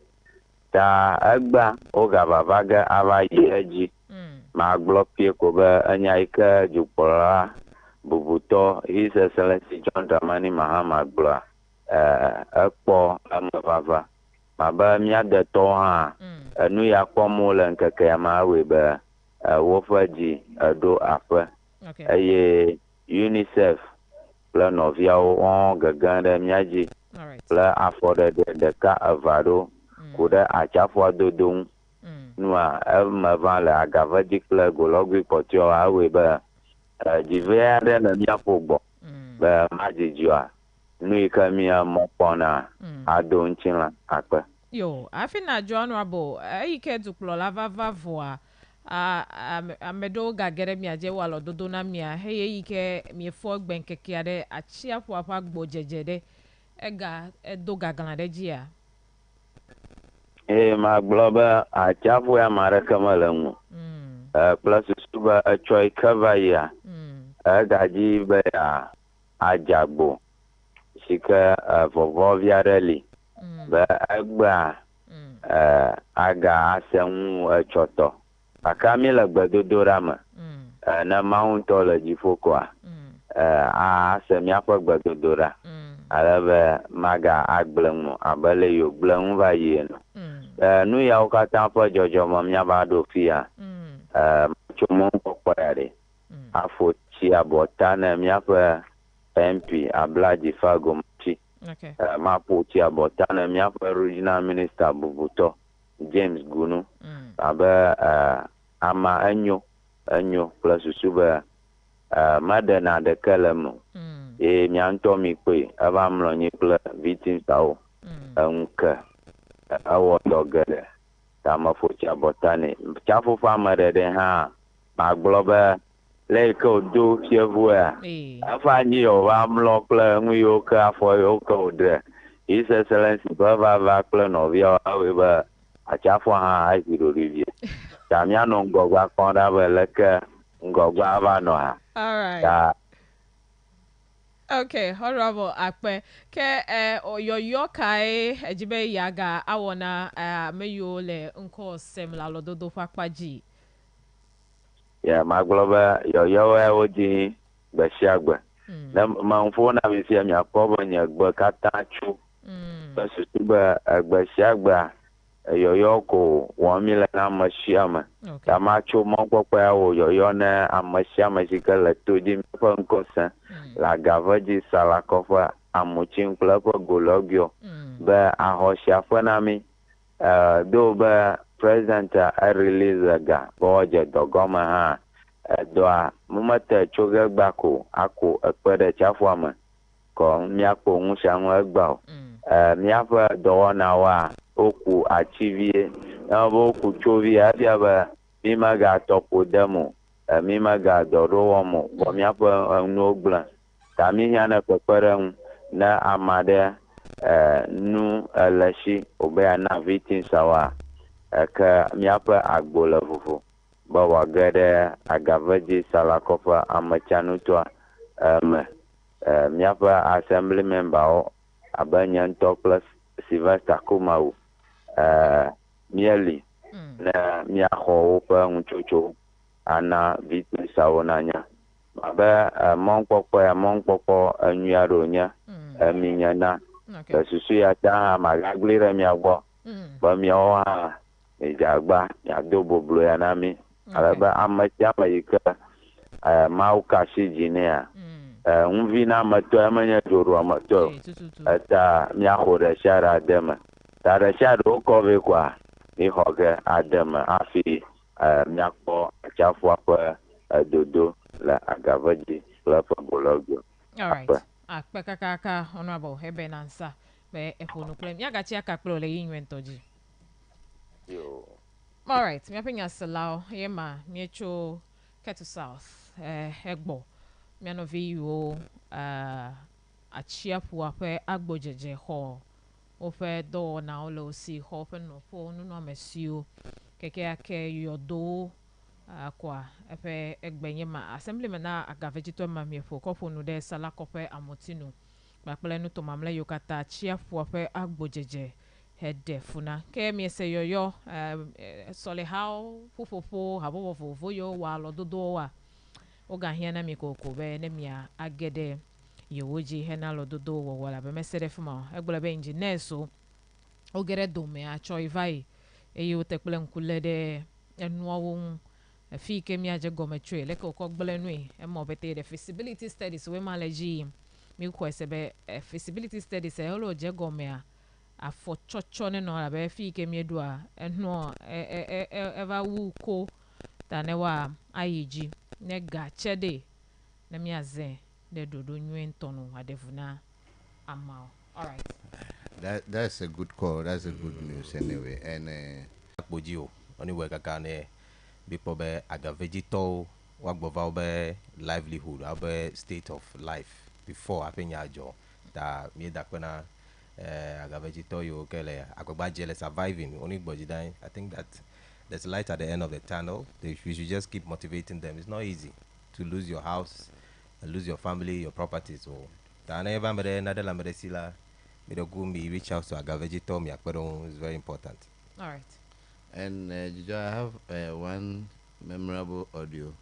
ta agba o gababaga abayi eji ma glopie ko ba anyaika jupora bubuto His Excellency John Dramani Mahama Gla akpo amavava maba mia de to ha anu ya kpomo le nkeke ya ma we ba wofaji ado apa aye UNICEF plan of ya on gaganda miaji All right. Le afɔ ɖeka eve aɖewo ku ɖe atsiaƒua dodo ŋu. Nua eme va le agave dzi kple golɔgui kpɔtɔewo awɔe be dzive aɖe le míaƒo gbɔ be madzidzi nu yi ke mɔkpɔna ado ŋuti la akpe. Yo, afi na honorable eyi ke dukplɔla vava voa ame ɖewo gage ɖe mia dze wo alɔdodo na mia eye yi ke miefɔ gbenkekea ɖe atsiaƒua ƒe agbo dzedze ɖe edo gagla ɖe dzia. Magblɔ be atsiaƒu ya ame aɖeke mele ŋu. Kple susu be etsɔ yi ke va yia egadzi be adzagbo si ke vɔvɔvi aɖe li be egbea aga ase ŋu etsɔtɔ. Kaka mi le gbedodoɖa me ne Mawu ŋutɔ le dziƒo koa ase míaƒe gbedodoɖa ale be maga agble ŋu abe le yewo gble ŋu va yi ene. Nu yawo katã ƒe dzɔdzɔme míava ɖo fia tso mɔkpɔkpɔ ya ɖe afɔ tsi abɔta ne míaƒe MP Ablaji Fagomati. Maƒo tsi abɔta ne míaƒe regional minister bubutɔ James Gunu abe ama enyo kple susu be meɖena ɖeke le me ye mia ŋutɔ mi kpe eva mlɔ anyi kple victimsawo eŋu ke ewɔ dɔ geɖe ta mefo tsi abɔta nɛ. Tsiaƒu ƒe ame ɖeɖe hã magblɔ be le yi ke wodo fievua efa anyi wòva mlɔ kple nu yiwo ke afɔ yiwo ke wòɖe His Excellency ƒe vava kple nɔviawo awoe be atsiaƒua hã azi ɖoɖi vie. Ta míanɔ ŋgɔgbea kpɔm ɖa be leke ŋgɔgbea ava nɔ ha. All right. Okay, honorable akpe ke oyoyo kai ejibe yaga awona meyo le nko sem la lododo fa kpaji. Magblɔ be yɔyɔwo wodi gbe sia gbe. Ne manfo na mi fia miakpɔ be nye gbe katã tso. Be susu be gbe sia gbe yɔyɔ ko wɔm mi le na ame sia me. Ta ma tso mɔkpɔkpɔ ya wo yɔyɔ ne ame sia ame si ke le to di ƒe ŋkɔse le agave dzi salakɔ ƒe amutsi kple eƒe golɔgio be ahɔ sia ƒe na mi do be president release ga be wɔdze dɔgɔme hã dɔa mumete tso ge gba ko ako ekpe ɖe tsiaƒua me kɔ míakpɔ ŋu sia ŋu egba o. Míaƒe dɔwɔnawoa woku ativie ebe woku tsovia efia be mi megatɔ ƒo dem o mi megadɔ ɖo wɔm o vɔ míaƒe nuwo gblẽ ta mi hã ne kpekpe ɖe ŋu ne ame aɖe nu le si wobe yana victimsawoa ke míaƒe agbo le vovo be wòage ɖe agave dzi salakɔ ƒe ametsanutɔa me. Míaƒe assembly memberwo abe nye ŋutɔ kple Sylvester Kumawu míeli ne míaxɔ woƒe ŋutsotso ana victimsawo nanya abe mɔnkpɔkpɔ enyui aɖe nye mi nye na le susu ya ta hã magagblẽ ɖe mia gbɔ be miawo hã midzagba miado boblo ya na mi ale be ame sia ame yi ke Mawu ka asi dzi nɛa ŋuvi na ametɔ emenye dzoɖoametɔ o eta míaxɔ ɖe sia ɖe ade me ta ɖe sia ɖe wokɔ vɛ koa mixɔ ge ade me hafi míakpɔ atsiaƒua ƒe dodo le agave dzi kple eƒe golɔgio. All right. Akpe kakaka honorable hebe nansa be eƒonu kple miagatsi aka kple le yi nyuentɔ dzi. All right, miaƒe nyaselawo ye ma mietso Ketu South egbɔ mianɔvi yiwo atsiaƒua ƒe agbodzedze xɔ woƒe dɔwɔnawo le wosi xɔ woƒe nɔƒewo nunɔamesiwo kekeake yɔdowo koa eƒe egbe nye ma assemblyman na agavedzitɔ ma mieƒo kɔƒonu ɖe salakɔ ƒe amotinu kpakple nutɔ mamlɛ yiwo katã atsiaƒua ƒe agbodzedze heɖe funa ke miese yɔyɔ sɔlehawo ƒuƒoƒo habɔbɔ vovovo yiwo wɔ alɔdodowoa wogahiã na mi kokoko be ne mia age ɖe yewo dzi hena alɔdodo wɔwɔ la be mese ɖe fi ma egblɔ be engineerswo woge ɖe dome atsɔ yi va yi eye wote kple ŋku lé ɖe enuawo ŋu efi yi ke miadze gɔme tsoe leke wokɔ gblẽ nue emɔ bete ɖe feasibility studies woe ma le dzi yim me kwese be feasibility study say hello je gome a for chocho ne no abe fi ke me do a eno eva wu ko ta ne wa ayiji ne ga chede na me azen de dodo nwen tono adevuna amao. All right. That's a good call. That's a good news anyway. And Akpojio oni we kaka ne bipo be agavegito wagbova be livelihood abe state of life before apenya jo da mi da kwena agavegito yo kele agbagba jele surviving only gbojidan. I think that there's light at the end of the tunnel. We should just keep motivating them. It's not easy to lose your house, lose your family, your property. So da na eva mere na de la mere sila me go me reach out to agavegito mi akpero is very important. All right. And Jojo, I have one memorable audio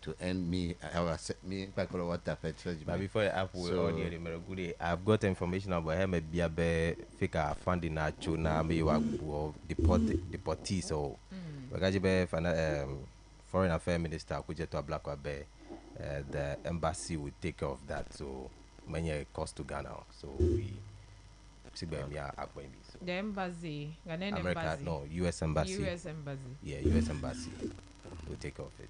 to end me. I will accept me back on what happened. But before the app will audio the Meragudi, I've got information about him a biabe fika funding na chuna me wa deportees so wagajibe foreign affairs minister kuje to black wabe the embassy will take care of that so many cost to Ghana so we so the embassy, Ghanaian America, embassy. no, US embassy. US embassy. Yeah, US embassy will take care of it.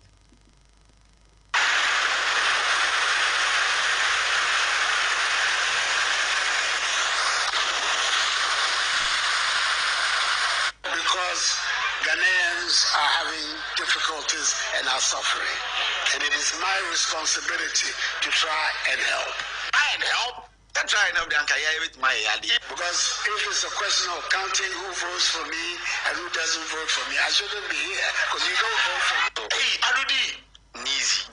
Because Ghanaians are having difficulties and are suffering. And it is my responsibility to try and help. Try and help? That's try and help with my idea. Because if it's a question of counting who votes for me and who doesn't vote for me, I shouldn't be here because you don't vote for me. Hey, Adudi, Nizi.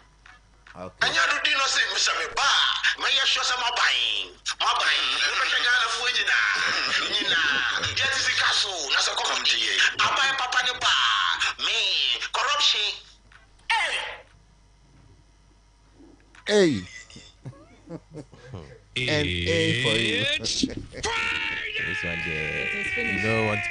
Okay. And you do not say, Mr. Ba, may you show some buying? My buying. You better get a food in a get the castle, that's a comedy. I buy Papa the bar, me, corruption. Hey. And A for you. This one there, you know what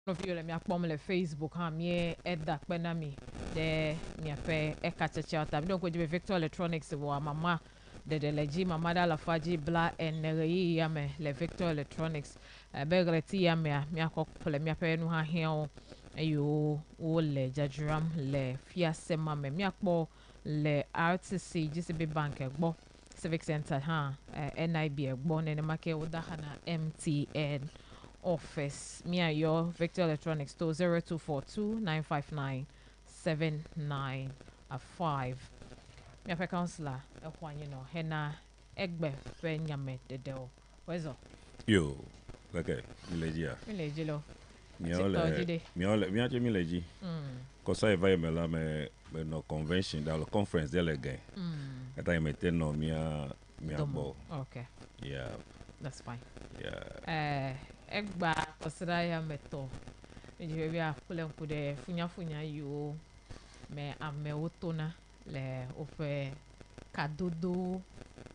of you let me akpom le Facebook ha me edda kpena mi de me afe e ka cheche ata mi don ko jibe Victor Electronics wo mama de leji mama da la faji bla enreyi ya me le Victor Electronics begreti ya me akopole me ape nu ha hia ayo o le jajuram le fiase mama me akpo le RTC GCB Bank egbo Civic Center ha NIB egbo ne make oda ha na MTN office. Me and your Victor Electronics store 0242 959 7905. Me a councillor you know hena egbe fe nyame dedeo. Where's all? Yo, okay, mileji. Mileji lo. Mi aje mileji. Kosa eva mela me no convention da conference there again. Ata mete no mi abo. Okay. Yeah. That's fine. Yeah. Egba kosira ya meto nje bia kule kude funya yo me ame otona le ofe kadodo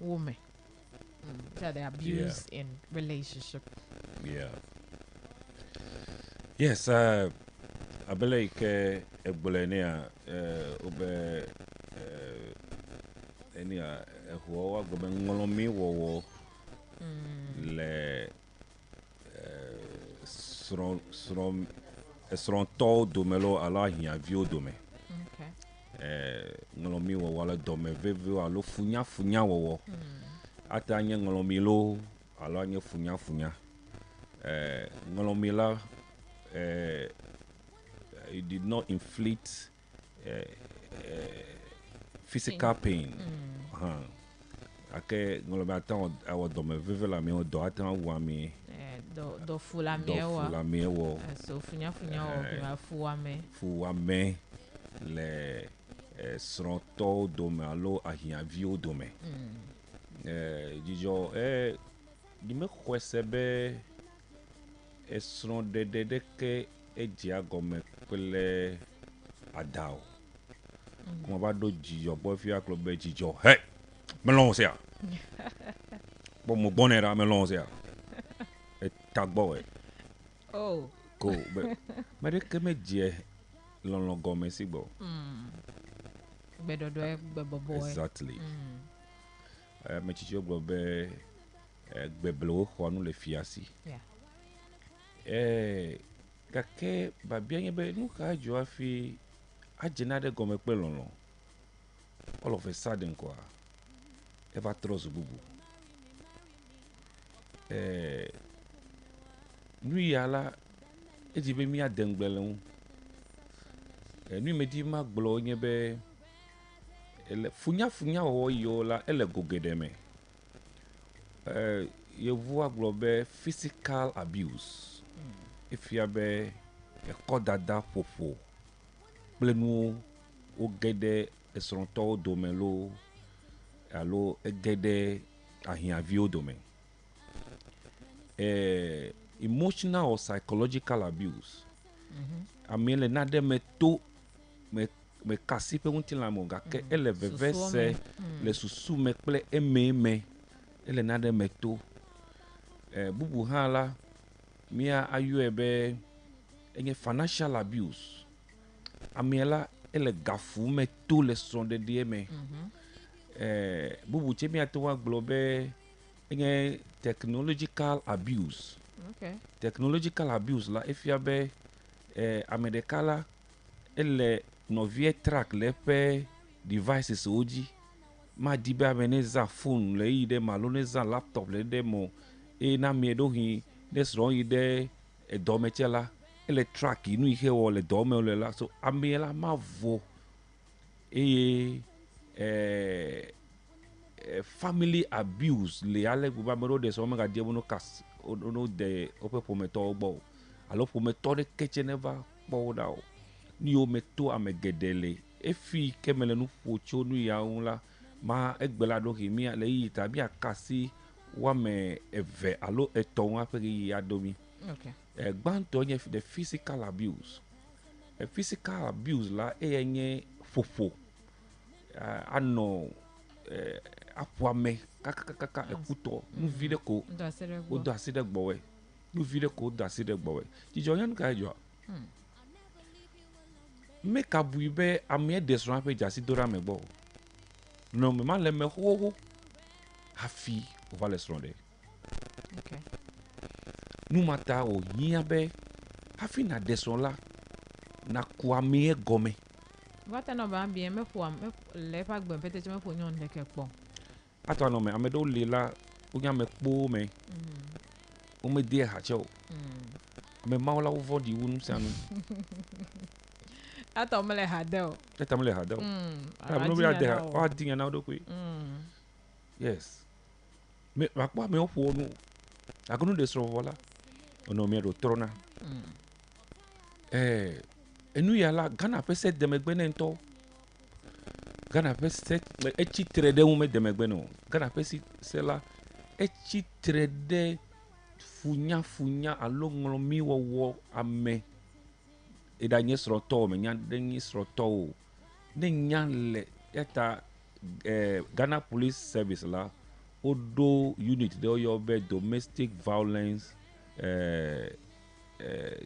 woman the abuse in relationship. Yes, abele ke egbolenia obe enia huwa gobe ngolomi wo le sron to domelo ala hia vio dome. Okay. Ngolomi wo wala dome veve alo funya wo. Ata nye ngolomi lo ala nye funya. Ngolomi la it did not inflict physical pain. Ake ngolomi ata awo dome veve la mi o do ata wa mi do fula miewo so funya o fuwa me le sronto do me alo ahia vio do me dijo di me kwesebe sron de ke eji agome pele adao kuma ba do jijo bo fi aklo be jijo hey melon se a bo mo bonera melon se a tagbo oh cool but que me die lon gome sigbo bedodo boy exactly me chicho gbo be gbeblo ho nu le fiasi kake ba bien be nu ka jo afi ajenade gome pe lon all of a sudden quoi eva trozo bubu nui ala ejibe mi adengbelun nui medi ma glo nye be ele funya o yo la ele gogedeme ye vu aglo be physical abuse if ya be e kodada fofo plenu o gede esronto domelo alo egede ahia vi odome emotional or psychological abuse. Amele na de meto me kasi pe unti la monga ke ele vevese le susu me ple eme ele na de meto bubu hala mia ayu ebe enye financial abuse. Amiela ele gafu me to le son de die me bubu che mi atwa globe enye technological abuse. Okay. Technological abuse la if ya be amedekala ele novie track le pe devices oji ma dibe ameneza phone le ide maloneza laptop le de mo na miedo hi desro ide domechela ele track inu ihe wo le dome le la so amiela ma vo family abuse le ale guba mero de so mega die no kas no de ope pometo gbo alo pometo de kecheneva gbo da ni o meto amegedele efi kemele nu pocho nu ya unla ma egbela do ki mi le yi tabi akasi wa me eve alo eton wa pe ya domi. Okay. Gbanto nye the physical abuse. Physical abuse la enye fofo ano apuame kaka ekuto nu vide ko o do aside gbowe nu vide ko o do aside gbowe jijo yan ka jo Make a buibe a mere desron pe jasi dora me bo. No me man le me ho hafi over le stronde. Okay. No matter o yin be hafi na desron la na kwa me gome. Wata no ba bien me fo me le pa gbe pete me fo nyon le ke po. Ato no me amedo le la o nya me kpo me. O me die ha cho. Me maula o vodi wonu sanu. Ato me le hadel. Eta me le hadel. No be ade ha. O dinga na do kwi. Yes. Me akwa me ofo no. Agunu de sro vola. Ono me do trona. Enu ya la Ghana pese de megbene nto. Ghana pese echi trede u me de megbene. Ghana pese se la echi trede funya alo mi wo ame. Ida nye sroto me nya de nye sroto. Ne nya le eta Ghana Police Service la odo unit de yo be domestic violence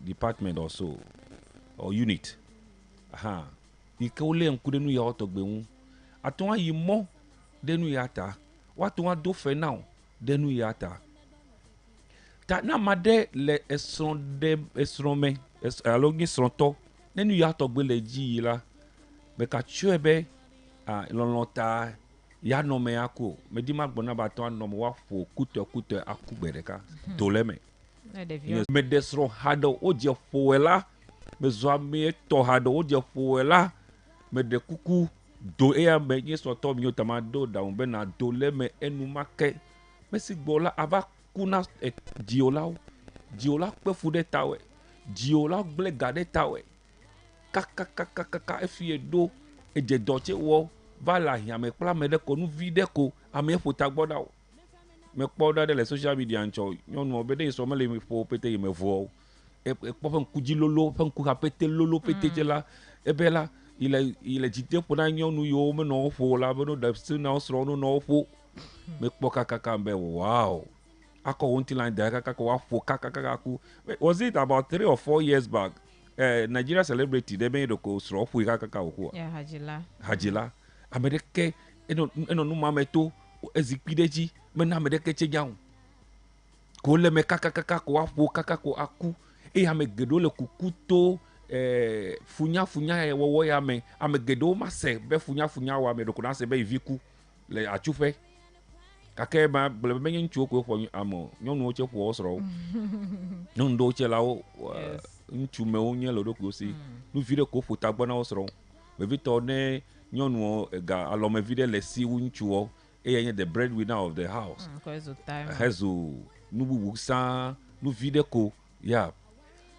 department also or unit. Aha. Ike ole nkude nu ya otogbe wu. Aton yi mo de nu ya ta. Waton do fe now de nu ya ta. Ta na made le esron me alo ngi sronto ne nu ya togbe le ji la. Be ka chuebe lolota ya no me ako me di magbona ba ton no mo wa fo kuto akubereka doleme. Me desron hado o je foela me zo me to hado o je foela me de kuku do e me yin so to mi o tamado da un be na doleme enu make me si gbola ava kuna diola pe fude tawe diola gle gade tawe kaka efie do eje doche wo vala hia me kpla me de ko nu vide ko ame fota gboda o me kpoda de le social media ncho nyonu obede so mele me fo pete me vo e po fen kuji lolo fen ku kapete lolo pete jela e bela ile jite po na nyonu yo me no fo la be no da still na so no fo me kpo kaka mbe wow ako unti line da kaka wa fo kaka ku was it about 3 or 4 years back Nigeria celebrity they made ko so fo kaka ko yeah hajila amerike eno no mameto ezikpideji me na amerike chejaun ko le me kaka ko afo kaka ko aku e ha me gedo le kukuto funya wo ya me amegedo ma se be funya wa me do ko na se be iviku le achufe kake ma ble me nchu ko fo amo nyonu oche fo osro non do che lawo nchu me onye lo do ko si nu vire ko fo tagbona osro we vito ne nyonu ga alome vide le si nchu o e the breadwinner of the house hezo nubu sa nu vide ko yeah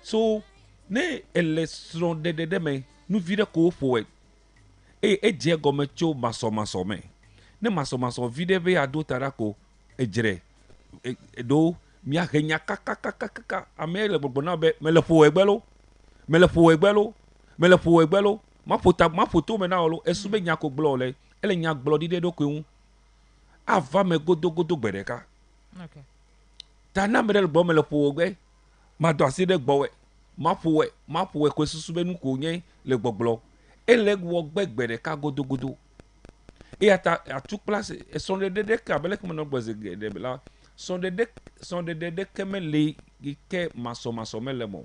so ne elestron de me nu vide ko fo e je gome cho maso me ne maso vide be ado tarako ejere do mi ahenya kaka amele gbona be me le fo egbelo ma foto me na olo esube nya ko gbo le ele nya gbo dide do kun ava me godo gbereka okay ta na me le gbo me le fo egbe ma do aside gbo we ma fo we ko susu be nu ko yen le gbogbo ele wo gbereka godo et à toute place sont des que abele comme no boze de la sont des que me le que maso me le mo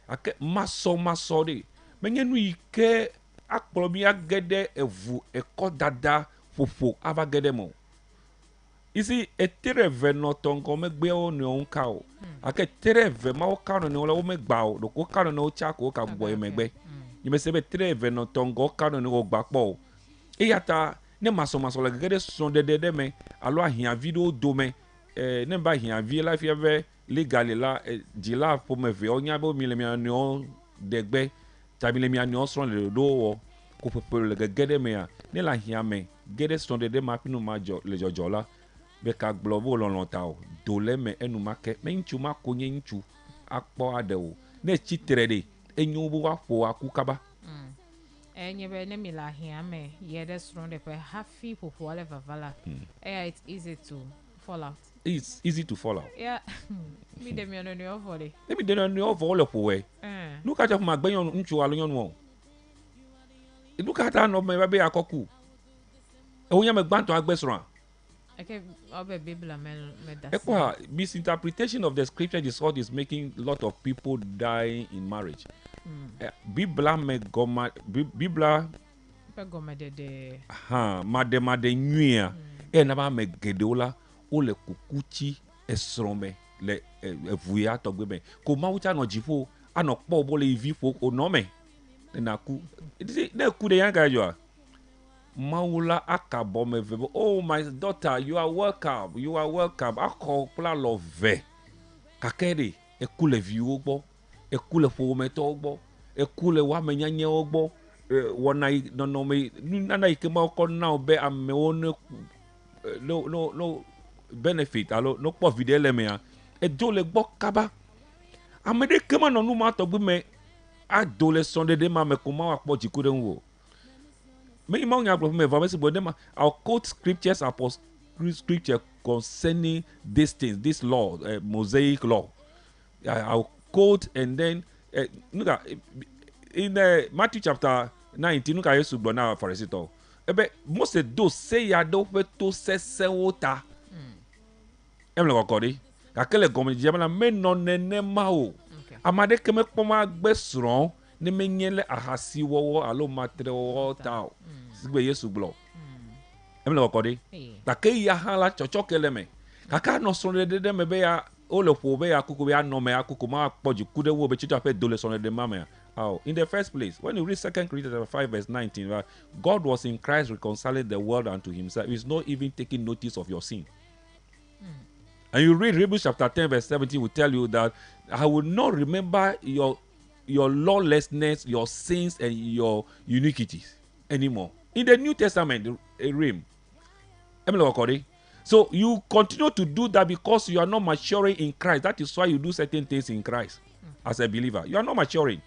ake maso de menye nu ike akpolomi agede evu eko dada fofo ava gede mo isi etereve no tongo me gbe o ne on ka o ake tereve ma o ka no ne o me gba o do ko ka no o cha ko ka gbo me gbe ni me se be tereve no tongo ka no ne o gba po e yata ne maso la gede son de me alo ahia video do me ne ba ahia vie la fieve legal la dila po me ve onya bo mi le mi anio degbe tabi le mi anio son le do wo ko pepe le gede me ya ne la ahia me gede son de ma pinu ma jo le jojo la be ka globo lon ta o do le me enu ma ke me nchu ma ko nye nchu akpo ade o ne chitere de enyu bu wa fo akukaba Nyebe ne mila hiame yede strong de pe happy popo wale vavala it's easy to fall out. It's easy to fall out. Yeah. Me dem you know for it. Maybe they don't know for all of the way. Look at my bayon unchu alon won. Look at that no me baby akoku. E wonya me gbanto agbesran. Okay, obe Bible me that. Ekwa misinterpretation of the scripture is what is making a lot of people die in marriage. Bibla me goma Bibla pe goma de made nwia e na ba me gedeola o le kukuchi esrome le evuya togbeme ko mawucha no jifo ano po bo le ivifo o no me na ku na ku de yanga yo Maula akabo me vebo. Oh my daughter, you are welcome. You are welcome. Ako pla love. Kakere ekule viu ogbo, ekule fo meto ogbo, ekule wa menyanye ogbo. Wona no me nana ikema ko na obe ame one no benefit alo no po videle me a. E dole gbo kaba. Amede kema no numa to gbe me adolescent de ma me ko ma wa po jikure nwo. I'll quote scriptures, scripture concerning these things, this law, Mosaic law. I'll quote and then look at in Matthew chapter 19. Look at Jesus now for a most of those say ya do to se water. Emle kokori. Kakele gomi jemala me no nene mao. Amade keme poma gbesron ne menyele ahasi wowo alo matre wo tao. Sigbe Yesu glo. Emle kokori. Take ya hala chocho keleme. Kaka no sonde de me be ya ole po be ya kuku be ya no me ya kuku ma poji kude wo be chita pe dole sonde de mama. Oh, in the first place, when you read 2 Corinthians 5 verse 19, right, God was in Christ reconciling the world unto himself. He's not even taking notice of your sin. And you read Hebrews chapter 10 verse 17 will tell you that I will not remember your lawlessness, your sins, and your iniquities anymore. In the New Testament, so you continue to do that because you are not maturing in Christ. That is why you do certain things in Christ as a believer. You are not maturing.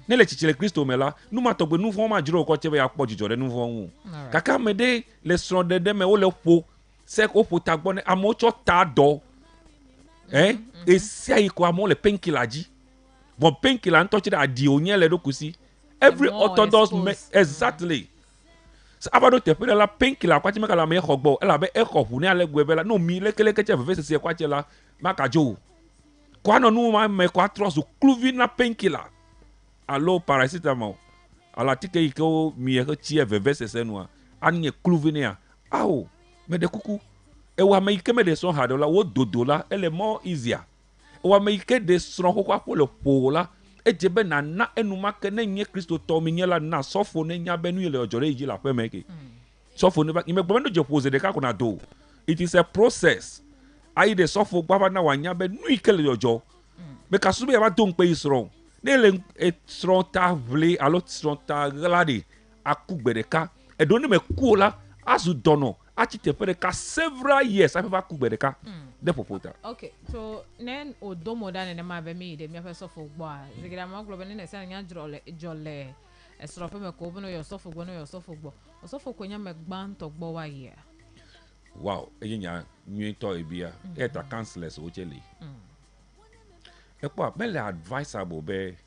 Nele chichile Kristo mela numa togbe nu fon ma jiro ko chebe ya po jijore nu fon. Kaka mede le son de me o le po se ko po tagbon amocho ta do. E si ayi ko amo le painkiller ji. Bon painkiller an touch da di onye le do kusi. Every orthodox exactly. So abado te pe la painkiller kwa chimeka la me khogbo ela be e khofu ni ale gwebela no mi le kele keche veve se kwa chela makajo. Kwa no nu ma me kwa trust clouvin na painkiller. Allo paracetamol ala tike iko mi e chi veve se senua anye clouvin awo me de kuku e wa me ike me de son hadola wo dodola ele more easier e wa me ike de son ko kwa pole pola e jebe na enuma ke na nye Kristo to mi nyela na sofo ne nya benu ile ojore iji la pe meke sofo ne ba ime gbo no je pose de ka kuna do. It is a process ai de sofo gba na wa nya benu ike le ojo me ka sube ya ba don pe isro nele etronta vle alo tronta gladi akugbereka edoni me kuola azu dono achite pereka several years afa kugbereka de popota. Okay, so nen odomo da ne ma be mi de mi afa so fo gbo a zigira ma glo be ne se nya jole esrofe me ko no yo so fo gbo no yo so fo gbo o so fo ko nya me gban to gbo wa ye. Wow, enya nyi to ebia eta counselors o chele. Ekwa mele advisable be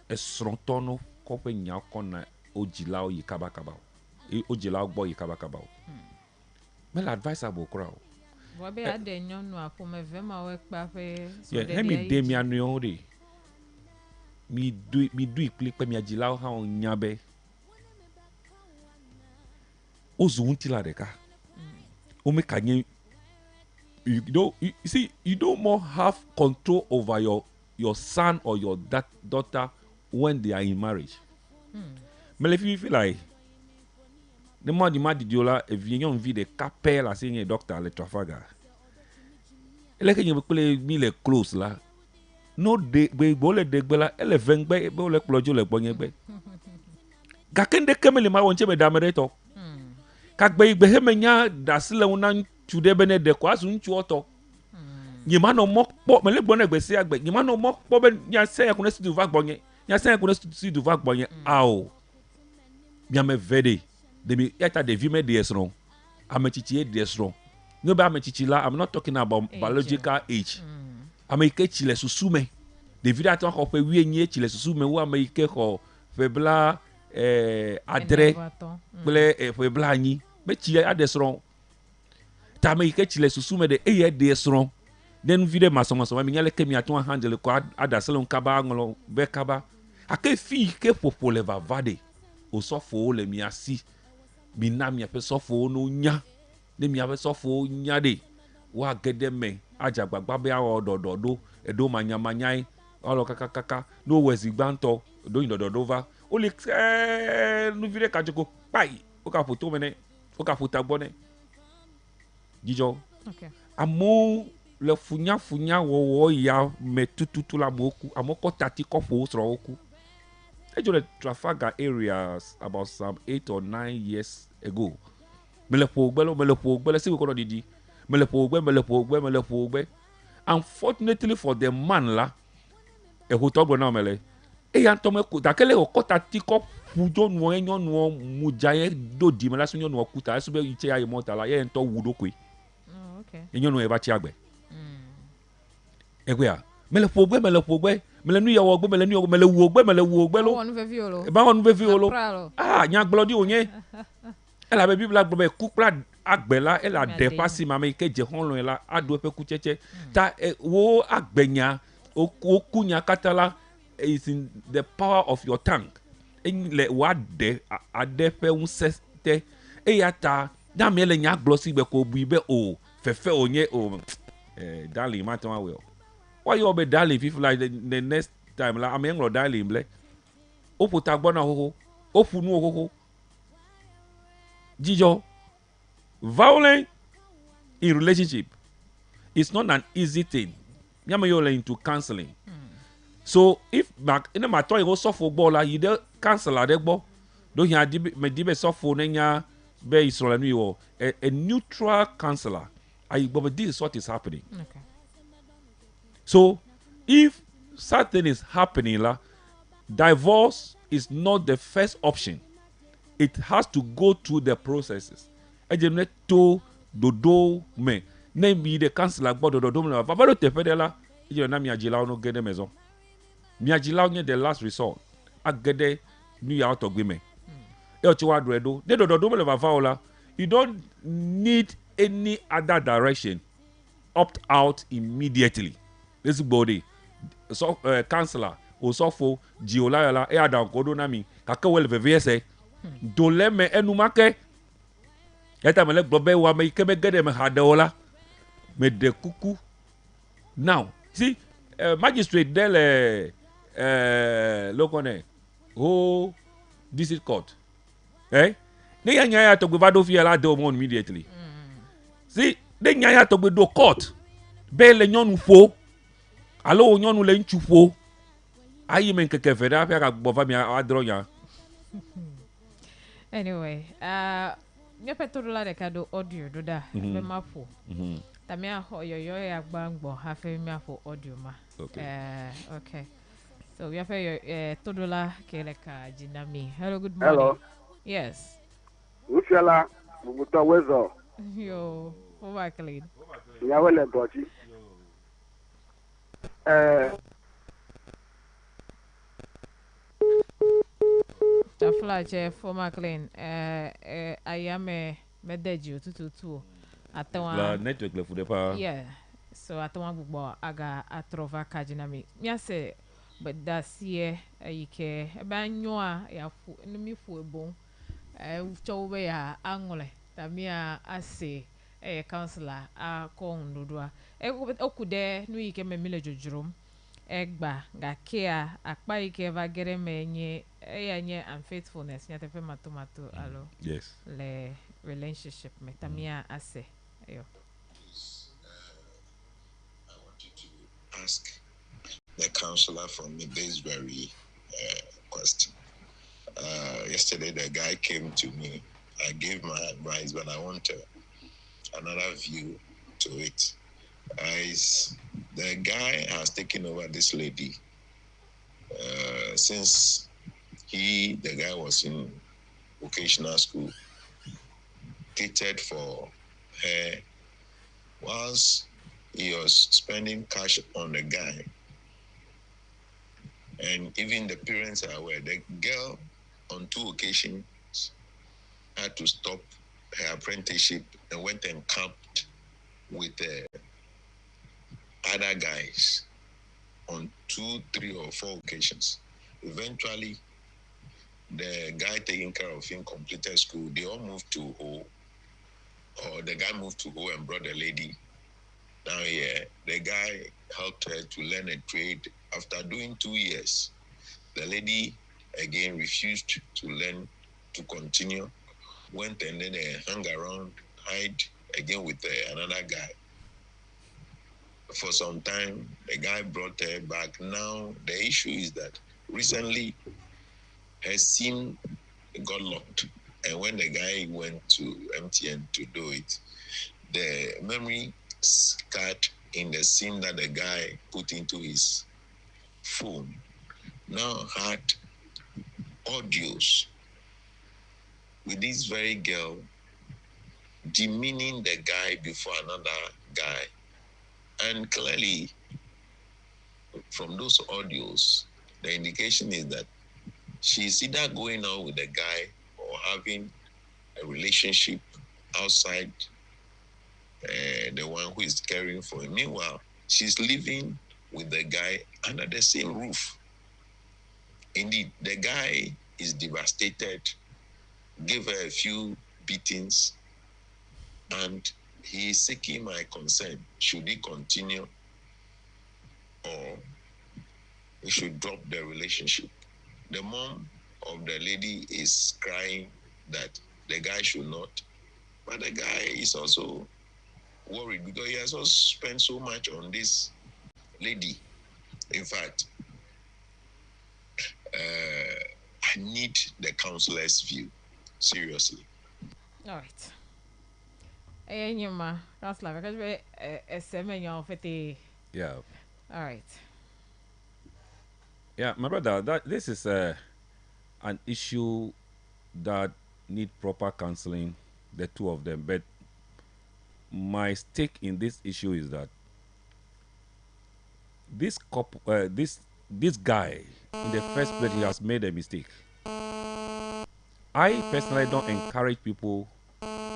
esrontono ko pe nya kona ojila o yikaba kaba ojila ogbo yikaba kaba mele advisable kra o wo be ade nyonu apo me vema we pa fe so de mi de mi anu o re mi du ipli pe mi ajila ha o nya be ozu untila de ka o me kanye you see you don't more have control over your son or your daughter when they are in marriage. Mais if you feel like the man di diola if you vie de capel la signé docteur le Trafalgar. Elle que you play mi le close là. No de be bole de gbela ele vengbe be le plojo le gbonyegbe. Ga kende kemele ma wonche be damereto. Ka gbe igbe hemenya dasile una chude bene de kwa su nchu oto. Nyima no mokpo mele gbona gbe se agbe nyima no mokpo be nya se yakune stu va gbonye. Nya se yakune stu du va gbonye ao. Bien me vede de mi eta de vi me de esron. Amechichi de esron. No ba me chichila, I'm not talking about Age. biological age. Amerike chile susume. De vida to ko pe wie nye chile susume wo Amerike ko febla adre ble febla anyi. Be chile adesron. Ta Amerike chile susume de eye desron. Den vide masomaso mi nyale ke mi aton handle ko adaselon kaba ngolo be kaba. Ake fi ke popo le va vade. O sofo le mi asi. Mi na mi ape sofo no nya. Ne mi ape sofo nya de. Wa gede me ajagbagba be awo dododo edo manyamanyai olo kakakaka no wezi gbanto do indododo va o le nu vire kajoko pai o ka foto mene o ka fota gbone jijo Okay. amo le funya wo ya me tututu la moku amoko tati ko fo sro oku ejo le Trafalgar areas about some 8 or 9 years ago me le po gbele si we ko didi me le po gbe. Unfortunately for the man la who talk about mele e yan to me ku ta kele ko tati ko fujo nu enyo nu mujaye do di me la sunyo nu okuta so be iche ayi mota la ye ento wudo kwe. Oh, okay. Enyo nu e ba chi agbe. Egbe a mele po gbe mele nu yawo gbe mele wu gbe lo. Wonu fe fi olo. E ba wonu fe fi olo. Nya gblodi onye. Elle avait vu la globe coupla agbela elle a dépassé mama ke je honlo la ado pe kucheche ta wo agbenya okunya katala is in the power of your tongue en le wa de ade pe unsete e ya ta da me le nya glossy be ko bu be o fefe onye o darling matter well why you be darling if like the next time la am en darling ble o puta gbona ho o funu ho Jijo, violence in relationship is not an easy thing. You're into counseling. So if in a matter you suffer bola, you de counselor de bo. Don't you me dibe suffer nenya be Israel ni a neutral counselor. But this is what is happening. Okay. So if something is happening, divorce is not the first option. It has to go through the processes. Ejemne to dodo me. Ne mi de cancel agbo dodo me. Va ba te fede la. Ejemne na mi ajila no gede maison. Mi ajila onye the last resort. Agede nu ya out ogbe me. E ochi wa do. De dodo me le va ola. You don't need any other direction. Opt out immediately. This body. So counselor osofo jiola la e ada kodo na mi. Kaka wel vevese. Dole me enumake yata mele gbobe wa me keme gede me hadeola me de kuku now see magistrate del lokone oh district court ne ya to gbe vado fi ala de omon immediately see de nya ya to gbe do court be le nyonu fo alo nyonu le nchu fo ayi men keke feda fi ka gbo fa mi adronya. Anyway, nyepe todola de kado audio doda be mafo. Tamia ho yo ya gbangbo hafe mi afo audio ma. Okay. Okay. So we have todola keleka jinami. Hello, good morning. Hello. Yes. Ufiala Bubuta Wezo. Yo, over clean. Yawele Boji. Tafla former clean. I am a medeji tutu. La network le fude pa. Yeah. So atoma bubo aga atrova kajinami. Mia se but that's here yike eba nyoa ya fu nimi fu ebon chowe ya angole tamia ase counselor a ko ndodua okude nu yike memile jojurum egba ga kia akpa yike va gere menye nye unfaithfulness nya tefe matomato alo yes le relationship me tamia ase yo. I want you to ask the counselor from me this very question. Yesterday, the guy came to me. I gave my advice, but I want another view to it. The guy has taken over this lady since the guy was in vocational school, catered for her whilst he was spending cash on the guy, and even the parents are aware, the girl on 2 occasions had to stop her apprenticeship and went and camped with other guys on 2, 3, or 4 occasions. Eventually, the guy taking care of him completed school. They all moved to Ho, or the guy moved to Ho and brought the lady down here. The guy helped her to learn a trade. After doing 2 years, the lady again refused to learn, to continue, went and then hung around, hide again with another guy. For some time, the guy brought her back. Now, the issue is that recently, her SIM got locked. And when the guy went to MTN to do it, the memory card in the SIM that the guy put into his phone now had audios with this very girl demeaning the guy before another guy. And clearly, from those audios, the indication is that she's either going out with the guy or having a relationship outside the one who is caring for him. Meanwhile, she's living with the guy under the same roof. Indeed, the guy is devastated, gave her a few beatings, and he is seeking my consent. Should he continue, or he should drop the relationship? The mom of the lady is crying that the guy should not, but the guy is also worried because he has also spent so much on this lady. In fact, I need the counselor's view, seriously. All right. Nyuma, counselor, because we Yeah. All right. Yeah, my brother, this is an issue that need proper counseling, the two of them. But my stake in this issue is that this couple, this guy, in the first place, he has made a mistake. I personally don't encourage people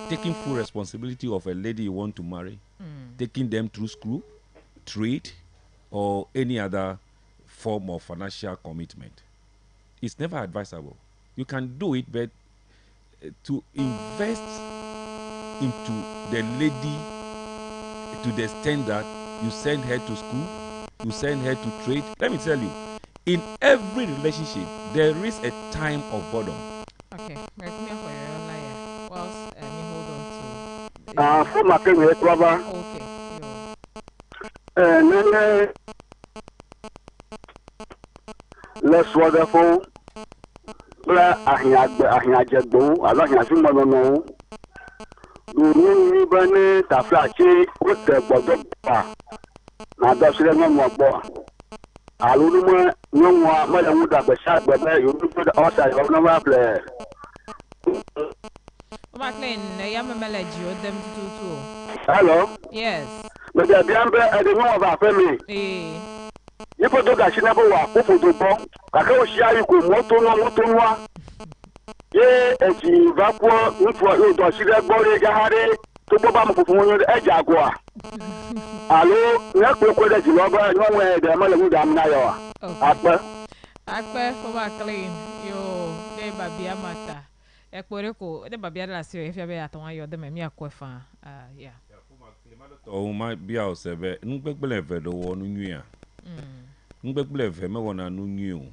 taking full responsibility of a lady you want to marry, taking them through school, trade, or any other form of financial commitment. It's never advisable. You can do it, but to invest into the lady to the extent that you send her to school, you send her to trade. Let me tell you, in every relationship, there is a time of boredom. Okay, let me for your liar. Whilst me hold on to. For my favorite brother. Okay. Let's wonderful. I just do. I don't have to know. Do you Taflachi with the bottom? Now that's the name of boy. I don't know. No one, Madam would have a shot, but you put the outside of no play. McLean, I'm a melody with them too. Hello? Yes. But the Biambe, I don't know about family. You put the Gashinabu, who put the bomb. I can't share you with Motono. Ye, and she vapor, which was you to see that body, Gahari, to Bobam for the Ejagua. Hello, let's go with the rubber, no way, the mother would have Nayo. Akpe for McLean, yo, de Babia Mata. Ekoreko, the Babia last year, if you have a your them, me a quafa. Yeah. Oh, my be out, sir, but no believe the one new year. No believe him one new.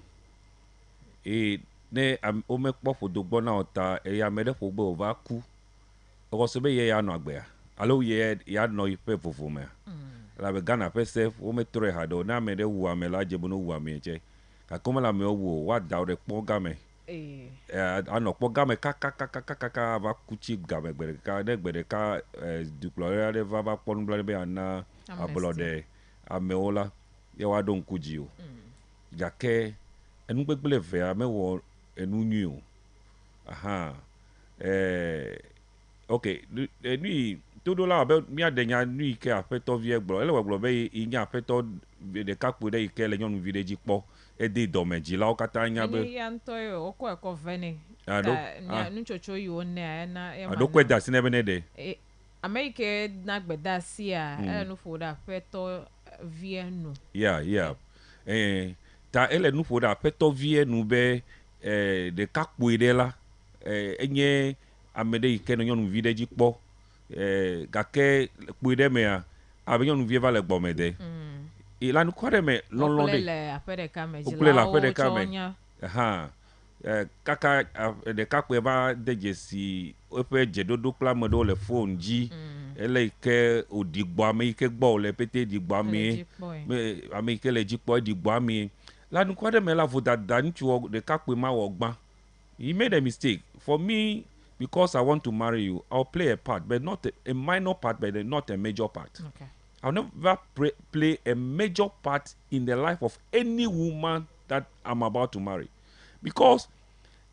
Ne am ome kpɔƒo do gbɔ na ɔta eya me ɖe ƒogbe wòva ku ɔkɔsɔ be ye ya nɔ agbea alo ye ya nɔ ƒe vovo mea elabe Ghana ƒe se wometrɔe ha ɖe o ne ame ɖe wu ame la dze be ne wu ame tsɛ gake wome le amewo wu o woada wo ɖe kpɔ game anɔ kpɔ game kakakakaka va ku tsi game gbe ɖeka ne gbe ɖeka dukplɔla aɖe va kpɔ nublanui be yana ablɔ ɖe amewo la ye woaɖo ŋku dzi o gake enugbegble evea mewɔ enu nyui o aha ok nui todo la be mia de nya nu ike apeto vie gbo ele gbo be inya apeto de kakpo de ike le nyonu vi de jikpo e de do meji la o kata nya be ni ya ntoyo okọ ekọ veni ado nya nu chocho yi one na e ma ado kweda sine be ne de America na gbeda si a nu fo da apeto vie nu yeah ta ele nu fo da apeto vie nu be de kakpo de la enye amede ike no nyonu vi de jikpo gake kpo de me a abe nyonu vie va le gbo me de il a nous quoi mais long de après de camé kaka de kakwe ba de jesi ope jedodo klamo do le phone ji ele ke odigbo ame ke gbo le pété digbo ame ame ke le jikpo digbo ame la nous quoi mais la voda dan tu de kakwe ma wo gban he made a mistake for me because I want to marry you I'll play a part but not a minor part but not a major part. Okay. I'll never play a major part in the life of any woman that I'm about to marry. Because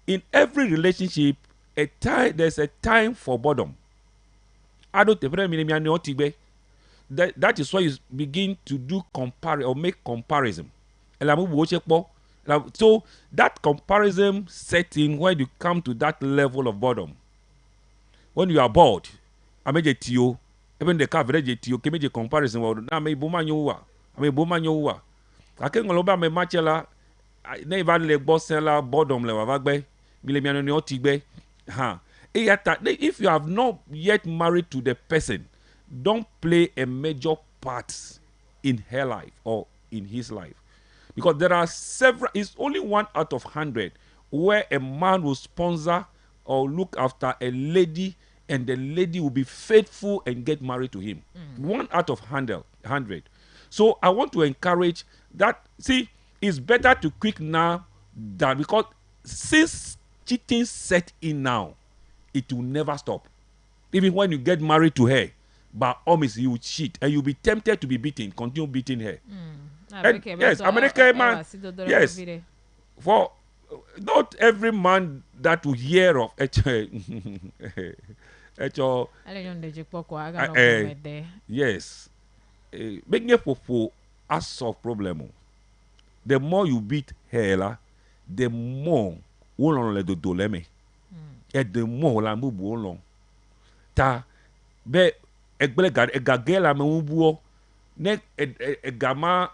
in every relationship, there's a time for boredom. That is why you begin to do make comparison. So that comparison setting when you come to that level of boredom. When you are bored, I made it to you. Even the coverage to you can make a comparison with na me boma nyowa me boma nyowa akengolo ba me machela na iba le bossen la boredom le wa gbe mi le mi anu ni o ti gbe if you have not yet married to the person don't play a major part in her life or in his life because there are several it's only 1 out of 100 where a man will sponsor or look after a lady and the lady will be faithful and get married to him. 1 out of 100. So I want to encourage that. See, it's better to quit now than because since cheating set in now, it will never stop. Even when you get married to her, by all means you will cheat and you'll be tempted to be beaten, continue beating her. Yes, American man. Yes, for not every man that will hear of yes. Make for a solve problem. The more you beat her, the more won't let the doleme. And the more la move along. Ta be egagela me ubuo ne egama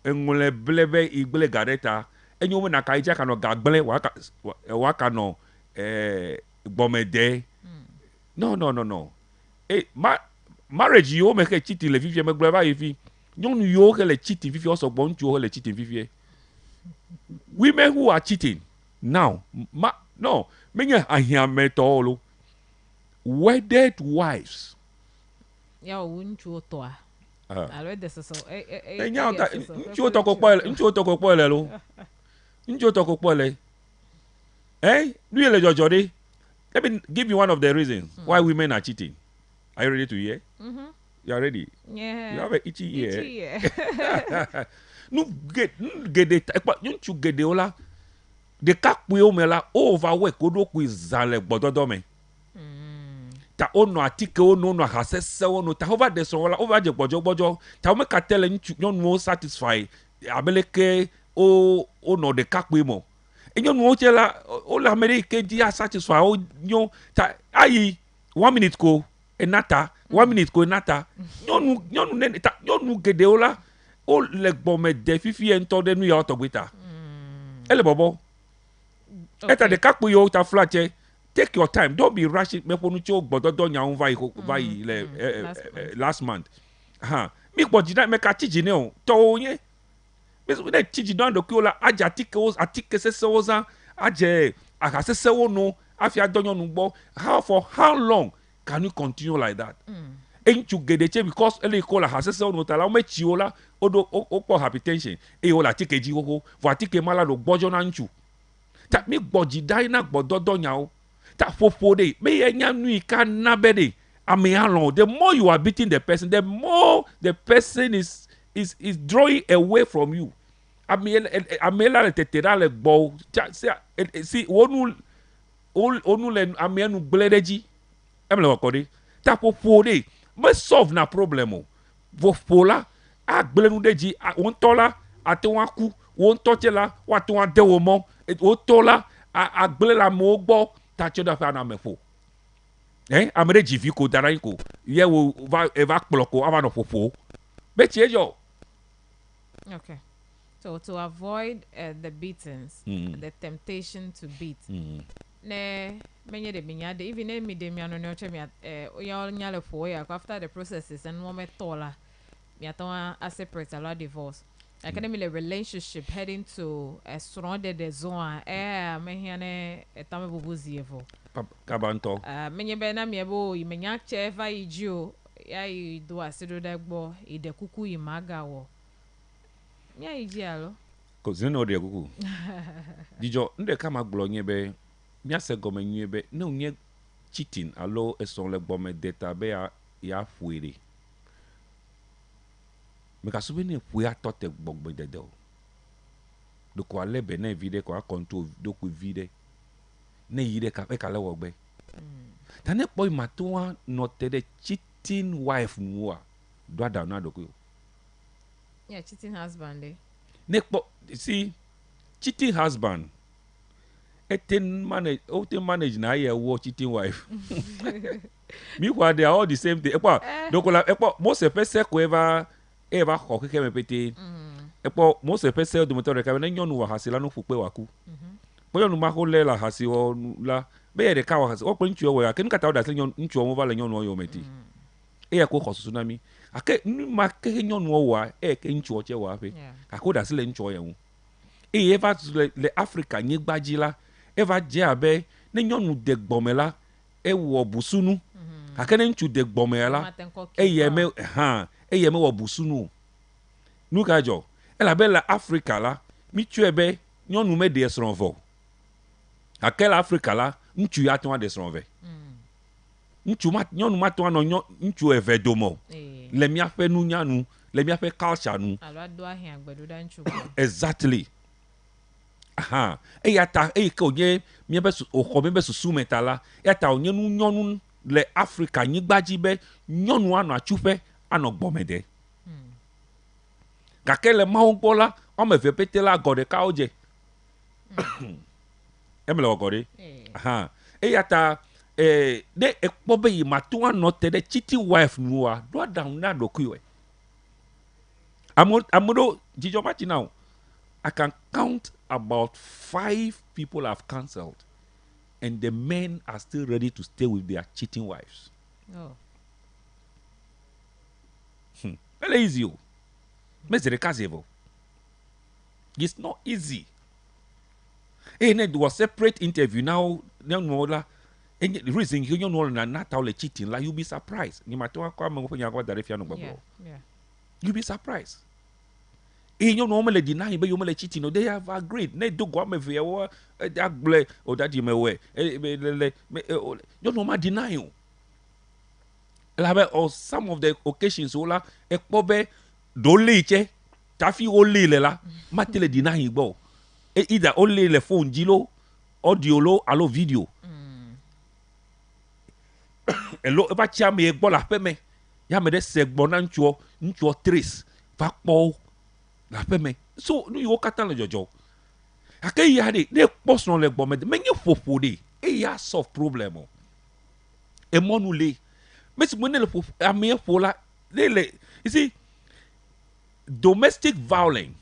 engole blebe igbele gareta enyo na kaija kano gagbele waka no gbomede. No. Marriage yo make cheat le vivie me gleba ifi. Nyon yo ke le cheat vivie also bon tu le cheat vivie. Women who are cheating now, no, menye ahiametolo. Wedded wives. Ya wunchu to a. Alo de so. Enya nchu to ko lo. Nchu to ko le. Le jojode. Let me give you one of the reasons why women are cheating. Are you ready to hear? Mm-hmm. You are ready? Yeah. You have an itchy ear. No get it. You get the ola. The kakwe omela overwork odo ku izale gbododo me. Ta ono atike ono hasese ono ta over the so over the gbojo ta o me ka tell you no satisfy abeleke no the kakwe mo. Enyo no chela o la America di satisfy o nyo ta ayi 1 minute ko enata 1 minute ko enata nyonu ne ta nyonu gede ola o le gbome de fifi ento de nu ya otogbeta ele bobo eta de kakpo yo ta flache take your time don't be rushing me ponu cho gbododo nya un vai le last month mi gbojida me ka chiji ne o to yin we dey teach don do kiola aja atike sesewoza aje akasesewo no afia donyo nu gbo how long can you continue like that ain't you get the because ele call akasesewo no tala o me chiola odo opo hypertension o la tike ji ho vo atike mala do gbojo na nchu ta mi gbojida ina gbododo nya o ta fofo de me enya nu ika na bede ame along the more you are beating the person the more the person is drawing away from you. Amela le tetera le gbo si onu le amenu gledeji emle wakode ta popo de me solve na problem o vo pola agble nu deji won tola ate won ku won toche la wa to wan de wo mo o tola agble la mo gbo ta che da fa na me fo amere jivi ko dara ko ye wo va kploko ava no fofo be tie yo. Okay. So to avoid the beatings, the temptation to beat. Ne menye de binyade even me de miano no che me o nyale fo ya after the processes and one metola me aton a separate a lot divorce. I can the relationship heading to a surrounded the zone me hiane etame bubuzi evo. Kabanto. Menye be na me bo imenya che va ijio ya I do asido dagbo ide kuku imaga wo. Ya ijialo. Ko zeno de kuku. Dijo nde kama glo nyebe mia se gome nyebe ne unye cheating alo eson le gbome data be ya fuere. Me ka soube ne fuya tote gbogbo dede o. Do ko ale be na vide ko a control do ko vide. Ne yide ka e ka le wogbe. Tane boy matwa note the cheating wife nuwa. Do da na do ko. Yeah, cheating husband eh. Ne see cheating husband manage na ye wo cheating wife. Meanwhile they are all the same thing. Donc moi c'est pas ça ko eva ko ke me pété. Moi c'est pas ça de moteur ka na nyonu wa hasila no fupe waku. Boyo no ma ko le la hasi o la be ye de ka wa hasi o ko nchuo wa ke nkata o da se nchuo mo va le nyonu o yo meti. E ko ko tsunami. Ake ma ke nyonu o wa ke nchuo che wa fe. Akoda se le nchuo ye wu. E eva le Africa nyi gbaji la eva je abe ne nyonu de gbomela e wo busunu akene nchu de gbomela e yeme wo busunu nu ka jo e la be la Africa la mi tu ebe nyonu me de esronvo akela Africa la nchu ya ton de esronve nchu mat nyonu maton no nchu evedomo le mi afa nu nyanu le mi afa culture nu alo ado ahia agbedo da nchu exactly. E yata e ke onye mi be o me be susu metala yata onye nu nyonu le Africa nyi gbaji be nyonu ano achufe ano gbomede kakele ma onpola o me fe petela gode ka oje emele gode e yata de ekpobe yi matu ano te de cheating wife nuwa do down na do kuwe amodo jijo machi now I can count about 5 people I've cancelled, and the men are still ready to stay with their cheating wives. Oh. Very easy. It's not easy. And it was separate interview now. The reason you know not all cheating, like you'll be surprised. Yeah. You'll be surprised. You normally deny, but you normally cheating. No, they have agreed. They do go me for that ble or that you may wear. You normally deny you. Or some of the occasions, ola ekpobe dole che tafi ole le la matele deny bo. Either only le phone jilo, audio lo, alo video. Elo eba chia me egbo la pe me. Ya me de segbo na nchuo trace. Va po la peme so nu yo katan le jojo akay ya de post non le gbome me nye fofo de e ya solve problem o e monu le me si mo ne le fofo ame fo la le you see domestic violence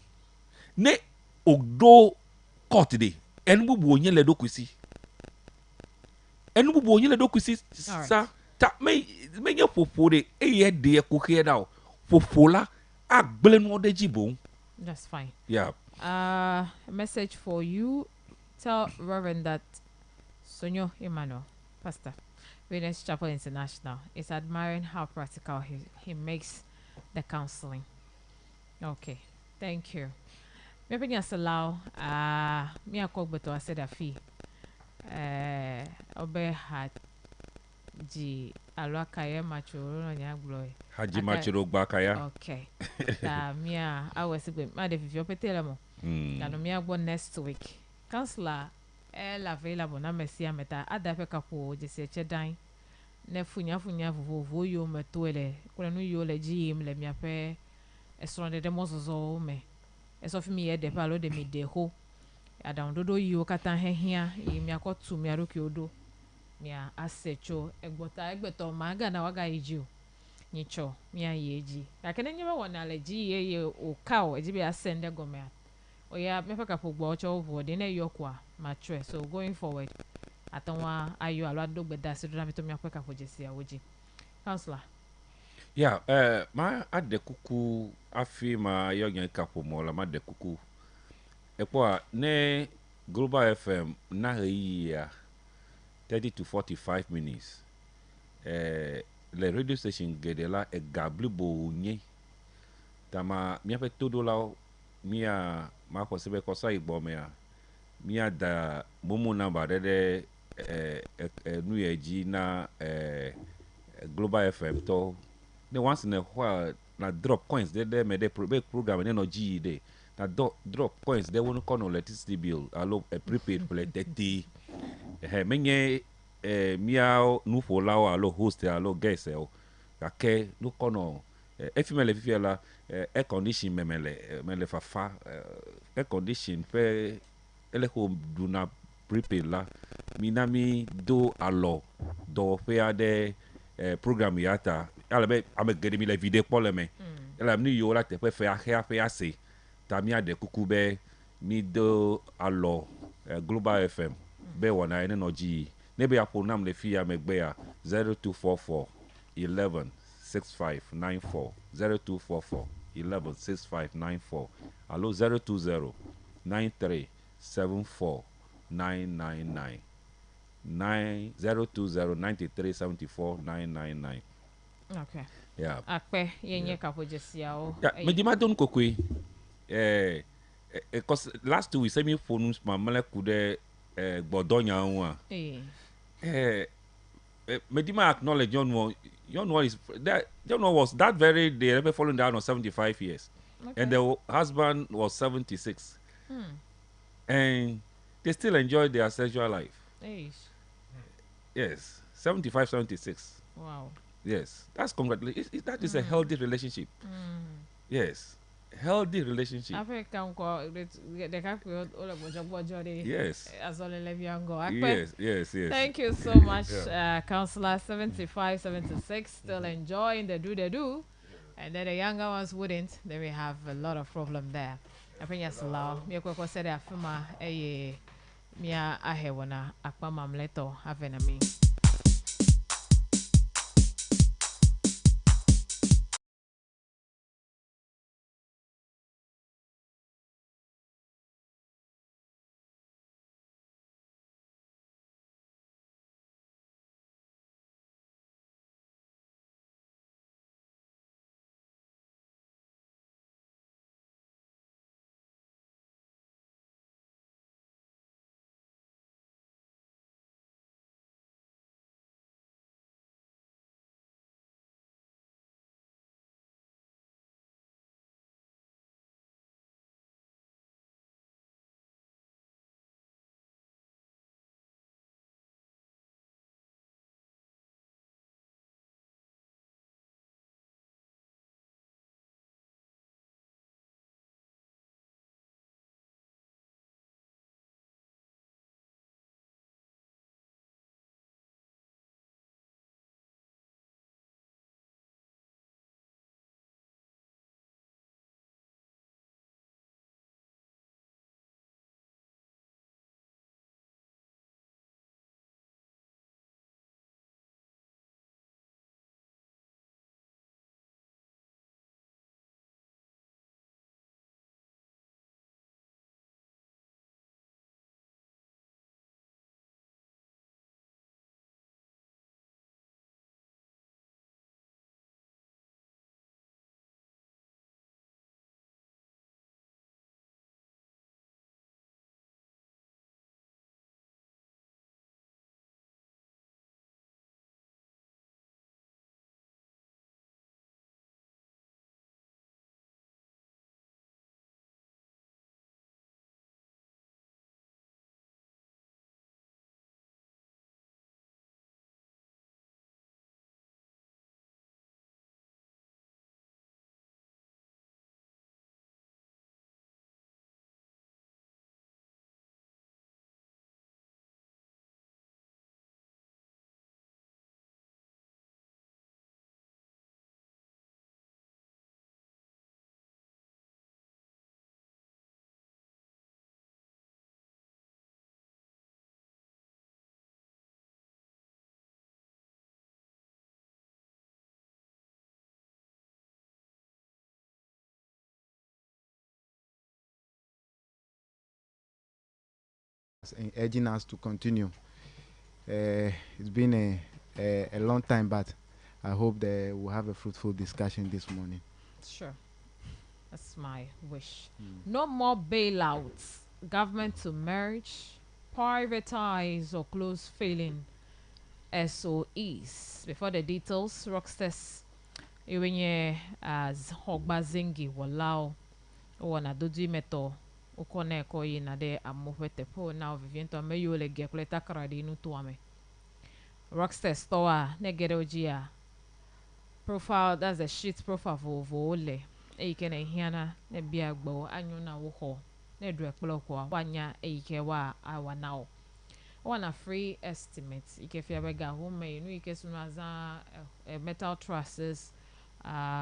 ne ogdo court de en bubu onye le dokusi sa ta me nye fofo de e ye de ko he da fofo la agble no de jibo. That's fine. Yeah. A message for you. Tell Reverend that Sonyo Emmanuel, Pastor, Venus Chapel International, is admiring how practical he makes the counseling. Okay. Thank you. Maybe just allow me a cook but I said a fee. Obe had G alwakaya machoro no nyagloy haji machoro gbakaya okay mia awesi gbe ma de fifio petele mo na no mia gbo next week counselor available na mesi ameta adape kapo je se chedan ne funya vovo yo me toele kura no yo le gym le miape esro de mozozo me eso fi mi ye de palo de mi de ho adam dodo yo kata hehia yi mi akotu mi aroki odo mi asecho egbeto maga na waga iji nyicho mi ayeji akene nyebe wona le gi ye o kaw eji be asende gome oya me paka fogbo ocho vo de na yokwa matre so going forward atanwa ayo alo adogbe da se do na mi to mi apeka fojesi awoji counselor Yeah, ma ade kuku afi ma yonya kapo mola ma de kuku. Epo ne Global FM na ya 30 to 45 minutes. Le radio station gedela e gabli bo nye. Tama mi ape todo la mia ma ko sebe ko sa igbo me a. Mia da momo na ba de nu yeji na Global FM to the once in a while na drop coins they me they program and no G dey na drop coins they won't call no electricity bill allo prepaid for like 30 menye miao nu for law allo host allo guest kake no kono efimele fifiela air condition mele fafa air condition pe ele ko do na prepaid la minami do allo do fe ade program yata alabe ame gede mi le vide pole me ela mi yo la te pe fe ahe ase ta mi ade kuku be mi do allo Global FM be wona ene no ji ne be apo nam le fi ya megbe ya 0244 11 6594 0244 11 6594 allo 020 93 74 999 0209374 okay yeah akpe yenye kapojesi o yeah me di ma don kokwe cause last 2 weeks me phone ma mele kude gbodonya won me di ma acknowledge yon one is that yon one was that very day ever falling down on 75 years okay. And the husband was 76 and they still enjoy their sexual life. Yes, 75, 76. Wow. Yes, that's congratulations. That is a healthy relationship. Yes, healthy relationship. Yes. Yes. Thank you so much, Counselor 75, 76. Still enjoying the do. And then the younger ones wouldn't. Then we have a lot of problem there. I think yes, allow me a said afima a mia ahewana akpa mamleto having a me. and urging us to continue. It's been a long time, but I hope that we'll have a fruitful discussion this morning. Sure. That's my wish. No more bailouts. Government to merge, privatize, or close failing SOEs. Before the details, Rockstars Iwenye as Hogbazingi Walao Wana Dodi Meto Ukone Koyi na de Amovete Po now Viviento Mayo le Gekuleta Karadi Nutuame. Rockstars Store Negerojia profile, that's a sheet profile for Vole. Eke na hiana ne biagbo anyo na wo ne drekplo kwa wanya eke wa awa now. One free estimates. Ike fi abega home no ike sunaza metal trusses,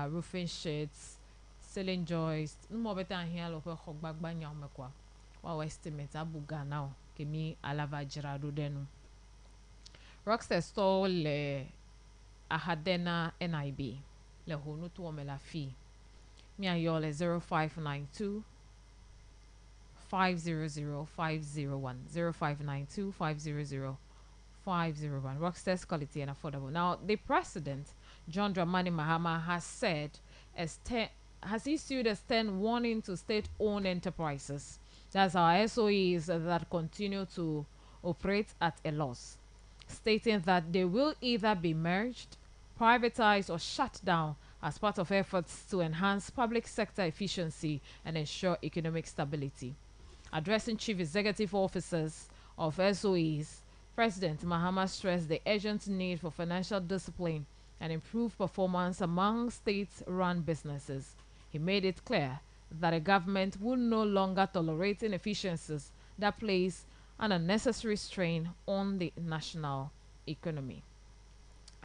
roofing sheets, ceiling joists. No more better here lo ko gbagba nya omekwa. Wa estimate abuga now kemi alava jirado denu. Rockstars store le ahadena NIB le honu to omela fee. Me and y'all is 0592 500 501 0592 500 501. Rockstars quality and affordable. Now, the president, John Dramani Mahama, has issued a stern warning to state-owned enterprises. That's our SOEs that continue to operate at a loss, stating that they will either be merged, privatized, or shut down as part of efforts to enhance public sector efficiency and ensure economic stability. Addressing chief executive officers of SOEs, President Mahama stressed the urgent need for financial discipline and improved performance among state-run businesses. He made it clear that a government will no longer tolerate inefficiencies that place an unnecessary strain on the national economy.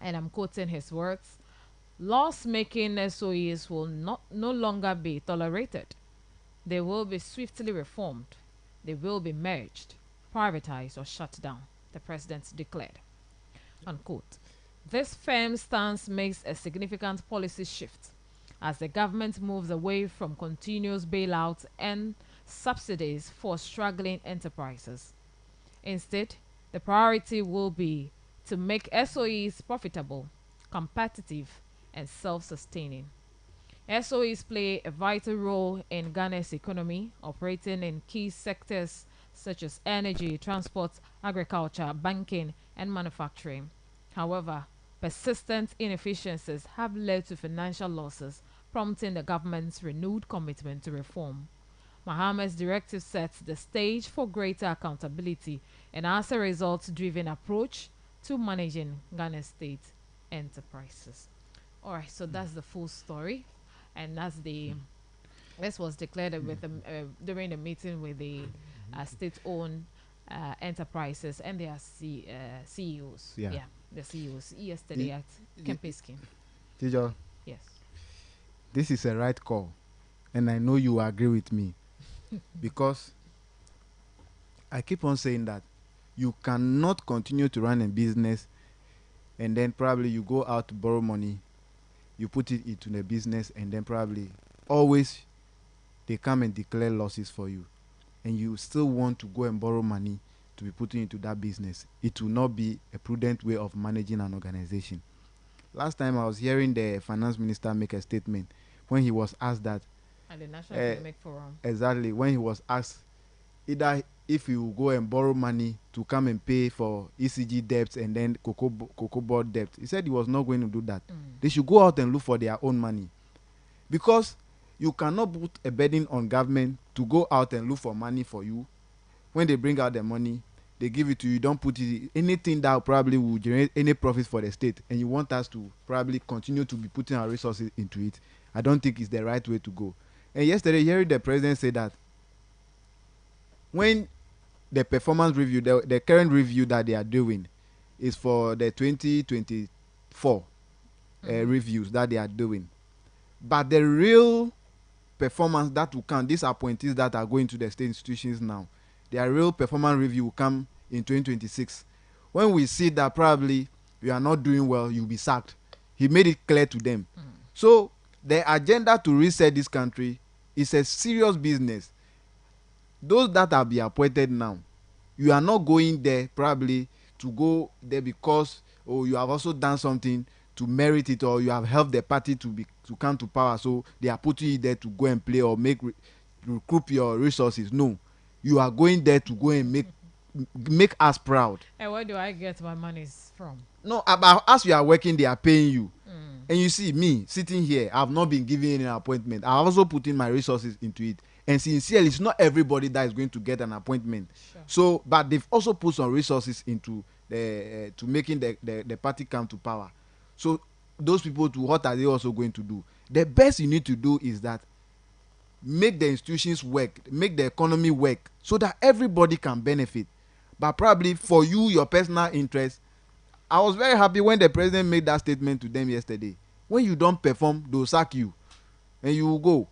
And I'm quoting his words: loss-making SOEs will no longer be tolerated. They will be swiftly reformed. They will be merged, privatized, or shut down, the president declared. Unquote. This firm stance makes a significant policy shift as the government moves away from continuous bailouts and subsidies for struggling enterprises. Instead, the priority will be to make SOEs profitable, competitive, and self-sustaining. SOEs play a vital role in Ghana's economy, operating in key sectors such as energy, transport, agriculture, banking, and manufacturing. However, persistent inefficiencies have led to financial losses, prompting the government's renewed commitment to reform. Mahama's directive sets the stage for greater accountability and as a result-driven approach to managing Ghana state enterprises. All right, so that's the full story, and that's the this was declared with during the meeting with the state-owned enterprises and their CEOs. Yeah, the CEOs yesterday at Kempinski. Tijo, yes, this is a right call, and I know you agree with me because I keep on saying that you cannot continue to run a business and then probably you go out to borrow money, you put it into the business, and then probably always they come and declare losses for you, and you still want to go and borrow money to be putting into that business. It will not be a prudent way of managing an organization. Last time I was hearing the finance minister make a statement when he was asked that at the National Economic Forum. Exactly, when he was asked either if you go and borrow money to come and pay for ECG debts and then Cocoa Board debt, he said he was not going to do that. They should go out and look for their own money, because you cannot put a burden on government to go out and look for money for you. When they bring out the money, they give it to you, don't put it anything that probably will generate any profit for the state, and you want us to probably continue to be putting our resources into it. I don't think it's the right way to go. And yesterday, hearing the president say that when the performance review, the current review that they are doing is for the 2024 reviews that they are doing, but the real performance that will come, these appointees that are going to the state institutions now, their real performance review will come in 2026. When we see that probably you are not doing well, you'll be sacked. He made it clear to them. So the agenda to reset this country is a serious business. Those that have been appointed now, you are not going there probably to go there because you have also done something to merit it, or you have helped the party to come to power, so they are putting you there to go and play or recoup your resources. No, you are going there to go and make us proud. And where do I get my monies from? No, about as you are working, they are paying you. And you see me sitting here, I have not been given any appointment. I have also put in my resources into it. And sincerely, it's not everybody that is going to get an appointment. Sure. So, but they've also put some resources into to making the party come to power. So those people, what are they also going to do? The best you need to do is that make the institutions work, make the economy work, so that everybody can benefit. But probably for you, your personal interest, I was very happy when the president made that statement to them yesterday. When you don't perform, they'll sack you and you will go.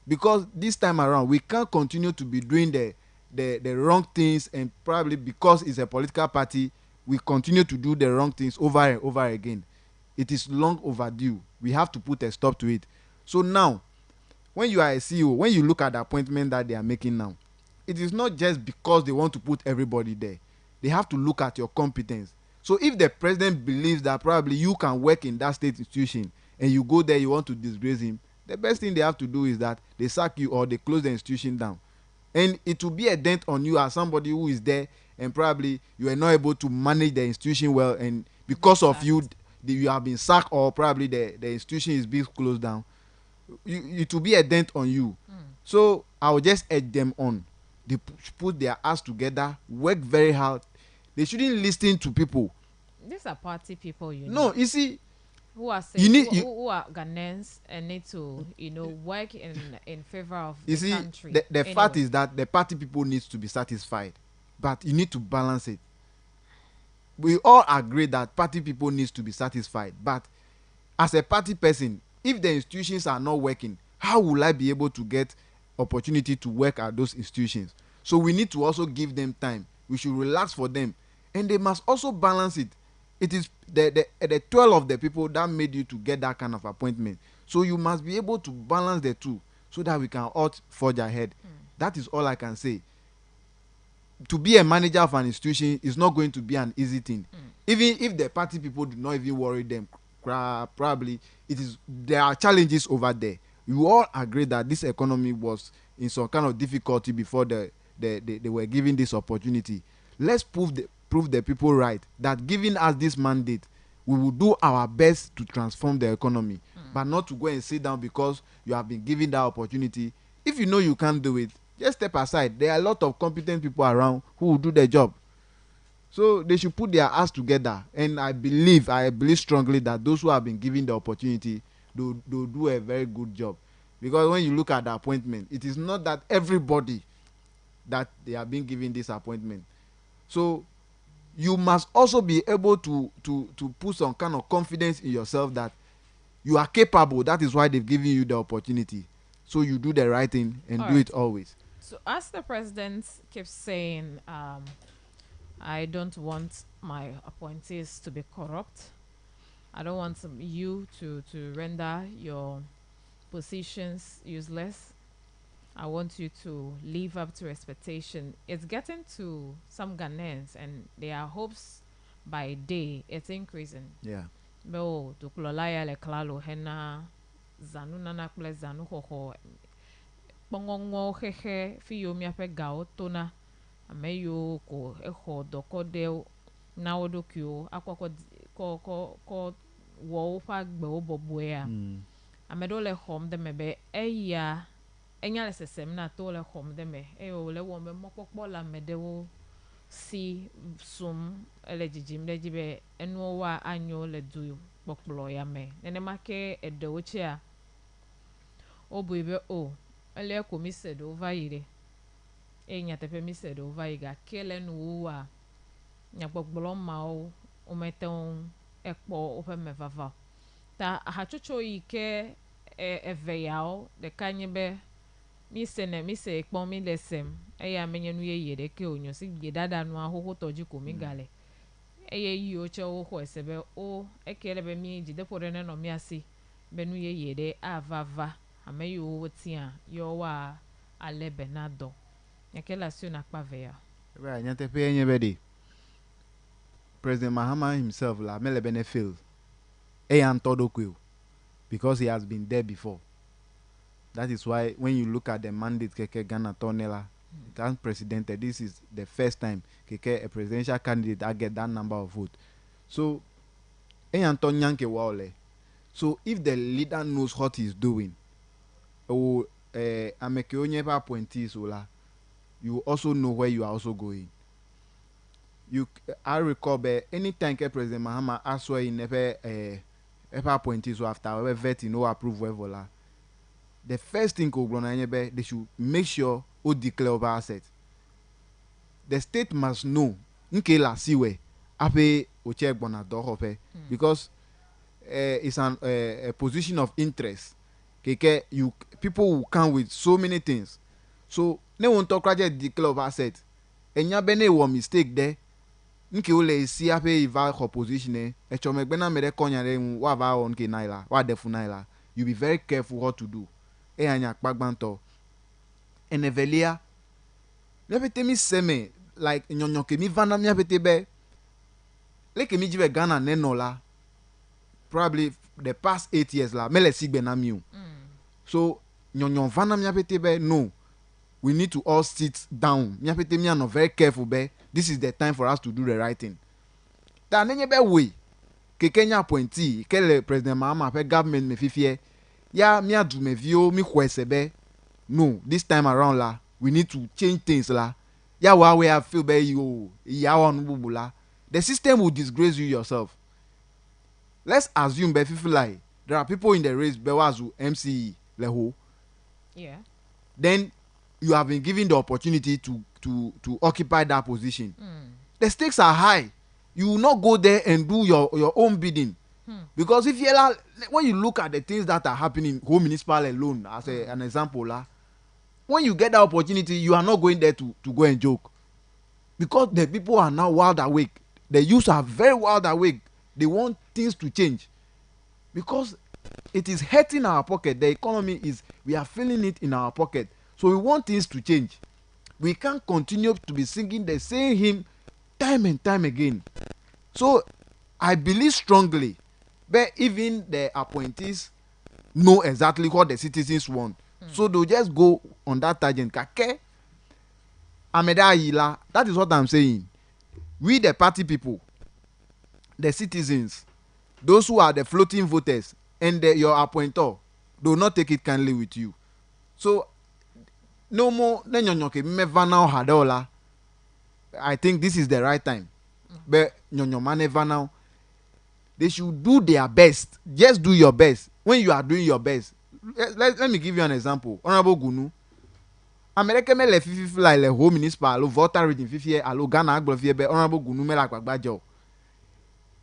Because this time around, we can't continue to be doing the wrong things, and probably because it's a political party, we continue to do the wrong things over and over again. It is long overdue. We have to put a stop to it. So now, when you are a CEO, when you look at the appointment that they are making now, it is not just because they want to put everybody there. They have to look at your competence. So if the president believes that probably you can work in that state institution and you go there, you want to disgrace him, the best thing they have to do is that they sack you or they close the institution down. And it will be a dent on you as somebody who is there and probably you are not able to manage the institution well, and because of you, you have been sacked, or probably the institution is being closed down. It will be a dent on you. So I will just urge them on. They put their ass together, work very hard. They shouldn't listen to people. These are party people, No, you see, who are saying, who are Ghanaians and need to, work in favor of the country. The fact is that the party people needs to be satisfied, but you need to balance it. We all agree that party people needs to be satisfied, but as a party person, if the institutions are not working, how will I be able to get opportunity to work at those institutions? So we need to also give them time. We should relax for them, and they must also balance it. It is the 12 of the people that made you to get that kind of appointment. So you must be able to balance the two so that we can all forge ahead. That is all I can say. To be a manager of an institution is not going to be an easy thing. Even if the party people do not even worry them, probably there are challenges over there. You all agree that this economy was in some kind of difficulty before they were given this opportunity. Let's prove the people right that giving us this mandate, we will do our best to transform the economy, but not to go and sit down because you have been given that opportunity. If you know you can't do it, just step aside. There are a lot of competent people around who will do the job. So they should put their ass together, and I believe strongly that those who have been given the opportunity, they'll do a very good job. Because when you look at the appointment, it is not that everybody that they are being given this appointment. So you must also be able to put some kind of confidence in yourself that you are capable. That is why they've given you the opportunity. So you do the right thing and do it always. So as the president keeps saying, I don't want my appointees to be corrupt. I don't want you to render your positions useless. I want you to live up to expectation. It's getting to some Ghanaians, and their hopes by day, it's increasing. Yeah. Bo to klolaya le klalo hena zanu nana kple zanu hoho pongongo hehe fiyo miape gao tona ameyo ko eho doko de na odokyo akwa ko wo fa gbe obobwea amedo le hom de mebe eya enya le sesem na to le hom de me eyo le wo me mokpokpo la medewo si sum ele jijim le jibe enu wa anyo le du pokplo ya me nene make edo che a obuibe o ele ko mi said over ire enya tepe mi said over iga kele nu wa nya pokplo ma o meton ekpo o fe me vava ta ha chocho ike eve yao de kanyebe mi se ekpon mi lesem eya menyenu ye yede ke onyo si gedada nu ahoho toji ko mi gale eye yi o che o ho esebe o ekele be mi jide pore ne no mi asi benu ye yede avava ameyo wotia yo wa ale benado yakela sio na kpave ya Right, nyante pe anybody. President Mahama himself la mele bene failed. Because he has been there before. That is why when you look at the mandate Keke Ghana Tonela, it unprecedented. This is the first time Keke a presidential candidate that get that number of votes. So Nyanke Wale. So if the leader knows what he's doing, or Amekeonyepa appointees, you also know where you are also going. I recall anytime President Mahama asked where he never appointees after vetting no approve whatever. The first thing they should make sure or declare over asset. The state must know nkela siwe ape oche gbona dohope because it's a position of interest. Keke you people will come with so many things. So ne won't talk declare over asset. Enya bene one mistake there. Nke ole si ape iva opposition echomegbe mere konyare wa va on ke naila wa defu naila. You be very careful what to do. Anya kpagbanto enevelia nepete mi seme like nyonyo ke mi vana mi apete be like mi jive Ghana nenola probably the past 8 years la mele sigbe na miu so nyonyo vana mi apete be no, we need to all sit down mi apete mi are very careful be. This is the time for us to do the right thing. Ta nenye be we ke Kenya appointee ke le President Mahama pe government me fifie ya mi adu me vio mi kwesebe. No, this time around la we need to change things la. Ya wa we have feel be you ya wa nubu la. The system will disgrace you yourself. Let's assume be feel like there are people in the race be wazu MCE leho. Yeah. Then you have been given the opportunity to occupy that position. The stakes are high. You will not go there and do your own bidding. Because if you when you look at the things that are happening home municipal alone as an example when you get that opportunity you are not going there to go and joke, because the people are now wild awake. The youths are very wild awake. They want things to change because it is hurting our pocket. The economy is, we are feeling it in our pocket, so we want things to change. We can't continue to be singing the same hymn time and time again. So I believe strongly but even the appointees know exactly what the citizens want. So they'll just go on that tangent. Kake Ameda Yila, that is what I'm saying. We the party people, the citizens, those who are the floating voters and your appointer, do not take it kindly with you. So no more I think this is the right time. But now they should do their best. Just do your best. When you are doing your best, let me give you an example. Honorable Gunu, America me le fifi like le home municipal alo voter reading fifi alo Ghana agbo fifi be Honorable Gunu me la gbagbajo.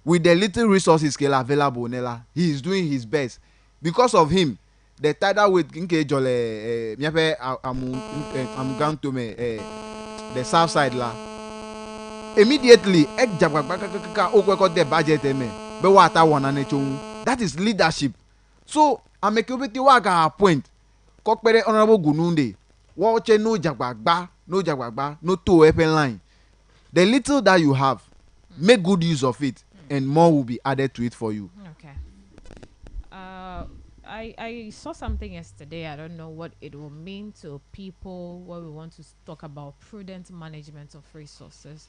With the little resources available nela, he is doing his best. Because of him, the tidal wave nke jole miape am going to me the south side la. Immediately ek jagbagba okweko de budget me. That is leadership. So I make you a point. Kokpere Honorable Gununde. Watch no jagbagba, no two weapon line. The little that you have, make good use of it, and more will be added to it for you. Okay. I saw something yesterday. I don't know what it will mean to people when we want to talk about prudent management of resources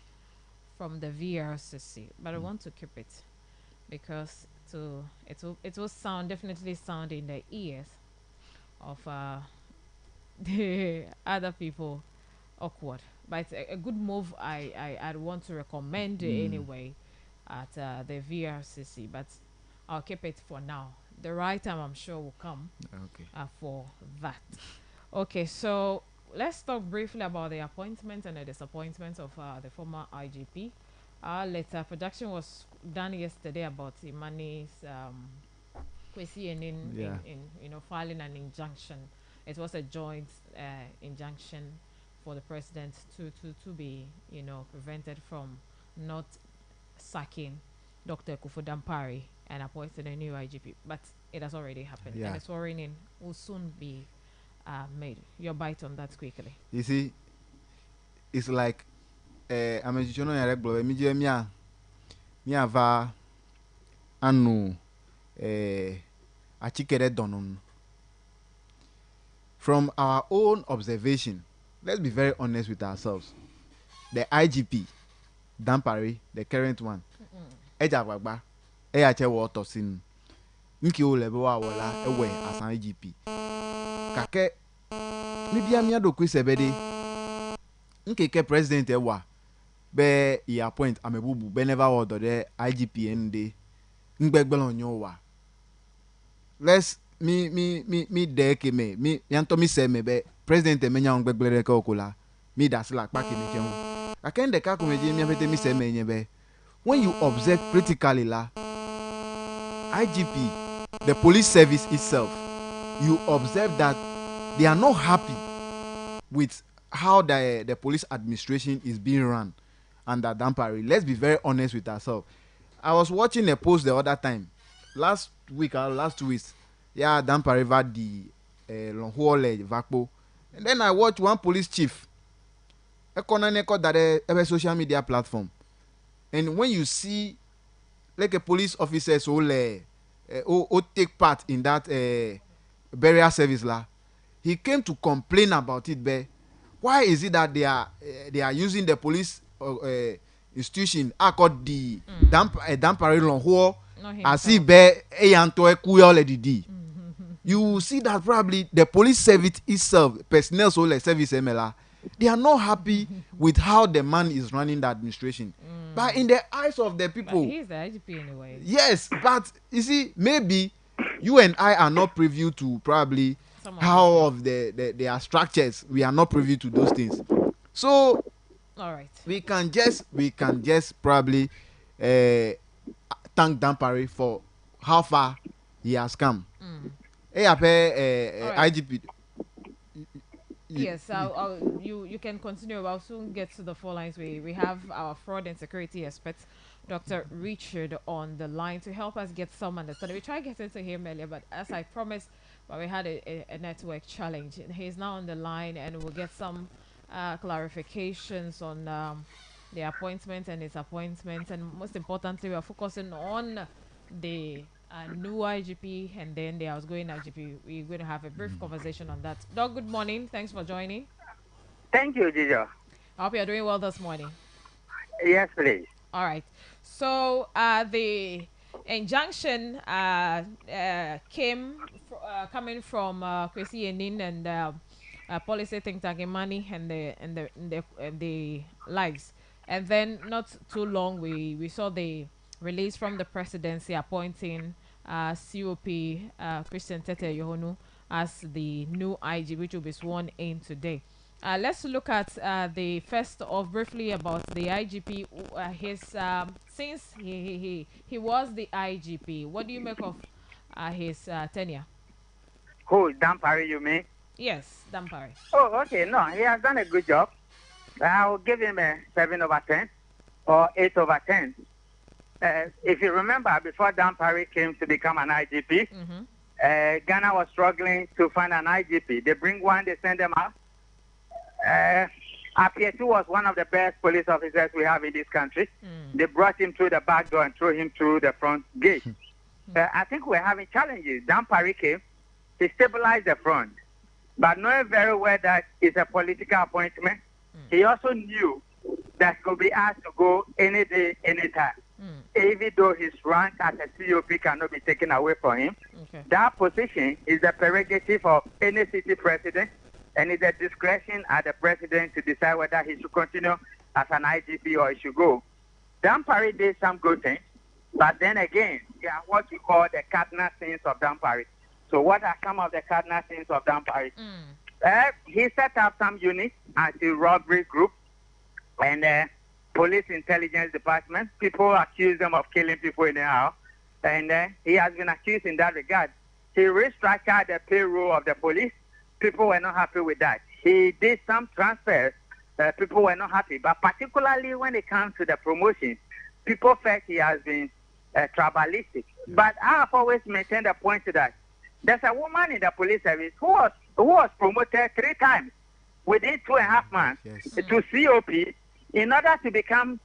from the VRCC, but I want to keep it, because it will sound definitely sound in the ears of the other people awkward, but it's a good move. I'd want to recommend anyway at the VRCC, but I'll keep it for now. The right time I'm sure will come for that. Okay, so let's talk briefly about the appointment and the disappointment of the former IGP. Our letter production was done yesterday about Imani's in filing an injunction. It was a joint injunction for the president to be prevented from not sacking Dr. Kufu Dampari and appointing a new IGP. But it has already happened, and the swearing in will soon be made. Your bite on that quickly. You see, it's like amejichono ya reglo mi je mi ava anu achikere donon. From our own observation, let's be very honest with ourselves. The IGP, Dampare, the current one, Eja Wagba, Eyache Watersin, Nki Olebewa Wala, Ewe as an IGP. Kake, maybe I'm yado Quisebede, Nkeke President Ewa, Be he appoint Amebubu, be never order the IGP ND, Nbegbelon Yowa. Let's me deke me yanto mi se me be president me nya ngbegbere ka okola me das la pa ke me chen akende ka ko me je mi afete mi se me yen be when you observe critically la IGP the police service itself you observe that they are not happy with how the police administration is being run under Dampare. Let's be very honest with ourselves. I was watching a post the other time last week or last 2 weeks. Yeah, Dampare va the Longhole Vakpo. And then I watched one police chief. That a social media platform. And when you see like a police officer who take part in that burial service la, he came to complain about it. But why is it that they are using the police institution called the Dampare Longhole as if you see that probably the police service itself, personnel service MLA, they are not happy with how the man is running the administration. But in the eyes of the people, but he's the IGP anyway. Yes, but you see, maybe you and I are not privy to probably how of their structures. We are not privy to those things. So, all right, we can just probably thank Dampare for how far he has come. IGP. Yes, you can continue. I'll soon get to the phone lines. We have our fraud and security expert, Dr. Richard, on the line to help us get some understanding. We tried getting to him earlier, but as I promised, but we had a network challenge. He's now on the line, and we'll get some clarifications on the appointment and his appointment, and most importantly, we are focusing on the new IGP and then the outgoing IGP. We're going to have a brief conversation on that. Doc, good morning. Thanks for joining. Thank you, Gijo. I hope you're doing well this morning. Yes, please. All right. So the injunction coming from Kwesi Enin and policy think tank Imani and the likes. And then not too long, we saw the release from the presidency appointing COP Christian Tete Yohonu as the new IG, which will be sworn in today. Let's look at the first of briefly about the IGP. His since he was the IGP, what do you make of his tenure? Who, Dampare, you mean? Yes, Dampare. Oh, okay. No, he has done a good job. I will give him a 7/10 or 8/10. If you remember, before Dampare came to become an IGP, Ghana was struggling to find an IGP. They bring one, they send them out. Apietu was one of the best police officers we have in this country. They brought him through the back door and threw him through the front gate. I think we're having challenges. Dampare came, he stabilized the front, but knowing very well that it's a political appointment, he also knew that could be asked to go any day, anytime. Even though his rank as a COP cannot be taken away from him, that position is the prerogative of any city president, and it's a discretion at the president to decide whether he should continue as an IGP or he should go. Dampare did some good things, but then again, there are what you call the cardinal sins of Dampare. So what are some of the cardinal sins of Dampare? He set up some units as a robbery group and police intelligence department. People accuse them of killing people in the house, and he has been accused in that regard. He restructured the payroll of the police. People were not happy with that. He did some transfers. People were not happy, but particularly when it comes to the promotion, people felt he has been tribalistic. But I have always maintained the point that there's a woman in the police service who was promoted 3 times within 2.5 months to COP, in order to become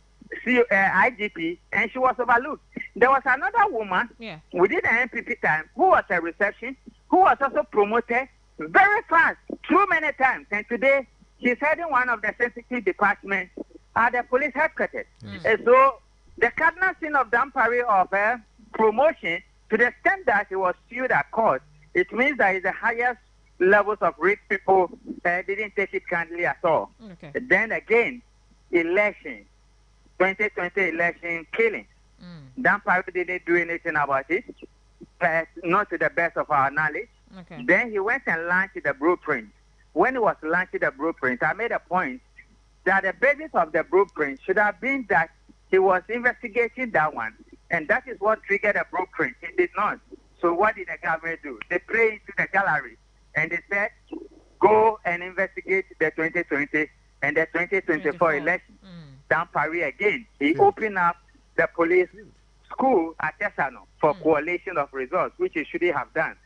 IGP, and she was overlooked. There was another woman within the NPP time who was a reception, who was also promoted very fast, too many times. And today, she's heading one of the sensitive departments at the police headquarters. And so, the cardinal sin of Dampari of promotion, to the extent that he was sued at court, it means that the highest levels of rich people didn't take it kindly at all. Okay. Then again, election, 2020 election killing. Dampari didn't do anything about it, not to the best of our knowledge. Okay. Then he went and launched the blueprint. When he was launching the blueprint, I made a point that the basis of the blueprint should have been that he was investigating that one. And that is what triggered the blueprint. He did not. So what did the government do? They played into the gallery and they said, go and investigate the 2020 and the 2024 election. Dampari again. He opened up the police school at Tesano for coalition of results, which he shouldn't have done.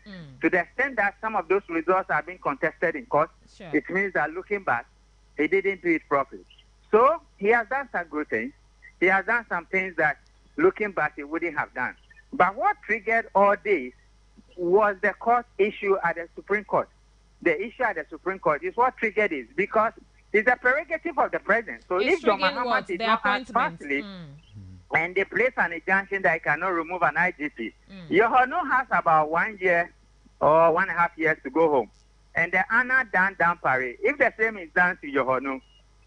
To the extent that some of those results are being contested in court, it means that looking back, he didn't do it properly. So he has done some good things. He has done some things that looking back he wouldn't have done. But what triggered all this was the court issue at the Supreme Court. The issue at the Supreme Court is what triggered it because it's a prerogative of the president. So if John Mahama did not act fastly, and they place an injunction that he cannot remove an IGP, Yohonu has about 1 year or 1.5 years to go home. And the Anna Dan Dampari, if the same is done to Yohonu,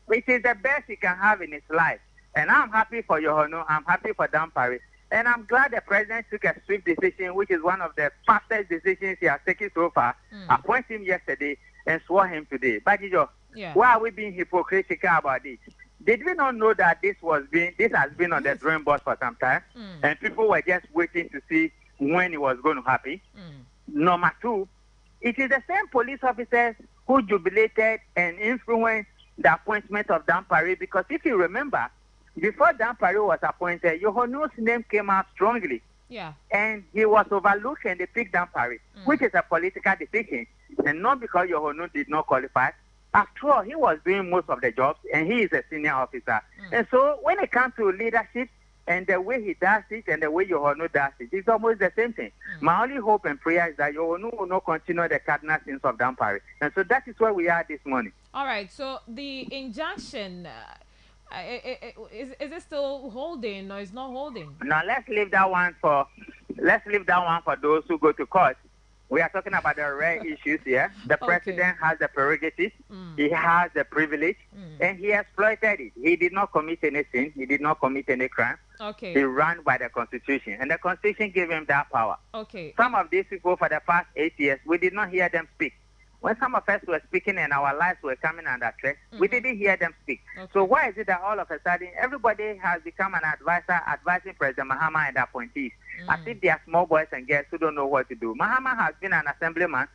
it is the best he can have in his life. And I'm happy for Yohonu, I'm happy for Dampari. And I'm glad the president took a swift decision, which is one of the fastest decisions he has taken so far. Appointed him yesterday and swore him today. But why are we being hypocritical about this? Did we not know that this has been on the drawing board for some time? And people were just waiting to see when it was going to happen. Number two, it is the same police officers who jubilated and influenced the appointment of Dampari, because if you remember, before Dampari was appointed, Yohonu's name came out strongly. Yeah. And he was overlooked and they picked Dampari, which is a political decision. And not because Yohonu did not qualify. After all, he was doing most of the jobs and he is a senior officer. And so when it comes to leadership and the way he does it and the way Yohonu does it, it's almost the same thing. My only hope and prayer is that Yohonu will not continue the cardinal sins of Dampari. And so that is where we are this morning. All right. So the injunction, is it still holding or is not holding? Now let's leave that one for those who go to court. We are talking about the rare issues here. The president has the prerogative, he has the privilege, and he exploited it. He did not commit any sin, he did not commit any crime. Okay. He ran by the Constitution, and the Constitution gave him that power. Okay. Some of these people for the past 8 years, we did not hear them speak. When some of us were speaking and our lives were coming under threat, we didn't hear them speak. So why is it that all of a sudden everybody has become an advisor advising President Mahama and the appointees as if they are small boys and girls who don't know what to do? Mahama has been an assemblyman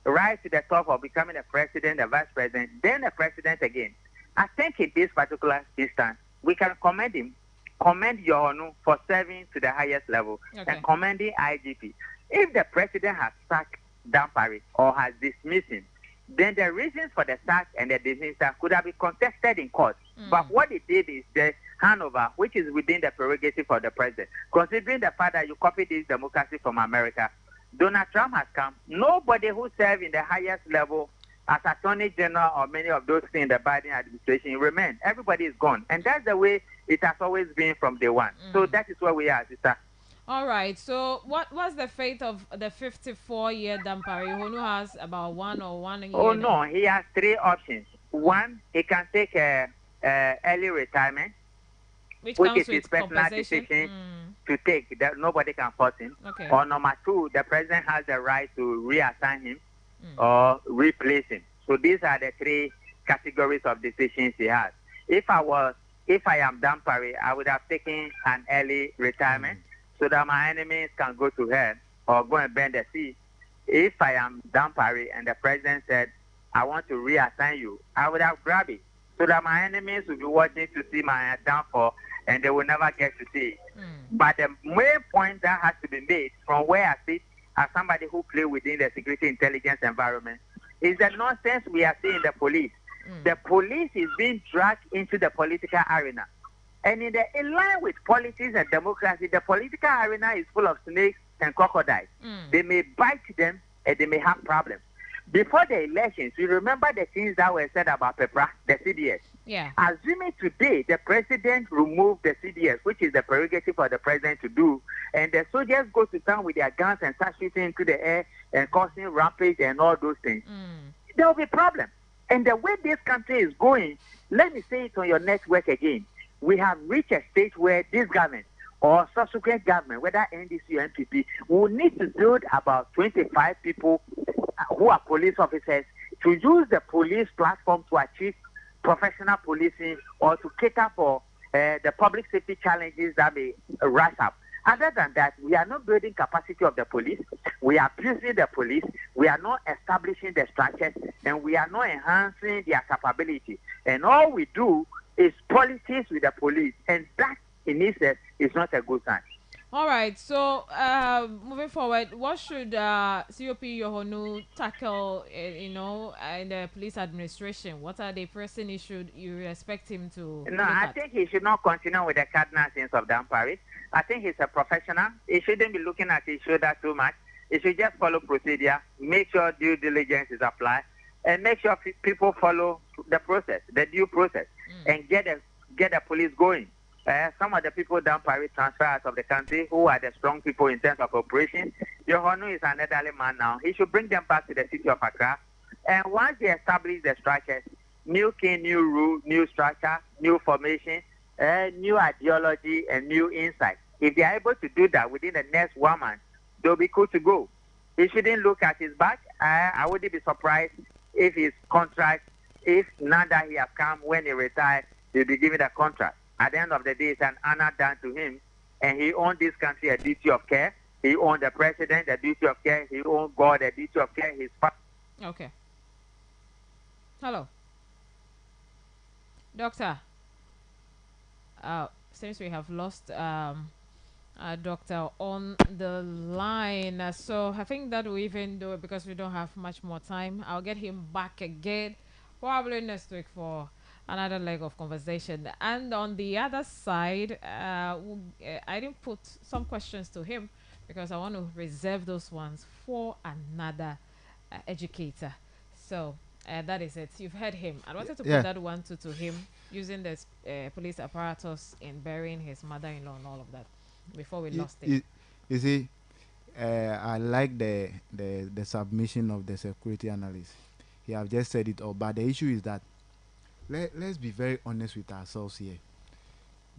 right to the top of becoming the president, the vice president, then the president again. I think in this particular instance, we can commend him, commend Yohonu for serving to the highest level, and commend the IGP. If the president has sacked Dampari or has dismissed him, then the reasons for the sack and the dismissal could have been contested in court. But what it did is the handover, which is within the prerogative of the president. Considering the fact that you copied this democracy from America, Donald Trump has come. Nobody who served in the highest level as Attorney General or many of those things in the Biden administration remain. Everybody is gone. And that's the way it has always been from day one. So that is where we are, sister. All right. So what was the fate of the 54-year Dampari? Yohonu has about 1 or 1 year. Oh, no. He has 3 options. One, he can take early retirement, which is his personal decision to take. That nobody can force him. Okay. Or number 2, the president has the right to reassign him or replace him. So these are the 3 categories of decisions he has. If I am Dampari, I would have taken an early retirement so that my enemies can go to hell or go and bend the sea. If I am Dampari and the president said, I want to reassign you, I would have grabbed it so that my enemies will be watching to see my downfall and they will never get to see it. But the main point that has to be made from where I sit as somebody who plays within the security intelligence environment is the nonsense we are seeing in the police. The police is being dragged into the political arena. And in line with politics and democracy, the political arena is full of snakes and crocodiles. They may bite them and they may have problems. Before the elections, you remember the things that were said about PEPRA, the CDS. Yeah. Assuming today the president removed the CDS, which is the prerogative for the president to do, and the soldiers go to town with their guns and start shooting into the air and causing rampage and all those things, there will be problems. And the way this country is going, let me say it on your network again, we have reached a stage where this government or subsequent government, whether NDC or NPP, will need to build about 25 people who are police officers to use the police platform to achieve professional policing or to cater for the public safety challenges that may rise up. Other than that, we are not building capacity of the police. We are abusing the police. We are not establishing the structures, and we are not enhancing their capability. And all we do is politics with the police, and that in itself is not a good sign. All right. So moving forward, what should COP Yohonu tackle? In the police administration, what are the pressing issues you expect him to? No, I think he should not continue with the cardinal sins of Dampari. I think he's a professional. He shouldn't be looking at his shoulder too much. He should just follow procedure, make sure due diligence is applied, and make sure people follow the process, the due process, and get the police going. Some of the people down Paris transfer out of the country who are the strong people in terms of operation. Yohonu is an elderly man now. He should bring them back to the city of Accra. And once they establish the structures, new king, new rule, new structure, new formation, new ideology, and new insight. If they are able to do that within the next 1 month, they'll be good to go. He shouldn't look at his back. I wouldn't be surprised if his contract, if now that he has come, when he retires, he'll be given a contract. At the end of the day, it's an honor done to him, and he owed this country a duty of care. He owed the president a duty of care. He owed God a duty of care. Okay. Hello. Doctor. Since we have lost doctor on the line, so I think that we even do it because we don't have much more time. I'll get him back again probably next week for another leg of conversation. And on the other side, I didn't put some questions to him because I want to reserve those ones for another educator. So that is it. You've heard him. I wanted to put that one to him, using the police apparatus in burying his mother-in-law and all of that before we lost it. You see, I like the submission of the security analyst. He have just said it all, but the issue is that let's be very honest with ourselves here.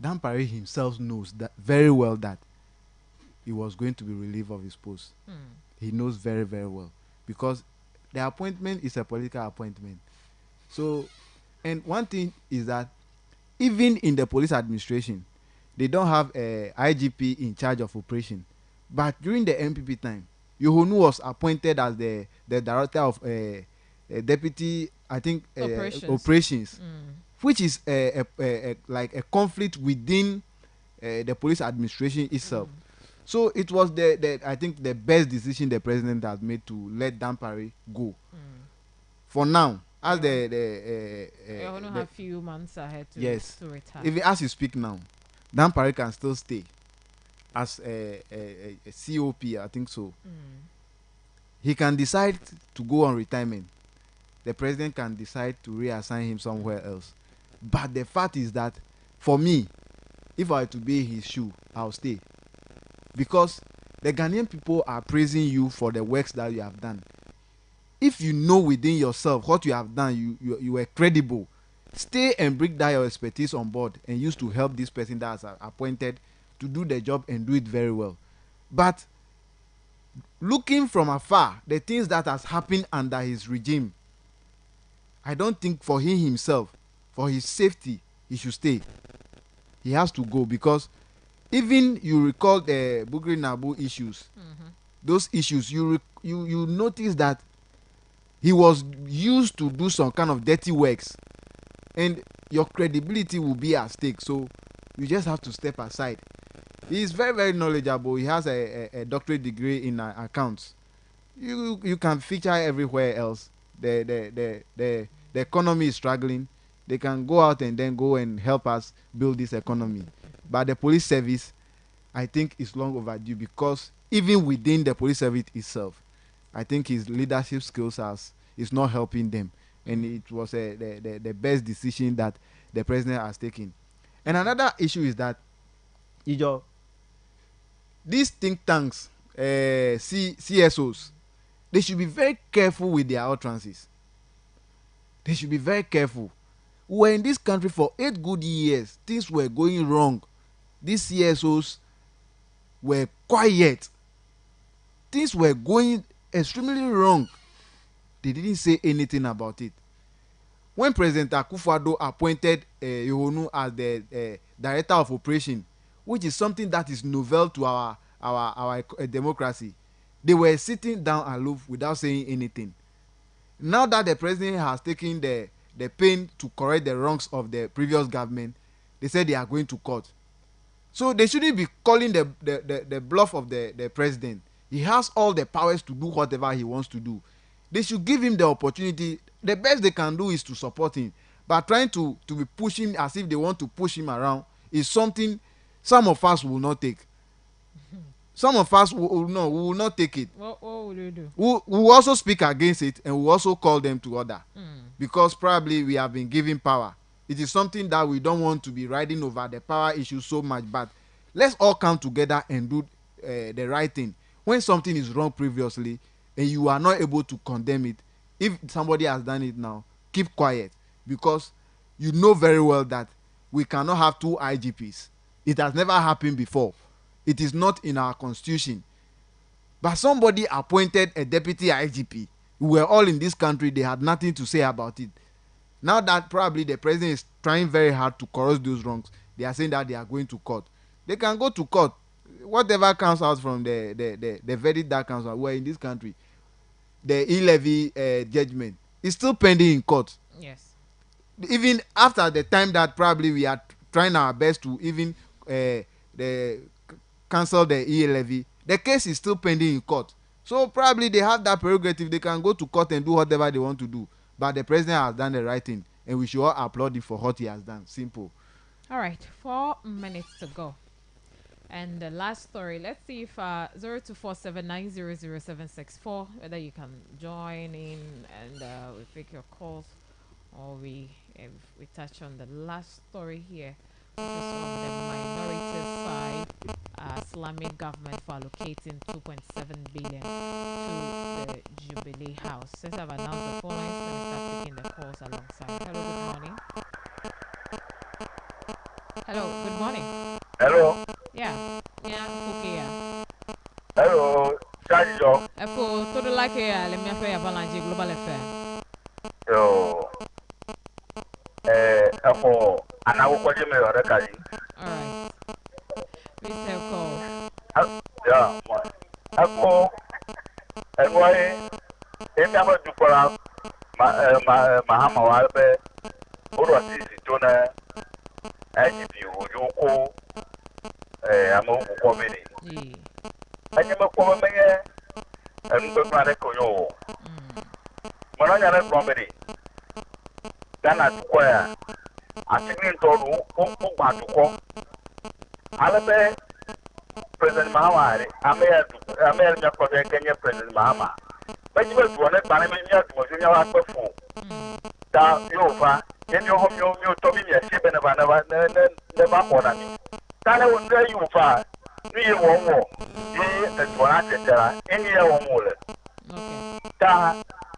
Dampari himself knows that very well that he was going to be relieved of his post. He knows very, very well, because the appointment is a political appointment. So, and one thing is that even in the police administration, they don't have a IGP in charge of operation. But during the MPP time, Yohonu was appointed as the director of deputy, I think, operations, which is like a conflict within the police administration itself. So it was I think the best decision the president has made to let Dampari go. For now, as we only have a few months ahead to retire. Even as you speak now, Dampari can still stay as a COP, I think so. He can decide to go on retirement. The president can decide to reassign him somewhere else. But the fact is that, for me, if I were to be in his shoe, I'll stay. Because the Ghanaian people are praising you for the works that you have done. If you know within yourself what you have done, you were credible, stay and bring that your expertise on board and use to help this person that's appointed to do the job and do it very well. But looking from afar, the things that has happened under his regime, I don't think for him himself, for his safety, he should stay. He has to go, because even you recall the Bugri Nabu issues, those issues, you notice that he was used to do some kind of dirty works, and your credibility will be at stake. So you just have to step aside. He is very, very knowledgeable. He has a doctorate degree in accounts. You can feature everywhere else. The the economy is struggling, they can go out and then go and help us build this economy. But the police service, I think, is long overdue, because even within the police service itself, I think his leadership skills is not helping them, and it was the best decision that the president has taken. And another issue is that these think tanks, CSOs, they should be very careful with their utterances. They should be very careful. We were in this country for 8 good years. Things were going wrong. These CSOs were quiet. Things were going extremely wrong. They didn't say anything about it. When President Akufo-Addo appointed Yohonu as the director of operation, which is something that is novel to our democracy, they were sitting down aloof without saying anything. Now that the president has taken the pain to correct the wrongs of the previous government, they said they are going to court. So they shouldn't be calling the bluff of the president. He has all the powers to do whatever he wants to do. They should give him the opportunity. The best they can do is to support him. But trying to be pushing as if they want to push him around is something some of us will not take. Some of us will not take it. What will you do? We will also speak against it, and we will also call them to order. Because probably we have been given power. It is something that we don't want to be riding over the power issue so much. But let's all come together and do the right thing. When something is wrong previously and you are not able to condemn it, if somebody has done it now, keep quiet, because you know very well that we cannot have 2 IGPs. It has never happened before. It is not in our constitution. But somebody appointed a deputy IGP. We were all in this country. They had nothing to say about it. Now that probably the president is trying very hard to correct those wrongs, they are saying that they are going to court. They can go to court. Whatever comes out from the verdict that comes out, we're in this country, the e-levy judgment is still pending in court. Yes. Even after the time that probably we are trying our best to even cancel the e-levy, the case is still pending in court. So probably they have that prerogative. They can go to court and do whatever they want to do. But the president has done the right thing, and we should all applaud him for what he has done. Simple. All right, 4 minutes to go. And the last story, let's see if 0247900764, whether you can join in and we pick your calls, or we touch on the last story here, which is on the minority side. Islamic government for allocating 2.7 billion to the Jubilee House. Since I've announced the phone lines, let me start picking the calls alongside. Hello, good morning. Hello, good morning. Hello. Yeah, okay, yeah. Hello, Sadio. Efo, todo like let me play a balance Global FM. Yo. Efo, anawo kwaje me ore kaji. All right. Mr. Cole. Yeah. Efo, enwai, emi aba dukora mahama wa be oro asisi tona IGP ojoko amo ukwomini. Anyi makwo menye enugbe plane konyo. Mono nyane kwomini. Dana tukwa ya atini ntoru ukwa tukwa. Alebe President Mahama ameya nyakode kenye President Mahama. Mejibe tuwane bane menya tumojunya wa kwefu. Da yofa yenyo homyo myo tobi mi asibe ne ba hoda mi. Tane wonde yofa ni wonwo ni etwana tetera eni ye wonwole. Da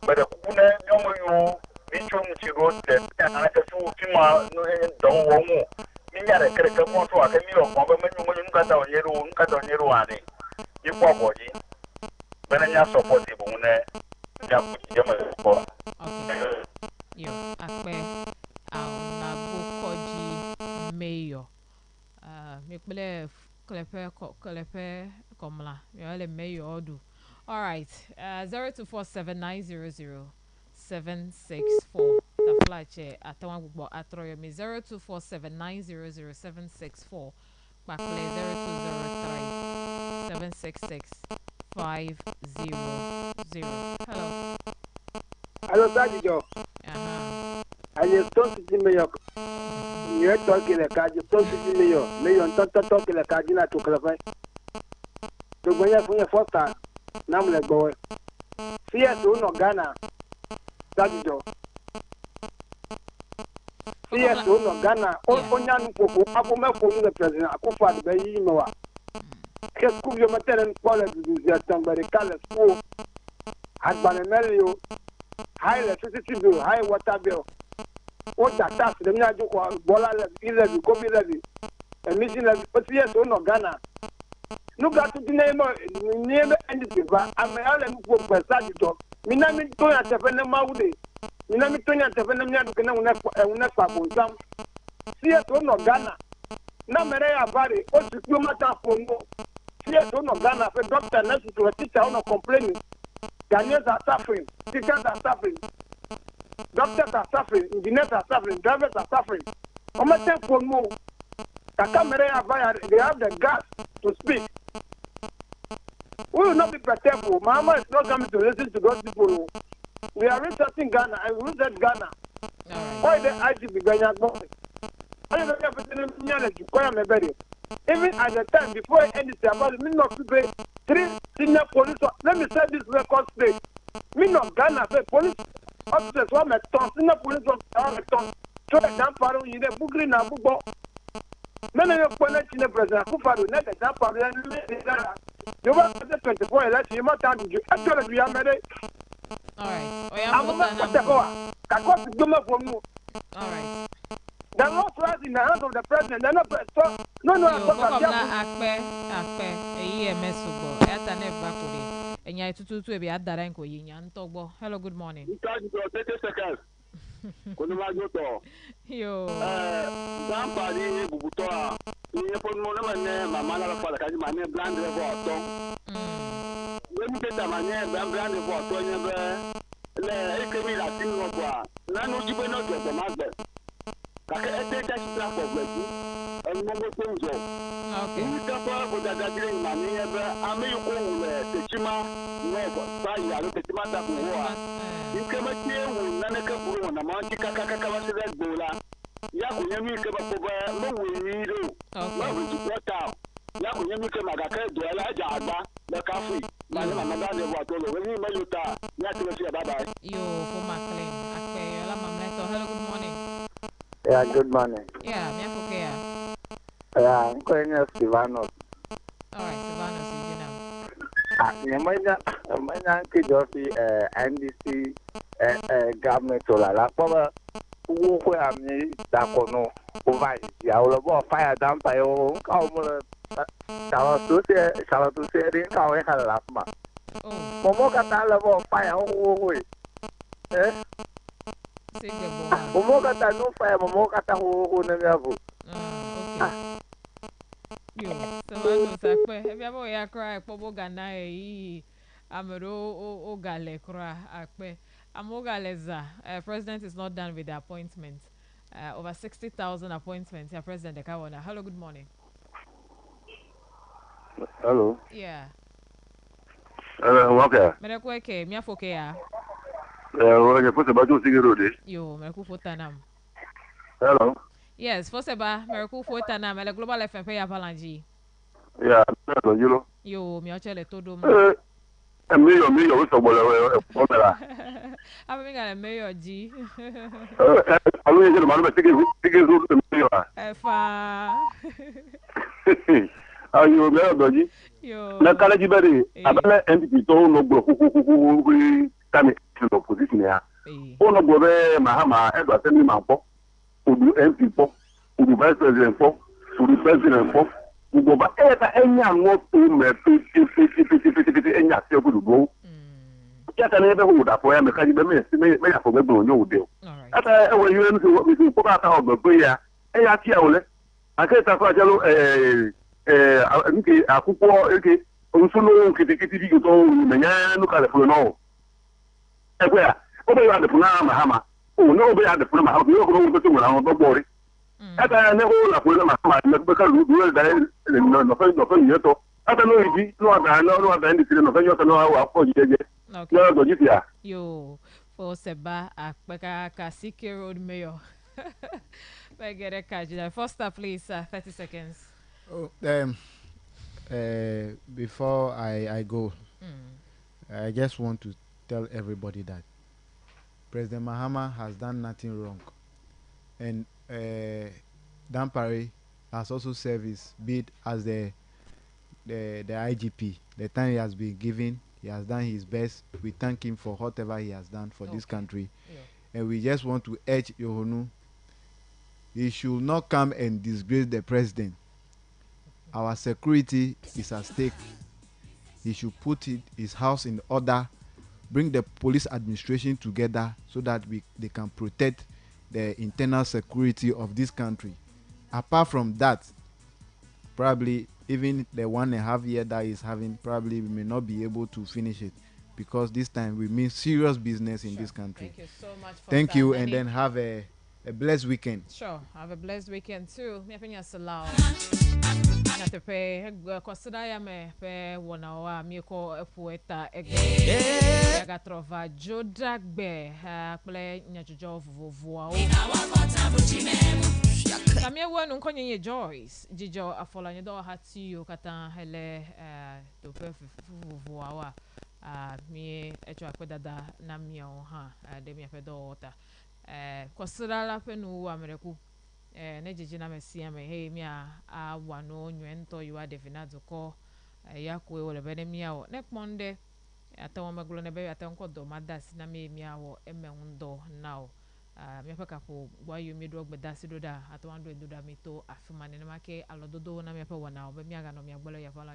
bede kune nyomo yo mi chom chiro te na ka su tima no don wonwo. Minya de kere ke mo to akemi o mo be menyu menyu nkata onyeru ani. Ikwa boji. Bene nya support ibu ne ya ku jema ko. Okay. Yo, akpe na Bokoji mayor. Me klepe komla. Me le mayor odu. All right. 0247900764. The flache atawa gbogbo atroyo mi 0247900764. Bakle 0203-766-500. Hello. Hello, Sadio. Aye Stone City Mayor. You're talking a card, Stone City Mayor. Mayor talking a card to clarify. To go here for your first time. Now let's go. See us no Ghana. That is all. See us no Ghana. Onyan Popo, Apoma for the president. Akufa, the Bayinoa. Just cook your material quality to the somebody color school. Had Banamelio. High electricity bill, high water bill. What that tax, the Minajo, Bola, Levy, Kobe Levy, emission levy, but yes, no Ghana. No got to the name anything, but I'm a for Sagital. Minami Toya Tefena Maude. Minami Toya Tefena Miana, see us no Ghana. No Maria Barry, what to do matter for no. See us no Ghana, for doctor, nurse to a teacher on complaining. Ghanaians are suffering, teachers are suffering, doctors are suffering, engineers are suffering, drivers are suffering. On my phone more. They have the gas to speak. We will not be protectful. Mama is not coming to listen to those people. We are researching Ghana and we research Ghana. Why the IGP Ghana? I don't know. Even at the time before anything about me not to pay 3 senior police. Let me say this record straight. Me not Ghana say police officers want me ton senior police officers ton. So exam paro in the bugri na bugo. Many of the president Akufo-Addo net exam paro you want the 24 election you must have to actually we are married. All right. I'm not going to all right. The law was in the hands of the president. They're not so no. Hello, good morning. Yo. Zampari Bubutoa. You put Monoma, Mamma for the Kajimane Bland Revoto. When you get a man, Bland Revoto, le kemi la tin no kwa na no jibe no je magbe ka ke ete ta for gbedu en mo go tenjo okay ni ka pa ko daga dire ma ni ebe ame ko wule techima no go sa ya lo techima ta ko wa ni ke ma tie wu na ne ka buru na ma ti ka wa se da gola ya ko nyami ke ba ko ba mo wu ni do ma wu ti kwata ya ko nyami ke maga ka do ala ja agba le ka fu ma ni ma ga le wa to lo ni ma yuta ya ti se bye bye yo for McLean akpe yola mamleto hello good morning. Yeah, good morning. Yeah, me okay. Yeah, I'm calling you Silvanos. All right, Silvanos, you know. Kijofi NDC government la power who am ni dakono over ya ulobo fire dampa yo ka mo sala to se rin ka we hala ma. Momo ka ta lo fire ho Momo kata no fire, momo kata ho na ngavu. Okay. Yo, so sakwe. Ebi abo ya cry pobo Ghana amero o gale cry akpe. Amogaleza. President is not done with the appointment. Over 60,000 appointments. Yeah, President Dekawona. Hello, good morning. Hello. Yeah. Okay. Merekweke, miafoke ya. You put about 2 cigarettes. Yo, Meraku Fotanam. Hello. Yes, Foseba, Meraku Fotanam, and the Global FMP Avalanche. Yeah, you know. Yo, Miachele Todo. A million, what's the I'm having a mayor G. I will get a man taking root to mayor. Are you there, Dodgy? Yo, Nakalaji Berry, Abella entity told no go who coming to the opposition here. Ono Bore Mahama, ever send him up, who do MP pop, who do vice president pop, who do president pop, who go back any more to 50 and yet you go. Just a neighborhood up where I'm a kind of may I forget no deal. At when you enter what we put out of the prayer, and I tell you, I can't have a couple, okay, also no kitty to go, Manano, California. Where? Over at the Punama Hammer. Oh, no, we had the Punama, how you go to around the body. At I never like with my because we will die in nothing yet. I don't know if you know, I know what anything of your know how for you. Yo, for Seba Akpeka Kasike Road Mayor. Foster, please, 30 seconds. Oh, before I go, I just want to tell everybody that President Mahama has done nothing wrong, and Dampare has also served his bid as the IGP. The time he has been given, he has done his best. We thank him for whatever he has done for this country, and we just want to urge Yohonu. He should not come and disgrace the president. Our security is at stake. He should put his house in order, bring the police administration together so that they can protect the internal security of this country. Apart from that, probably even the 1.5 year that he's having, probably we may not be able to finish it, because this time we mean serious business in this country. Thank you so much. Thank you, and then have a blessed weekend. Sure, have a blessed weekend too. Me apenya salao. Na tepe kwasida ya me pe wona wa mi ko efueta ege. Ya gatrova jodagbe akple nyajojo vovoa o. Kamia wonu nkonye Joyce jijo afola nyedo hati yo kata hele to pe vovoa wa mi echo akwedada na mi o ha de mi apedo ota. Kwasira la penu amereku ne jeje na mesia me hey mi a wano nwento yiwa definazo ko ya ko wole bene mi awo next Monday atawo maglo ne be atanko do madas na mi awo emehundo now mi apaka po gwa yo mi do gbeda sido da atawando edo da mi to afima ne make alododo na mi apa wana o be mi aga no mi agbolo ya fala